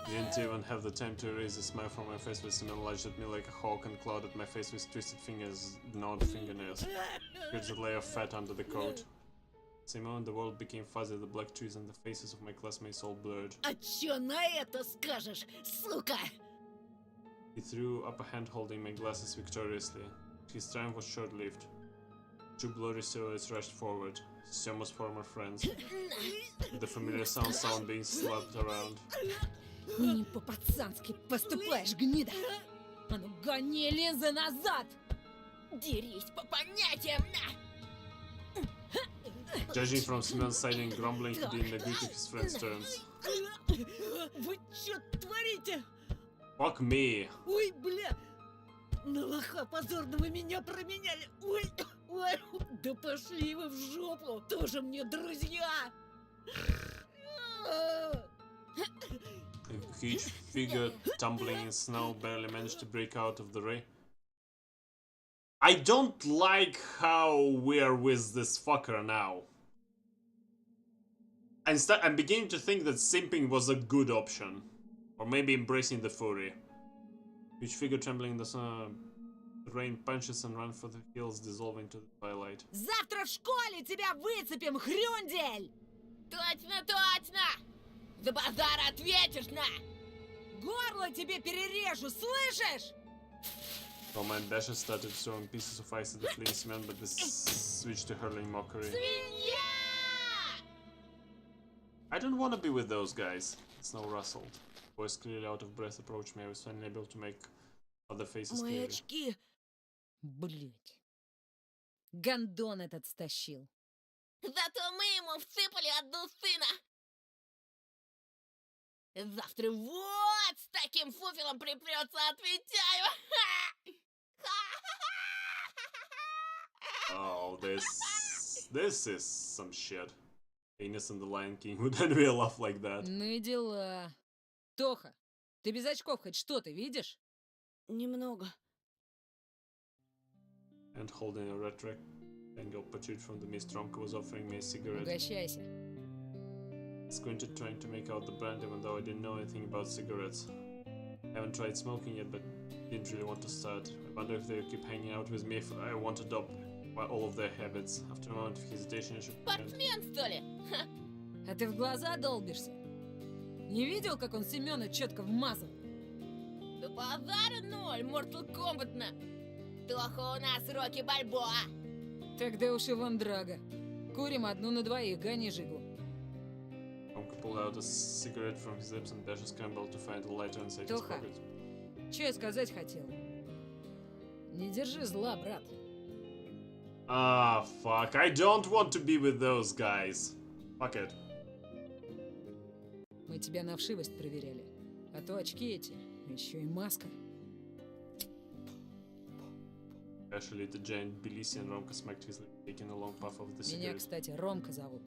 He didn't even have the time to erase the smile from my face when Simon lunged at me like a hawk and clawed at my face with twisted fingers, gnawed fingernails. Here's a layer of fat under the coat. Simon, the world became fuzzy, the black trees and the faces of my classmates all blurred. А чё на это скажешь, сука? He threw up a hand holding my glasses victoriously. His triumph was short-lived. Two blurry silhouettes rushed forward. Semo's former friends. The familiar sound being slapped around. Не по-пацански поступаешь, гнида. А ну гони линзы назад! Дерись по понятиям, на! Judging from Simon's side and grumbling, he didn't agree to his friend's terms. Вы чё творите? Fuck me! Ой, бля! На лоха позорного меня променяли! Ой, ой! Да пошли вы в жопу! Тоже мне друзья! A huge figure tumbling in snow barely managed to break out of the ray. I don't like how we're with this fucker now. I'm beginning to think that simping was a good option. Or maybe embracing the fury. Huge figure trembling in the sun. The rain punches and runs for the hills, dissolving to the twilight. Завтра в школе тебя выцепим, хрюндель! Точно, точно! За базар ответишь, на! Горло тебе перережу, слышишь? Roma and Dasha started throwing pieces of ice at the fleeing Simon, but this switched to hurling mockery. Свинья! I don't want to be with those guys. Snow rustled. Voice clearly out of breath approached me. I was finally able to make other faces Мои clearly. очки. Блять. Гондон этот стащил. Зато мы ему всыпали одну сына! Завтра вот с таким фуфелом припрется, отвечаю! Oh, this is some shit. Ines and the Lion King would envy a laugh like that. Ну и дела. Тоха, ты без очков хоть что-то видишь? Немного. And holding a red rectangle protrude from the mist, Romka was offering me a cigarette. Угощайся. I squinted, trying to make out the brand, even though I didn't know anything about cigarettes. I haven't tried smoking yet, but didn't really want to start. I wonder if they'll keep hanging out with me if I want to adopt all of their habits. After a moment of hesitation, I should... Спортсмен, что ли? Ха. А ты в глаза долбишься? Не видел, как он Семёна четко вмазал? Да базара ноль, Mortal Kombat-на. Тоха у нас Рокки Бальбоа. Тогда уж и вон драга. Курим одну на двоих, гони жигу. Tomka pulled out a cigarette from his lips and Dasha scrambled to find the lighter inside his Тоха. pocket. Че я сказать хотел? Не держи зла, брат. Ah, fuck. I don't want to be with those guys. Fuck it. Мы тебя на вшивость проверяли. А то очки эти, еще и маска. Actually, the giant Bilisi and Romka smacked his lip, taking a long puff of the Меня, cigarette. кстати, Ромка зовут.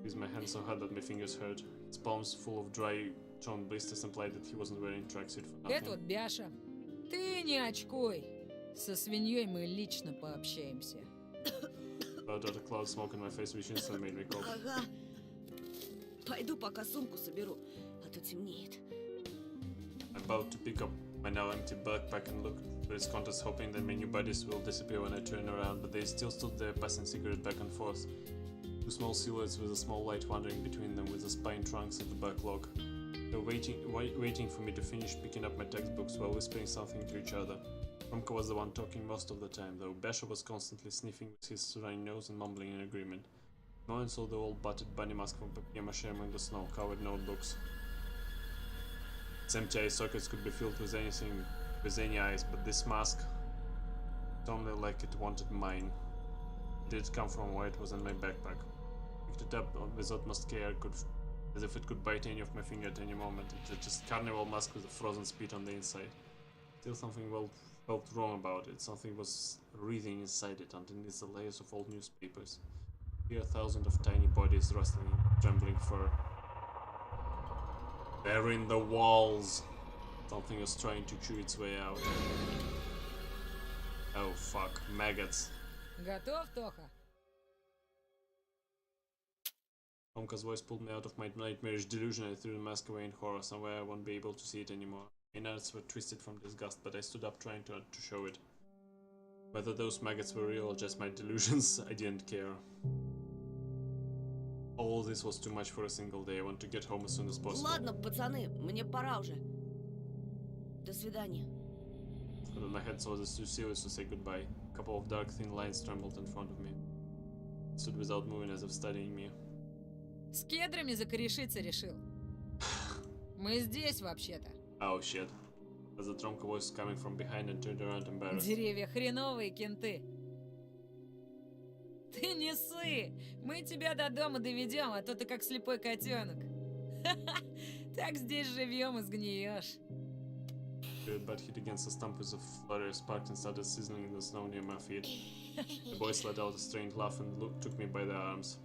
With my hand so hard that my fingers hurt. His palms full of dry, torn blisters implied that he wasn't wearing tracksuit for Это вот nothing. Бяша. Ты не очкуй. Со свиньей мы лично пообщаемся. About out a cloud of smoke in my face, which instantly made me cough. Ага. Пойду пока сумку соберу, а то темнеет. I'm about to pick up my now empty backpack and look for its contents, hoping that my new buddies will disappear when I turn around, but they still stood there, passing cigarette back and forth. Two small silhouettes with a small light wandering between them, with the spine trunks at the backlog. They were waiting for me to finish picking up my textbooks while whispering something to each other. Romka was the one talking most of the time, though Basha was constantly sniffing with his runny nose and mumbling in agreement. No one saw the old butted bunny mask from papier-mâché among the snow-covered notebooks. Its empty eye sockets could be filled with anything, with any eyes, but this mask, it only like it wanted mine. It did come from where it was in my backpack. I picked it up with utmost care, as if it could bite any of my finger at any moment. It was just carnival mask with a frozen spit on the inside. Still something felt wrong about it. Something was writhing inside it, underneath the layers of old newspapers. Here, thousands of tiny bodies rustling in trembling fur. They're in the walls. Something was trying to chew its way out. Oh fuck, maggots. Готов, Тоха? Tomka's voice pulled me out of my nightmarish delusion. I threw the mask away in horror. Somewhere I won't be able to see it anymore. My nuts were twisted from disgust, but I stood up trying to show it. Whether those maggots were real or just my delusions, I didn't care. All this was too much for a single day. I want to get home as soon as possible. Ладно, пацаны, мне пора уже. До свидания. But my head was too serious to say goodbye. A couple of dark, thin lines trembled in front of me. I stood without moving as if studying me. С кедрами закорешиться решил. Мы здесь вообще-то. Oh shit. As the Tromka voice coming from behind and turned around embarrassed. Деревья хреновые, кенты. Ты не ссы! Мы тебя до дома доведем, а то ты как слепой котенок. Так здесь живем и сгниешь. Good, but hit against the stump with a flutter sparked and started sizzling in the snow near my feet. The boys let out a strained laugh and took me by the arms.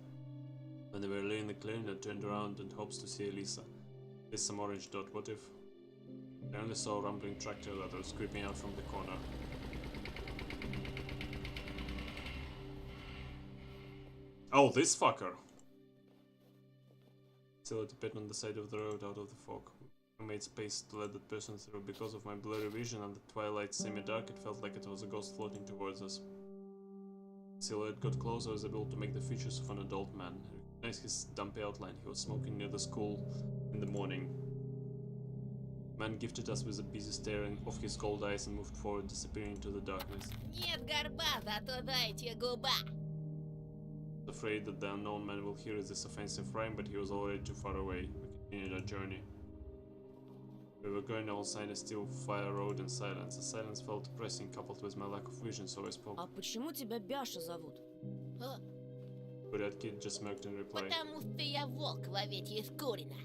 When they were laying in the clearing, I turned around in hopes to see Elisa. There's some orange dot. What if? I only saw a rumbling tractor that was creeping out from the corner. Oh, this fucker! Still at the pit on the side of the road out of the fog. I made space to let that person through. Because of my blurry vision and the twilight semi-dark, it felt like it was a ghost floating towards us. Silhouette got closer. I was able to make the features of an adult man. I recognized his dumpy outline. He was smoking near the school in the morning. The man gifted us with a busy staring of his cold eyes and moved forward, disappearing into the darkness. Нет горба, зато дайте губа. Afraid that the unknown man will hear this offensive rhyme, but he was already too far away. We continued our journey. We were going alongside a still fire road in silence. The silence felt depressing, coupled with my lack of vision, so I spoke. А почему тебя Бяша зовут? О, But that kid just smirked in reply. потому что я волк в овечьей шкурино.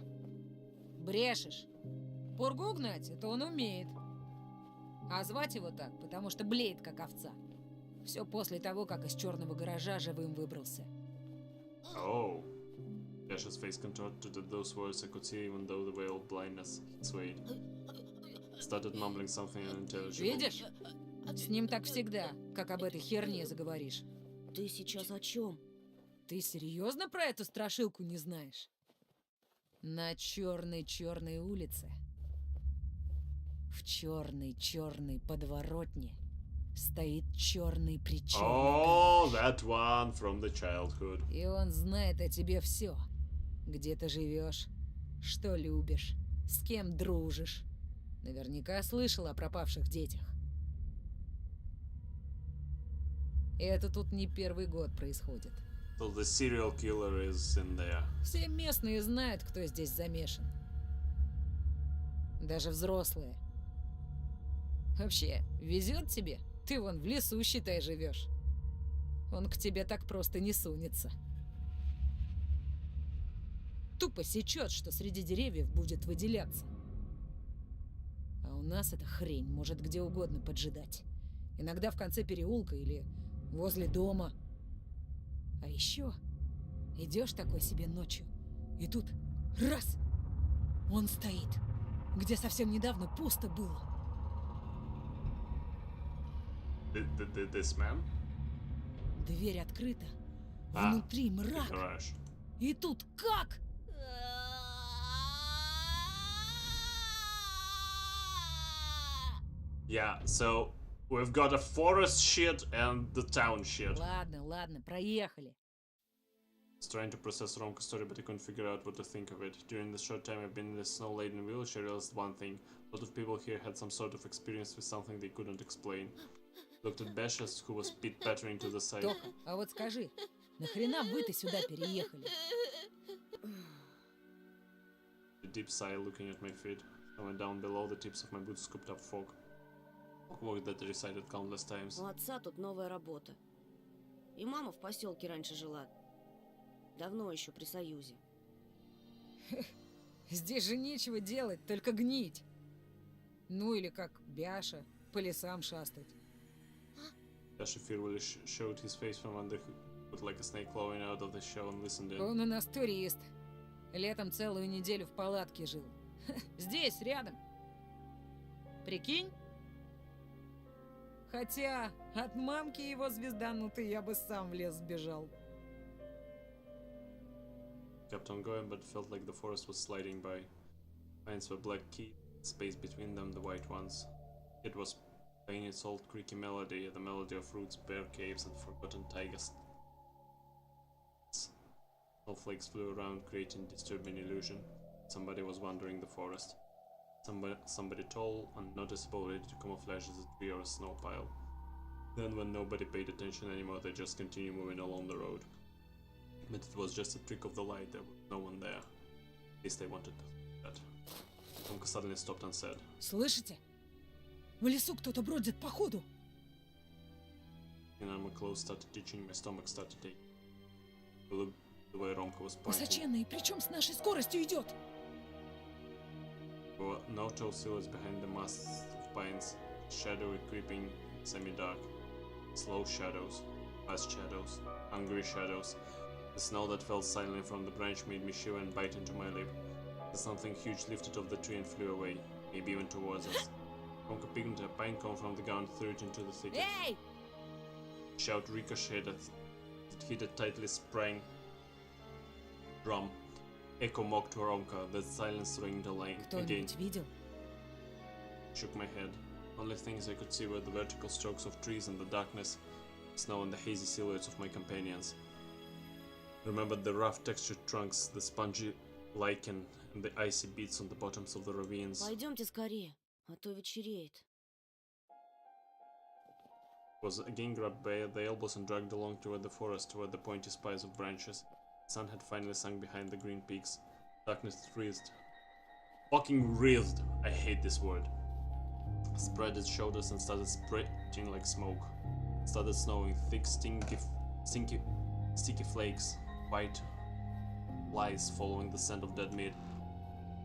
Брешешь. Пургу гнать, это он умеет. А звать его так, потому что блеет, как овца. Все после того, как из черного гаража живым выбрался. Oh. Yasha's face contorted at those words. I could see even though the veil of blindness swayed. Started mumbling something unintelligible. Видишь? С ним так всегда, как об этой херне заговоришь. Ты сейчас о чем? Ты серьезно про эту страшилку не знаешь? На черной улице В черной подворотне стоит черный причем. Oh, that one from the childhood. И он знает о тебе все. Где ты живешь, что любишь, с кем дружишь. Наверняка слышал о пропавших детях. Это тут не первый год происходит. So the serial killer is in there. Все местные знают, кто здесь замешан. Даже взрослые. Вообще, везет тебе? Ты вон в лесу, считай, живешь. Он к тебе так просто не сунется. Тупо сечет, что среди деревьев будет выделяться. А у нас эта хрень может где угодно поджидать. Иногда в конце переулка или возле дома. А еще идешь такой себе ночью, и тут раз! Он стоит, где совсем недавно пусто было. This man? Дверь открыта, внутри мрак. Garage. И тут как? Yeah, so we've got a forest shit and the town shit. Ладно, проехали. I was trying to process Romka's story, but I couldn't figure out what to think of it. During the short time I've been in this snow-laden village, I realized one thing. A lot of people here had some sort of experience with something they couldn't explain. Looked at Beshas, who was pit pattering to the side. Тоха, а вот скажи, нахрена вы-то сюда переехали? A deep sigh looking at my feet. I went down below the tips of my boots scooped up fog. Fog that I recited countless times. У отца тут новая работа. И мама в поселке раньше жила. Давно еще при Союзе. Здесь же нечего делать, только гнить. Ну или как Бяша, по лесам шастать. Dasha fearfully showed his face from under with like a snake clawing out of the shell and listened in. Он у нас турист. Летом целую неделю в палатке жил. Здесь, рядом. Прикинь? Хотя от мамки его звезданутой я бы сам в лес сбежал. Kept on going, but felt like the forest was sliding by. Pines were black key, space between them the white ones. It was playing its old creaky melody, the melody of roots, bear caves, and forgotten tigers. Snowflakes flew around, creating disturbing illusion. Somebody was wandering the forest. Somebody tall, unnoticeable, ready to camouflage as a tree or a snow pile. Then, when nobody paid attention anymore, they just continued moving along the road. But it was just a trick of the light, there was no one there. At least they wanted to think that. Tomka suddenly stopped and said, Слышите? В лесу кто-то бродит по ходу. and my clothes started itching, my stomach started aching. I looked the way Romka was pointing. Высоченный, причем с нашей скоростью идет. There were no tall silhouettes behind the mass of pines, shadowy, creeping, semi-dark. Slow shadows, fast shadows, hungry shadows. The snow that fell silently from the branch made me shiver and bite into my lip. Then something huge lifted off the tree and flew away, maybe even towards us. Romka picked a pine cone from the ground and threw it into the thicket. Эй! Shout ricocheted as it hit a tightly sprang drum. Echo mocked to Romka, that silence ringed the lane again. Кто-нибудь видел? Shook my head. Only things I could see were the vertical strokes of trees in the darkness, snow and the hazy silhouettes of my companions. Remembered the rough textured trunks, the spongy lichen, and the icy beats on the bottoms of the ravines. Пойдемте скорее, а то вечереет. Was again grabbed by the elbows and dragged along toward the forest, toward the pointy spires of branches. The sun had finally sunk behind the green peaks. Darkness wreathed. Fucking wreathed! I hate this word. Spread its shoulders and started spreading like smoke. Started snowing, thick, sticky flakes, white lies following the scent of dead meat.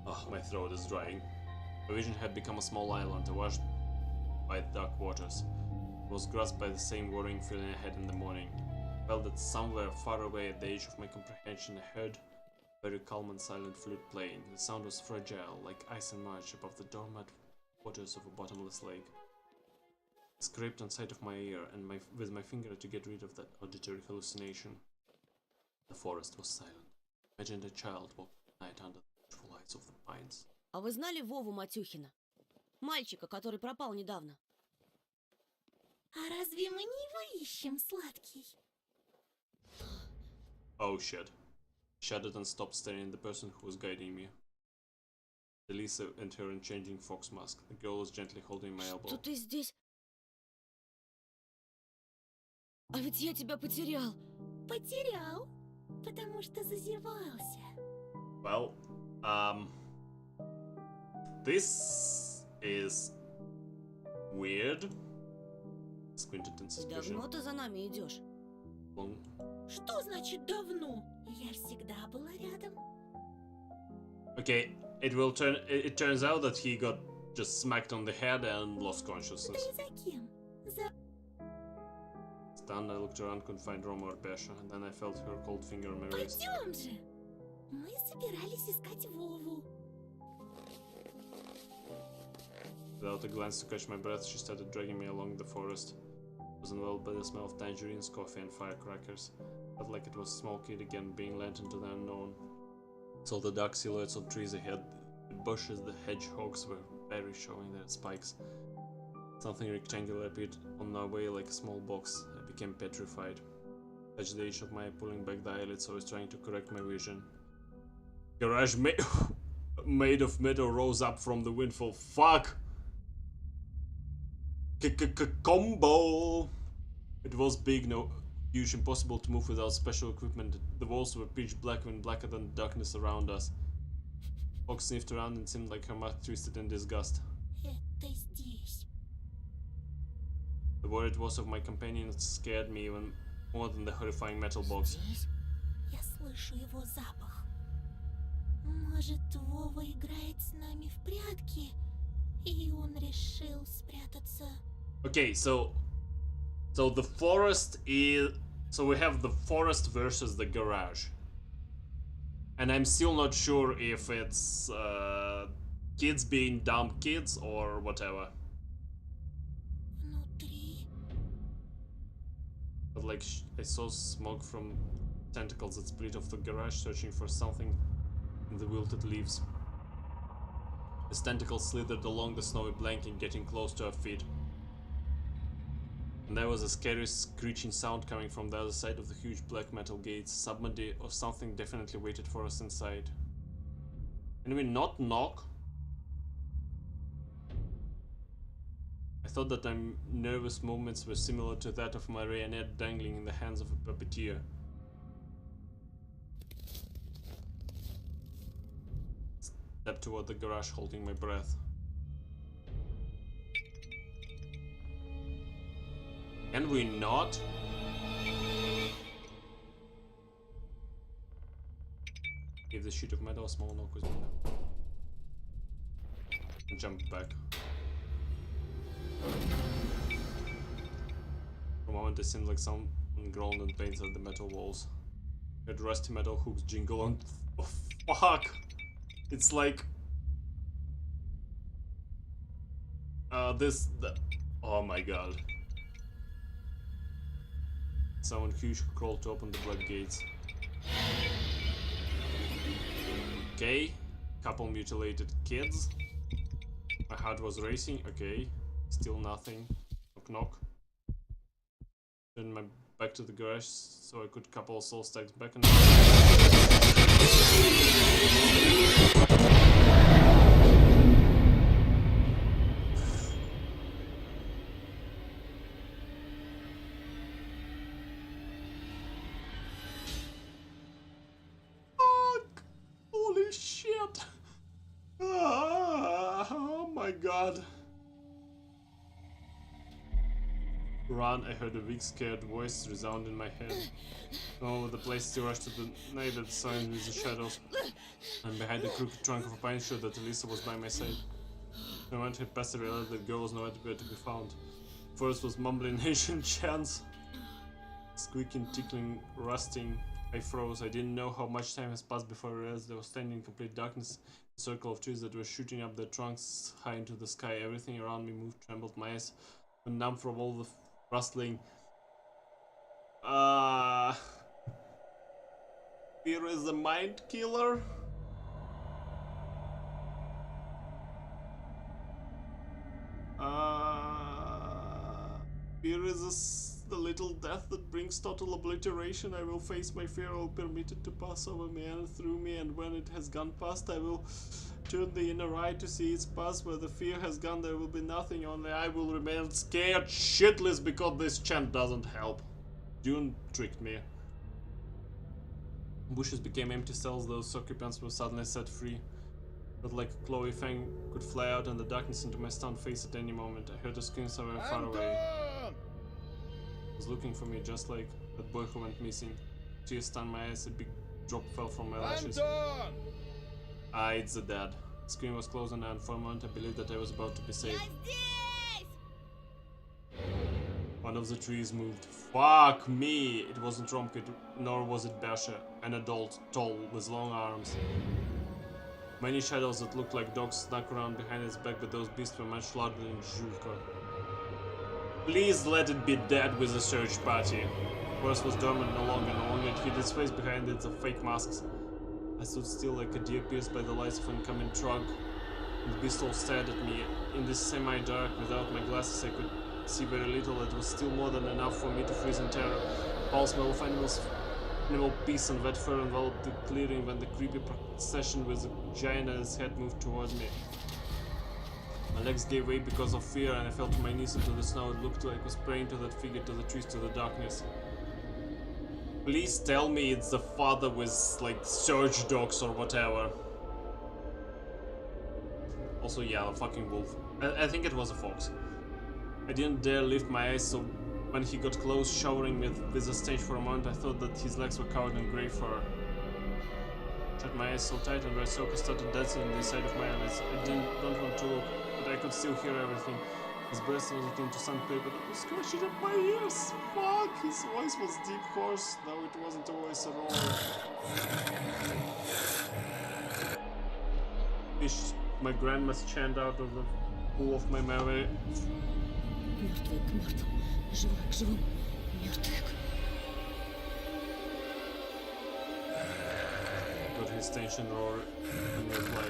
Oh, my throat is drying. My vision had become a small island, washed by the dark waters. It was grasped by the same worrying feeling I had in the morning. I felt that somewhere far away at the edge of my comprehension I heard a very calm and silent flute playing. The sound was fragile, like ice and march above the doormat waters of a bottomless lake. I scraped on sight of my ear and with my finger to get rid of that auditory hallucination. The forest was silent. Imagined a child walking at night under the watchful lights of the pines. А вы знали Вову Матюхина? Мальчика, который пропал недавно. А разве мы не его ищем, сладкий? Oh shit. Shuddered and stopped staring at the person who was guiding me. Elisa and her unchanging fox mask. The girl was gently holding my elbow. Что ты здесь? А ведь я тебя потерял. Потерял, потому что зазевался. Well, this is weird. Squinted in suspicion. Давно ты за нами идешь? Long. Что значит давно? Я всегда была рядом. Okay, it turns out that he got just smacked on the head and lost Да consciousness. и за кем? За... Stunned, I looked around, couldn't find Roma or Pesha, and then I felt her cold finger on my wrist. Пойдем же. Мы собирались искать Вову. Without a glance to catch my breath, she started dragging me along the forest. I was enveloped by the smell of tangerines, coffee, and firecrackers. Felt like it was a small kid again, being led into the unknown. Saw the dark silhouettes of trees ahead. The bushes, the hedgehogs were very showing their spikes. Something rectangular appeared on our way like a small box. I became petrified. Touched the edge of my eye, pulling back the eyelids, so I was trying to correct my vision. Garage made of metal rose up from the windfall. Fuck! Combo! It was big, no, huge, impossible to move without special equipment. The walls were pitch black, even blacker than the darkness around us. Fox sniffed around and seemed like her mouth twisted in disgust. Это здесь. The word it was of my companion scared me even more than the horrifying metal box. Здесь я слышу его запах. Может, Вова играет с нами в прятки, и он решил спрятаться. Okay, so the forest is... So we have the forest versus the garage. And I'm still not sure if it's kids being dumb kids or whatever. Внутри. But like, I saw smoke from tentacles that split off the garage, searching for something in the wilted leaves. His tentacles slithered along the snowy blanket, getting close to our feet. And there was a scary screeching sound coming from the other side of the huge black metal gates. Somebody or something definitely waited for us inside. Can we not knock? I thought that my nervous movements were similar to that of a marionette dangling in the hands of a puppeteer. Stepped toward the garage, holding my breath. Can we not? Give the sheet of metal a small knock with me. And jump back. For a moment it seemed like someone groaned and painted at the metal walls. Heard rusty metal hooks jingle on. Oh fuck! It's like oh my god. Someone huge crawled to open the black gates. Okay, couple mutilated kids. My heart was racing. Okay, still nothing. Knock knock. Turned my back to the garage so I could couple soul stacks back and fuck! Holy shit! Oh my god. Run, I heard a weak, scared voice resound in my head. All over the place, still rushed to the night that signed with the shadows. And behind the crooked trunk of a pine showed that Elisa was by my side. The moment I passed, I realized that the girl was nowhere to be found. The forest was mumbling ancient chants. Squeaking, tickling, rusting. I froze. I didn't know how much time has passed before I realized I was standing in complete darkness. A circle of trees that were shooting up their trunks high into the sky. Everything around me moved, trembled. My eyes were numb from all the rustling. Fear is a mind killer. Fear is the little death that brings total obliteration. I will face my fear, I will permit it to pass over me and through me, and when it has gone past, I will turn the inner eye to see its past. Where the fear has gone, there will be nothing, only I will remain scared shitless because this chant doesn't help. Dune tricked me. Bushes became empty cells, those occupants were suddenly set free. But like a clawy fang could fly out in the darkness into my stunned face at any moment. I heard a scream somewhere far away. It was looking for me, just like that boy who went missing. Tears stunned my eyes, a big drop fell from my lashes. Ah, it's the dad. The screen was closed and for a moment I believed that I was about to be saved. One of the trees moved. Fuck me! It wasn't Romkit, nor was it Basha, an adult, tall, with long arms. Many shadows that looked like dogs snuck around behind its back, but those beasts were much larger than Julka. Please let it be dead with the search party. The forest was dormant no longer it hid its face behind its fake masks. I stood still like a deer pierced by the lights of an incoming truck. The beast all stared at me. In this semi-dark, without my glasses, I could see very little. It was still more than enough for me to freeze in terror. The foul smell of animal piss and wet fur enveloped the clearing when the creepy procession with a giant at its head moved toward me. My legs gave way because of fear and I fell to my knees into the snow. It looked like I was praying to that figure, to the trees, to the darkness. Please tell me it's the father with like search dogs or whatever. Also, yeah, a fucking wolf. I think it was a fox. I didn't dare lift my eyes, so when he got close, showering with a stench for a moment, I thought that his legs were covered in grey fur. Shut my eyes so tight and red socket started dancing on the side of my eyelids. I don't want to look, but I could still hear everything. His breath was akin to sandpaper that was scratching at my ears. Fuck! His voice was deep, hoarse. No, it wasn't a voice at all. Fish my grandma's chant out of the pool of my memory. Мертвый к мертвому, живой к живому, мертвый к... Got his tension roar in reply.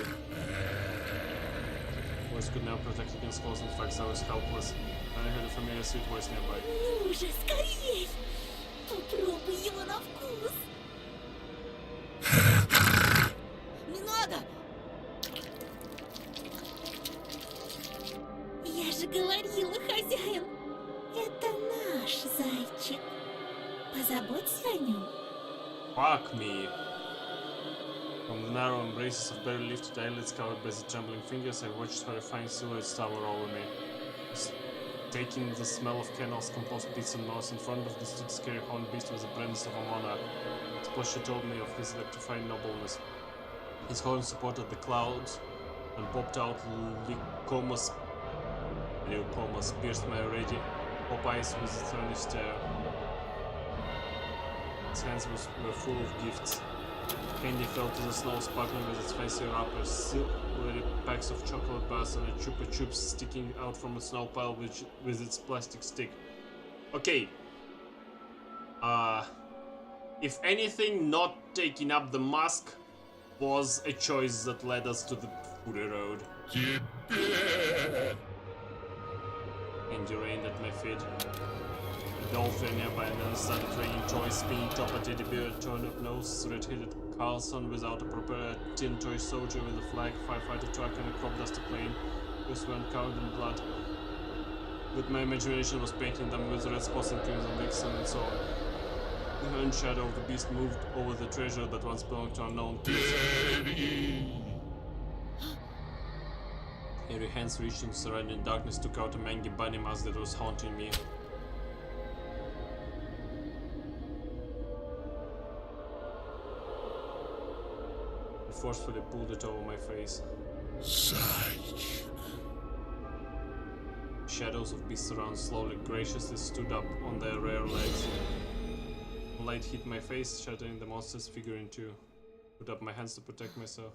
Voice could now protect against close facts. I was helpless. And I heard a familiar sweet voice nearby. Ну же, скорей! Попробуй его на вкус! Не надо! Я же говорила, хозяин! Это наш зайчик. Позаботься о нем. Fuck me. From the narrow embraces of barely lifted eyelids covered by the trembling fingers, I watched horrifying silhouettes tower over me. Taking the smell of kennels, composed bits and mouse in front of the stood scary horned beast with the blandness of a monarch. Its posture told me of his electrifying nobleness. His horns supported the clouds and popped out leucomas pierced my already pop eyes with a thorny stare. Its hands were full of gifts. Candy fell to the snow, sparkling with its fancy wrappers, silvery packs of chocolate bars, and a chupa chups sticking out from a snow pile with its plastic stick. Okay. If anything, not taking up the mask was a choice that led us to the Fury Road. Candy rained at my feet. Dolphin nearby, and then started raining toys, spinning top a teddy bear, turnip nose, red-headed Carlson without a proper tin toy soldier with a flag, firefighter truck, and a crop duster plane, whose weren't covered in blood. But my imagination was painting them with red spots and crimson Nixon and so on. The hand shadow of the beast moved over the treasure that once belonged to unknown people. Hairy hands reached into surrounding darkness, took out a mangy bunny mask that was haunting me. Forcefully pulled it over my face. Zайчик. Shadows of beasts around slowly, graciously stood up on their rear legs. Light hit my face, shattering the monster's figure in two. Put up my hands to protect myself.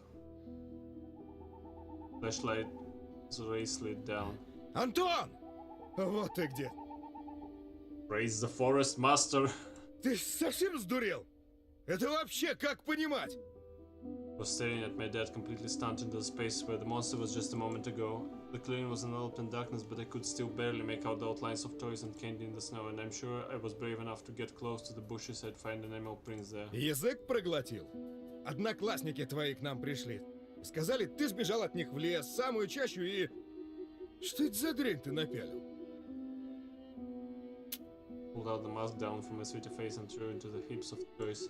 Flashlight ray slid down. Антон! Вот ты где. Praise the forest master. Ты совсем сдурел? Это вообще как понимать? was staring at my dad, completely stunned into the space where the monster was just a moment ago. The clearing was enveloped in darkness, but I could still barely make out the outlines of toys and candy in the snow, and I'm sure I was brave enough to get close to the bushes. I'd find an animal prints there. Язык проглотил? Одноклассники твои к нам пришли. Сказали, ты сбежал от них в лес, самую чащу и... Что это за дрянь ты напялил? Pulled out the mask down from my sweetie face and threw into the heaps of toys.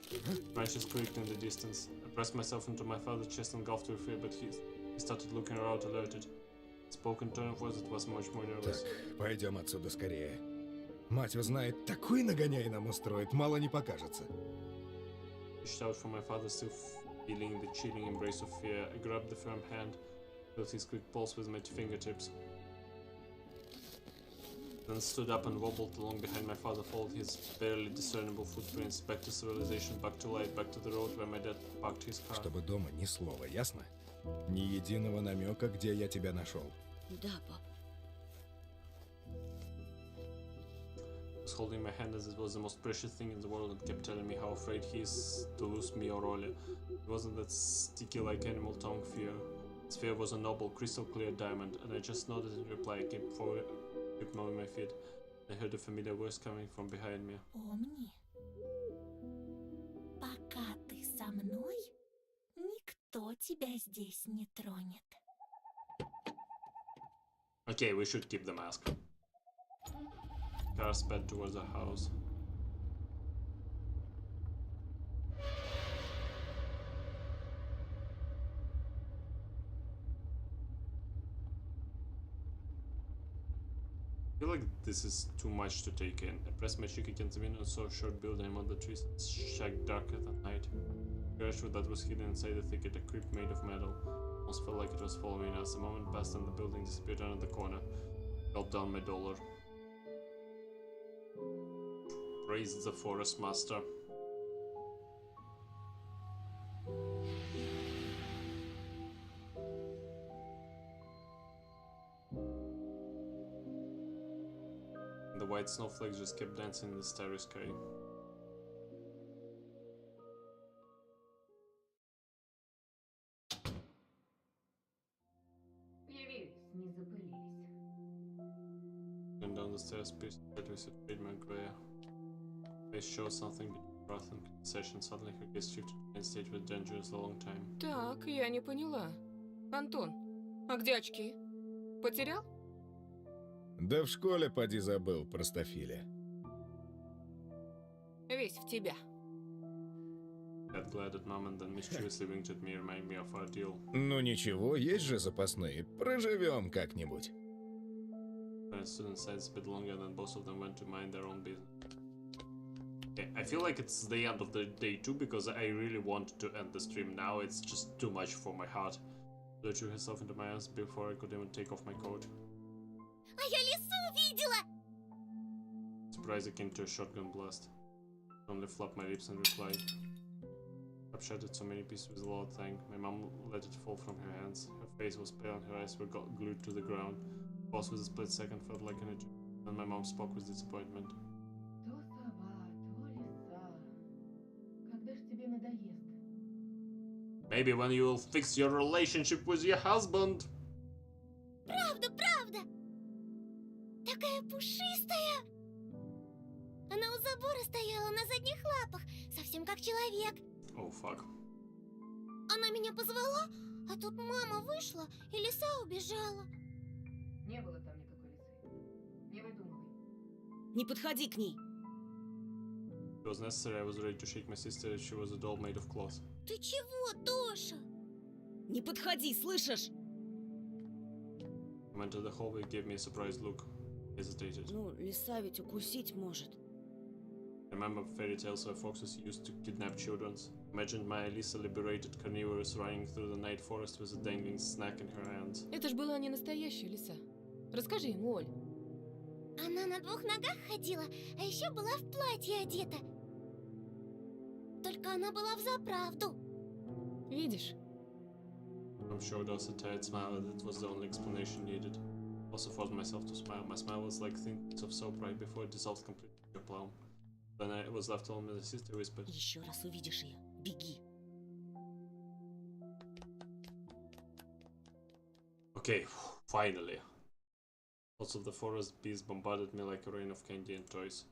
Branches creaked in the distance. I pressed myself into my father's chest and gulped with fear, but he started looking around, alerted. Spoken tone of voice that was much more nervous. Так, пойдем отсюда скорее. Мать узнает, такой нагоняй нам устроит, мало не покажется. I reached out for my father, still feeling the chilling embrace of fear. I grabbed the firm hand, felt his quick pulse with my fingertips. Then stood up and wobbled along behind my father, followed his barely discernible footprints back to civilization, back to light, back to the road where my dad parked his car. Чтобы дома ни слова, ясно? Ни единого намека, где я тебя нашел. Да, пап. He was holding my hand as it was the most precious thing in the world and kept telling me how afraid he is to lose me or Ollie. It wasn't that sticky like animal tongue fear. His fear was a noble, crystal clear diamond, and I just nodded in reply. I kept forward, kept moving my feet. I heard a familiar voice coming from behind me. Помни, пока ты со мной, никто тебя здесь не тронет. Okay, we should keep the mask. Car sped towards the house. I feel like this is too much to take in. I pressed my cheek against the window and saw a short building among the trees, shagged darker than night. The garage that was hidden inside the thicket, a crypt made of metal. Almost felt like it was following us. A moment passed and the building disappeared around the corner. Gulped down my dollar. Praise the forest master. And the white snowflakes just kept dancing in the starry sky. Went down the stairs, pierced with a trademark glare. Face showed something between wrath and concession. Suddenly her gaze shifted and stayed with dangerous a long time. Так, я не поняла. Антон, а где очки? Потерял? Да в школе поди забыл, простофиля. Весь в тебя. Dad glared at Mom and then mischievously winked at me, reminding me of our deal. Ну ничего, есть же запасные, проживем как-нибудь. I stood inside a bit longer, then both of them went to mind their own business. Okay, I feel like it's the end of the day too, because I really want to end the stream now. It's just too much for my heart. She threw herself into my arms before I could even take off my coat. А я лису увидела! Surprise akin to a shotgun blast. I only flapped my lips and replied. I've shattered so many pieces with a loud thang. My mom let it fall from her hands. Her face was pale and her eyes were glued to the ground. Pause with a split second felt like an eternity. Then my mom spoke with disappointment. То сова, то лиса. Когда ж тебе надоест? Maybe when you will fix your relationship with your husband. Правда, правда! Такая пушистая! Она у забора стояла на задних лапах, совсем как человек. Oh fuck. Она меня позвала, а тут мама вышла, и лиса убежала. Не было там никакой лисы. Не выдумывай. Не подходи к ней. If it was necessary, I was ready to shake my sister if she was a doll made of cloth. Ты чего, Тоша? Не подходи, слышишь? I went to the hallway, gave me a surprised look. Hesitated. Ну, лиса ведь укусить может. I remember fairy tales where foxes used to kidnap children. Imagined my Elisa liberated carnivores running through the night forest with a dangling snack in her hands. Это ж была не настоящая лиса. Расскажи ему, Оль. Она на двух ногах ходила, а еще была в платье одета. Только она была взаправду. Видишь? I'm showed us a tired smile, and it was the only explanation needed. Also forced myself to smile. My smile was like thin bits of soap right before it dissolved completely into a plum. Then I was left alone with the sister whispered. Еще раз увидишь ее, беги. Okay, finally. Lots of the forest bees bombarded me like a rain of candy and toys.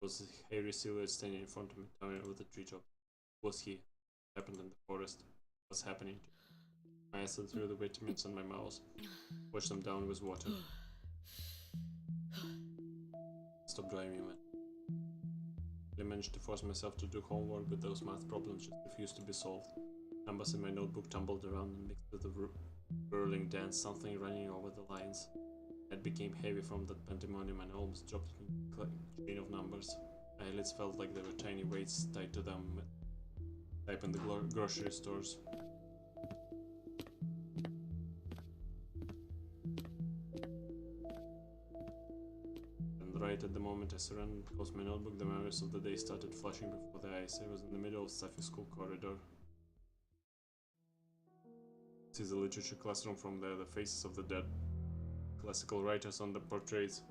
There was a hairy silhouette standing in front of me, towering over the treetop. Who was he? What happened in the forest? What was happening? I answered through the vitamins in my mouth. Washed them down with water. Stop driving, man. I managed to force myself to do homework, but those math problems just refused to be solved. Numbers in my notebook tumbled around and mixed with the whirling dance, something running over the lines. It became heavy from that pandemonium and I almost dropped into a chain of numbers. My eyelids felt like there were tiny weights tied to them, type in the grocery stores. And right at the moment I surrendered and closed my notebook, the memories of the day started flashing before the eyes. I was in the middle of stuffy school corridor. See the literature classroom from there, the faces of the dead. Classical writers on the portraits.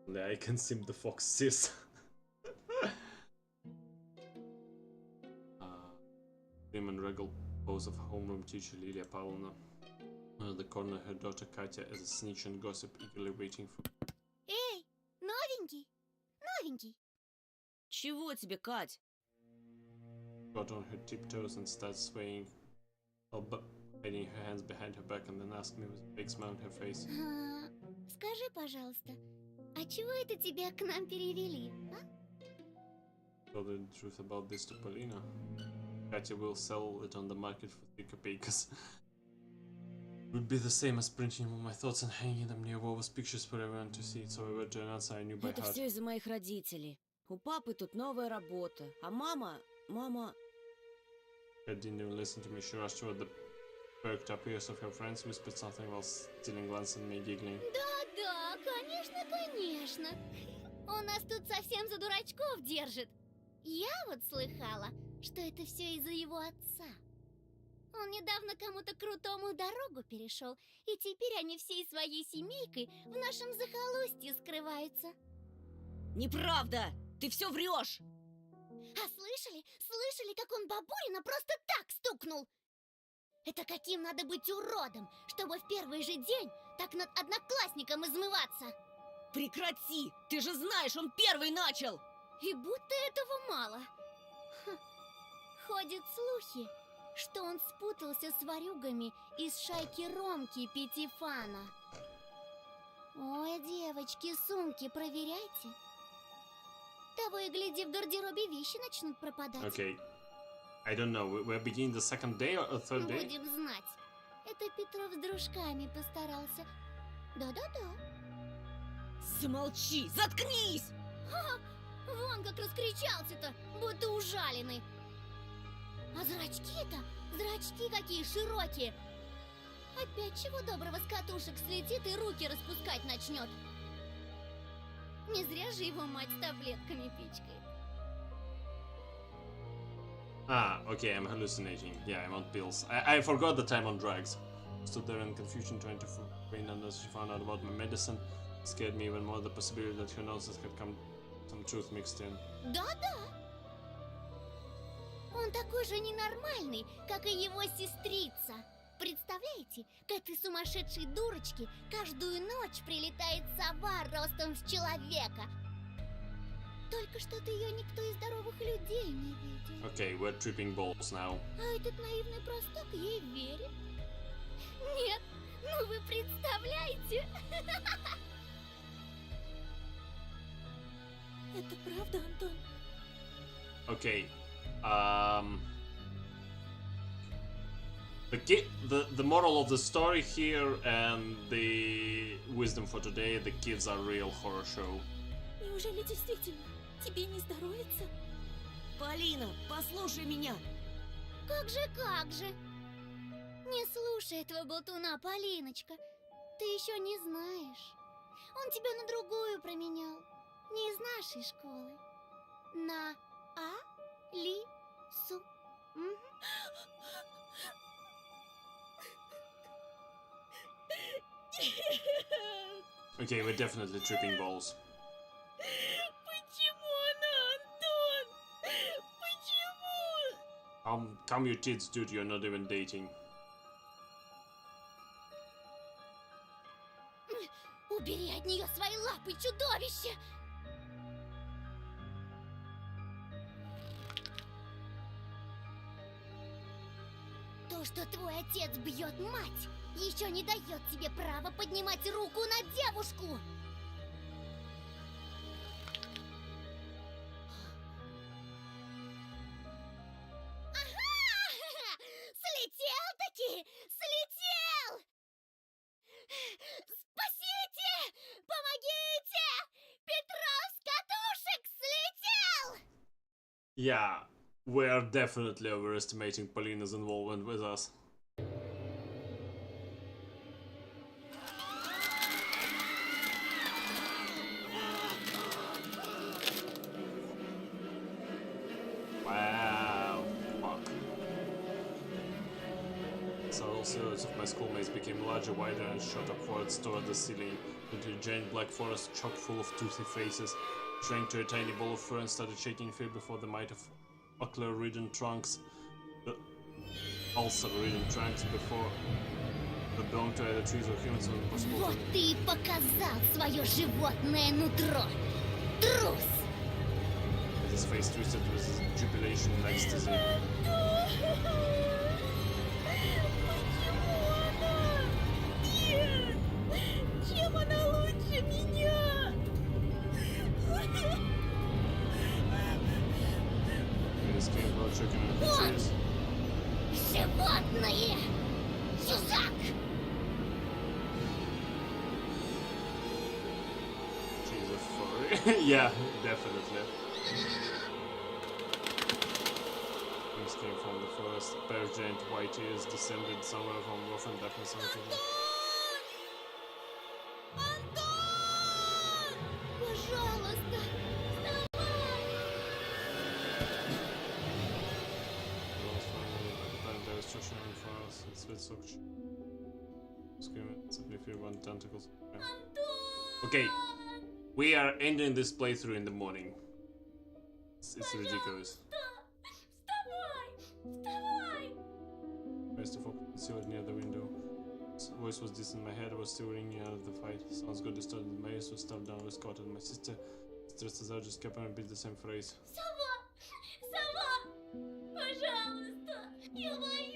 Only I can sim the foxes. Grim and regal pose of homeroom teacher Lilia Pavlovna. In the corner, her daughter Katya as a snitch and gossip, eagerly waiting for... Эй, новенький, новенький. Чего тебе, Кать? Got on her tiptoes and started swaying, hiding her hands behind her back, and then asked me with a big smile on her face. Скажи, пожалуйста, а чего это тебя к нам перевели, а? Told her the truth about this to Polina. Katya will sell it on the market for 3 kopeikas. Would be the same as printing all my thoughts and hanging them near Vova's pictures for everyone to see, so I wrote an answer I knew by Это heart. все из-за моих родителей. У папы тут новая работа, а мама... Kat didn't even listen to me. She rushed toward the perked up ears of her friends, whispered something while stealing glances at me, giggling. Да, конечно, конечно. Он нас тут совсем за дурачков держит. Я вот слыхала, что это все из-за его отца. Он недавно кому-то крутому дорогу перешел, и теперь они всей своей семейкой в нашем захолустье скрываются. Неправда! Ты все врешь! А слышали, как он бабулина просто так стукнул? Это каким надо быть уродом, чтобы в первый же день так над одноклассником измываться? Прекрати! Ты же знаешь, он первый начал! И будто этого мало. Ходят слухи, что он спутался с ворюгами из шайки Ромки Пятифана. Ой, девочки, сумки проверяйте. Того и гляди, в гардеробе вещи начнут пропадать. Okay. I don't know, we're beginning the second day or third day? Будем знать. Это Петров с дружками постарался. Да-да-да. Замолчи! Заткнись! Вон как раскричался-то, будто ужаленный. А зрачки-то, зрачки какие широкие. Опять чего доброго с катушек слетит и руки распускать начнет. Не зря же его мать с таблетками пичкает. Okay, I'm hallucinating. Yeah, I'm on pills. I forgot that I'm on drugs. Stood there in confusion trying to find out as she found out about my medicine. It scared me even more the possibility that her nonsense had come some truth mixed in. Да-да. Он такой же ненормальный, как и его сестрица. Представляете, к этой сумасшедшей дурочке каждую ночь прилетает сова ростом с человека. Только что-то ее никто из здоровых людей не видел. Okay, we're tripping balls now. А этот наивный простак ей верит. Нет, ну вы представляете? Это правда, Антон? Okay, the moral of the story here and the wisdom for today: the kids are real horror show. Неужели действительно тебе не здоровится? Полина, послушай меня! Как же? Не слушай этого болтуна, Полиночка. Ты еще не знаешь. Он тебя на другую променял. Не из нашей школы. На Алису. Okay, we're definitely tripping balls. Почему она, Антон? Почему? Calm your tits, dude, you're not even dating. Убери от нее свои лапы, чудовище! То, что твой отец бьет мать, еще не дает тебе права поднимать руку на девушку! Ага! Слетел-таки! Слетел! Спасите! Помогите! Петров с катушек слетел! Yeah, we are definitely overestimating Polina's involvement with us. Wow, fuck. Several silhouettes of my schoolmates became larger, wider, and shot upwards toward the ceiling, into a giant black forest chock full of toothy faces, shrank to a tiny ball of fur and started shaking in fear before the might of buckler-ridden trunks, ulcer-ridden trunks before that belonged to either trees or humans, or impossible Вот to... ты и показал свое животное нутро! Трус! His face twisted with jubilation and ecstasy. Чем она лучше меня? He escaped while choking on his tears. Животное! Чужак! She's a furry. Yeah, definitely. Things came from the forest. A pair of giant white ears descended somewhere from rough and darkness and everything. Антон! Пожалуйста, Okay, we are ending this playthrough in the morning. It's ridiculous. Вставай! Rest of all concealed near the window. His voice was distant. My head was still ringing out of the fight. Sounds got distorted. My ears were stuffed down with cotton. My sister, stressed as I just kept on repeating the same phrase. Сова! Сова! Пожалуйста! Я боюсь!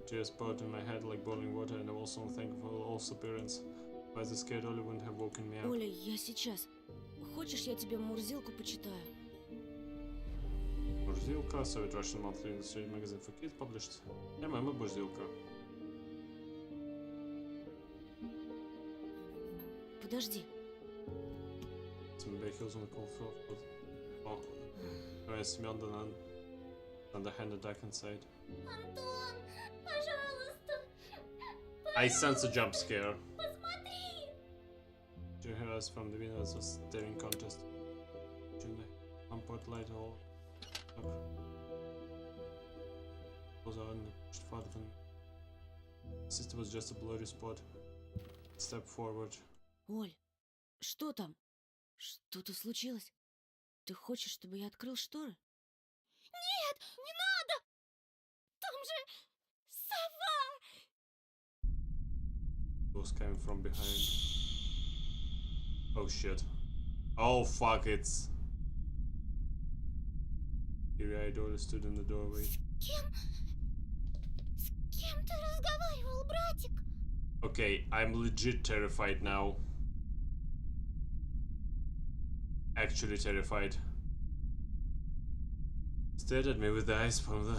Tears poured in my head like boiling water, and I was also thankful for Ol's appearance. If I was scared, Ollie wouldn't have woken me up. Оля, я сейчас. Хочешь, я тебе Мурзилку почитаю? Бурзилка, Soviet Russian monthly illustrated magazine for kids, published. Yeah, мама Бурзилка. Подожди. Some bare heels on the cold floor. Oh, I smelled an underhanded duck inside. Антон, пожалуйста! I sense a jump scare. Посмотри! She heard us from the window as a staring contest. One pot light all up. Was out and pushed farther from me. Sister was just a bloody spot. Step forward. Оль, что там? Что-то случилось? Ты хочешь, чтобы я открыл шторы? Нет, не надо! Там же сова! It was coming from behind. Oh shit. Oh fuck, it's... Teary-eyed Ola stood in the doorway. С кем ты разговаривал, братик? Okay, I'm legit terrified now. Actually terrified. Stared at me with the eyes from the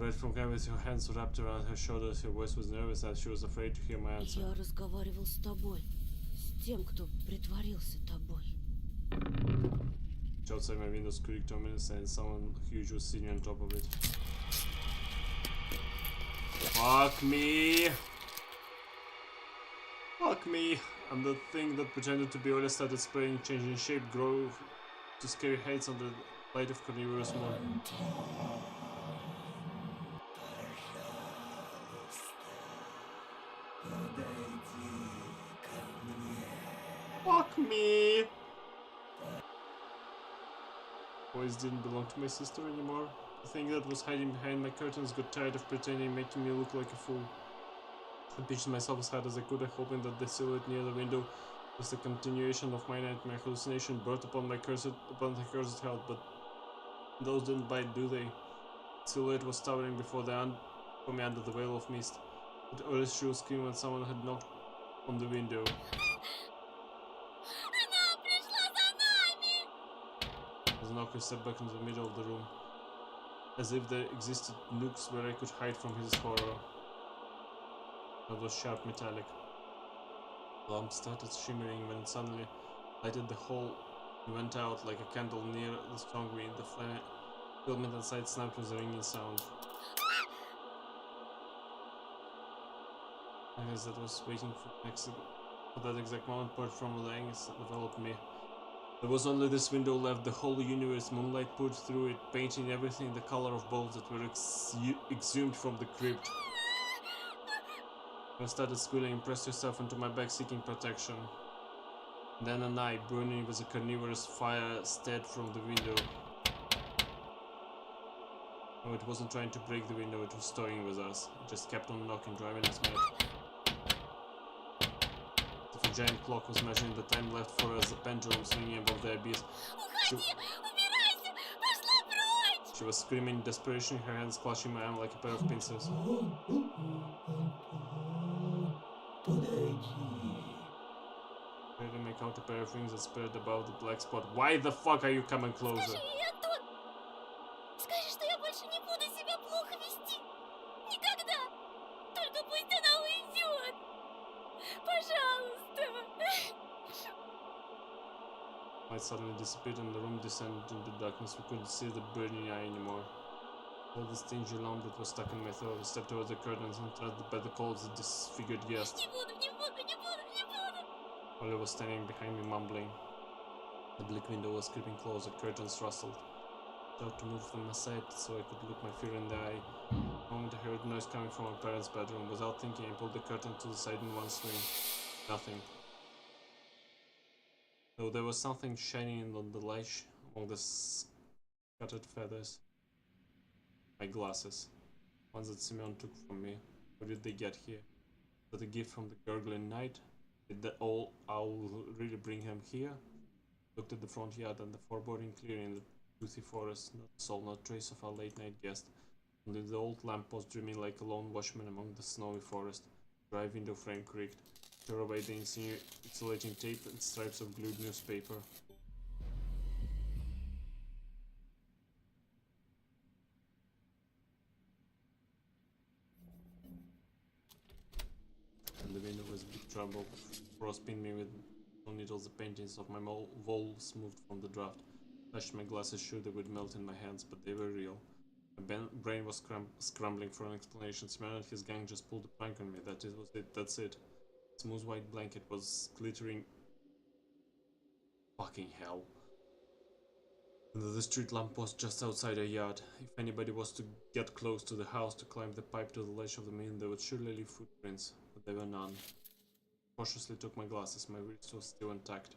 right from camera, with her hands wrapped around her shoulders. Her voice was nervous as she was afraid to hear my answer. Я разговаривал с тобой. С тем, кто притворился тобой. Outside my window squeaked ominous and someone huge was sitting on top of it. Fuck me! Fuck me! And the thing that pretended to be Ola started spreading, changing shape, grow to scary heights under the light of carnivorous moon. Fuck me! Voice didn't belong to my sister anymore. The thing that was hiding behind my curtains got tired of pretending, making me look like a fool. I pitched myself as hard as I could, hoping that the silhouette near the window was the continuation of my nightmare. Hallucination burst upon my cursed heart, but those didn't bite, do they? The silhouette was towering before me under the veil of mist. It always should scream when someone had knocked on the window. As a knocker stepped back into the middle of the room, as if there existed nooks where I could hide from his horror. It was sharp metallic. The lamp started shimmering when it suddenly lighted the hall and went out like a candle near the strong wind. The filament inside snapped with a ringing sound. I guess that was waiting for that exact moment, poured from the angst that enveloped me. There was only this window left, the whole universe, moonlight poured through it, painting everything the color of bulbs that were exhumed from the crypt. I started squealing and pressed herself into my back, seeking protection. Then an eye, burning with a carnivorous fire, stared from the window. No, it wasn't trying to break the window, it was toying with us. It just kept on knocking, driving us mad. If a giant clock was measuring the time left for us, a pendulum swinging above the abyss. She was screaming in desperation, her hands clutching my arm like a pair of pincers. I tried to make out a pair of wings that spread above the black spot. Why the fuck are you coming closer? Скажи, что я больше не буду себя плохо вести. Никогда. Только пусть она уйдет. Пожалуйста. Light suddenly disappeared and the room descended into darkness. We couldn't see the burning eye anymore. All the stingy lump that was stuck in my throat. I stepped towards the curtains and tried by the cold of the disfigured guest. Не буду. Oliver was standing behind me, mumbling. The bleak window was creeping closer, curtains rustled. I tried to move them aside so I could look my fear in the eye. The moment I heard noise coming from my parents' bedroom. Without thinking, I pulled the curtain to the side in one swing. Nothing. Though there was something shining on the ledge among the scattered feathers. My glasses. Ones that Simeon took from me. Where did they get here? Was it a gift from the gurgling night? Did the old owl really bring him here? Looked at the front yard and the foreboding clearing in the toothy forest. Not a soul, not a trace of our late night guest. Only the old lamppost dreaming like a lone watchman among the snowy forest. Dry window frame creaked. Tore away the insulating tape and stripes of glued newspaper. And the window was a big trouble. Frost pinned me with needles. The paintings of my walls moved from the draft. Touched my glasses, sure they would melt in my hands, but they were real. My brain was scrambling for an explanation. Simon and his gang just pulled a prank on me. That's it. Smooth white blanket was glittering. Fucking hell. Under the street lamppost just outside our yard. If anybody was to get close to the house to climb the pipe to the ledge of the main, they would surely leave footprints, but there were none. Cautiously took my glasses, my wrist was still intact.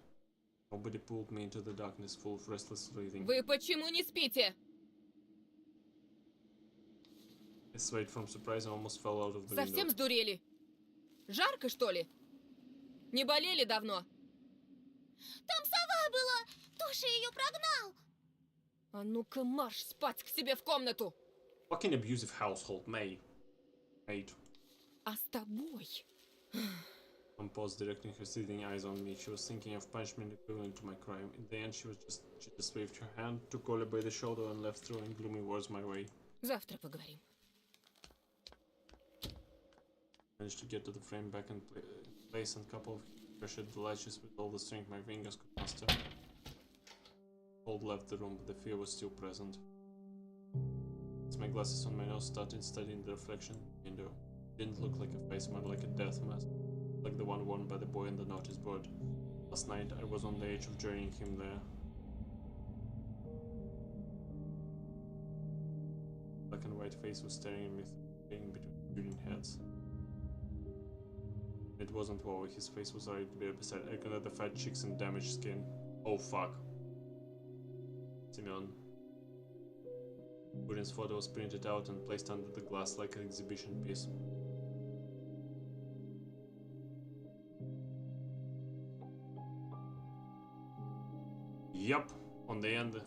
Nobody pulled me into the darkness, full of restless breathing. Вы почему не спите? I swayed from surprise and almost fell out of the Совсем window. сдурели? Жарко, что ли? Не болели давно? Там сова была. Тоша ее прогнал. А ну-ка марш спать к себе в комнату! Fucking abusive household, mate. А с тобой? Mom paused, directing her seething eyes on me. She was thinking of punishment equivalent to my crime. In the end, she just waved her hand, took Ollie by the shoulder, and left, throwing gloomy words my way. Завтра поговорим. Managed to get to the frame back in place and couple of pressured the latches with all the strength my fingers could muster. Cold left the room, but the fear was still present. As my glasses on my nose started studying the reflection in the window. It didn't look like a face, more like a death mask, like the one worn by the boy on the notice board. Last night I was on the edge of joining him there. Black and white face was staring at me, between shooting heads. It wasn't Wowie, his face was already beside. I could at the fat cheeks and damaged skin. Oh fuck. Simeon. Burin's photo was printed out and placed under the glass like an exhibition piece. Yup, on the end.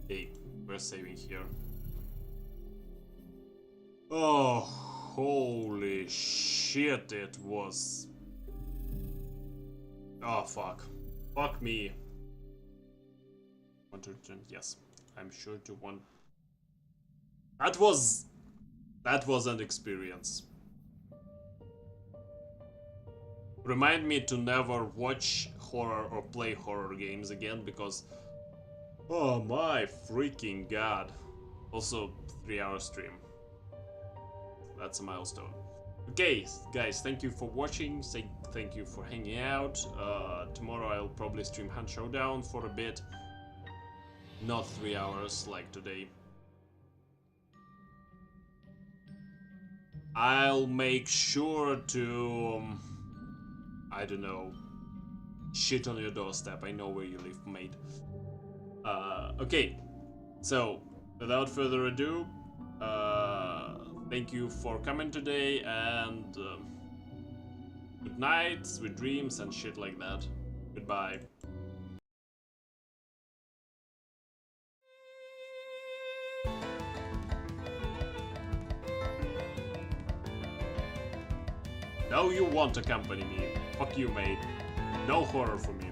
Okay, we're saving here. Oh, holy shit, it was... Oh, fuck. Fuck me. Want to return? Yes, I'm sure to want... That was an experience. Remind me to never watch horror or play horror games again, because... Oh my freaking god. Also, 3-hour stream. That's a milestone. Okay, guys, thank you for watching. Thank you for hanging out. Tomorrow I'll probably stream Hunt Showdown for a bit. Not 3 hours like today. I'll make sure to... I don't know. Shit on your doorstep. I know where you live, mate. Okay. So, without further ado, thank you for coming today, and good night, sweet dreams, and shit like that. Goodbye. Now you want to accompany me. Fuck you, mate. No horror for me.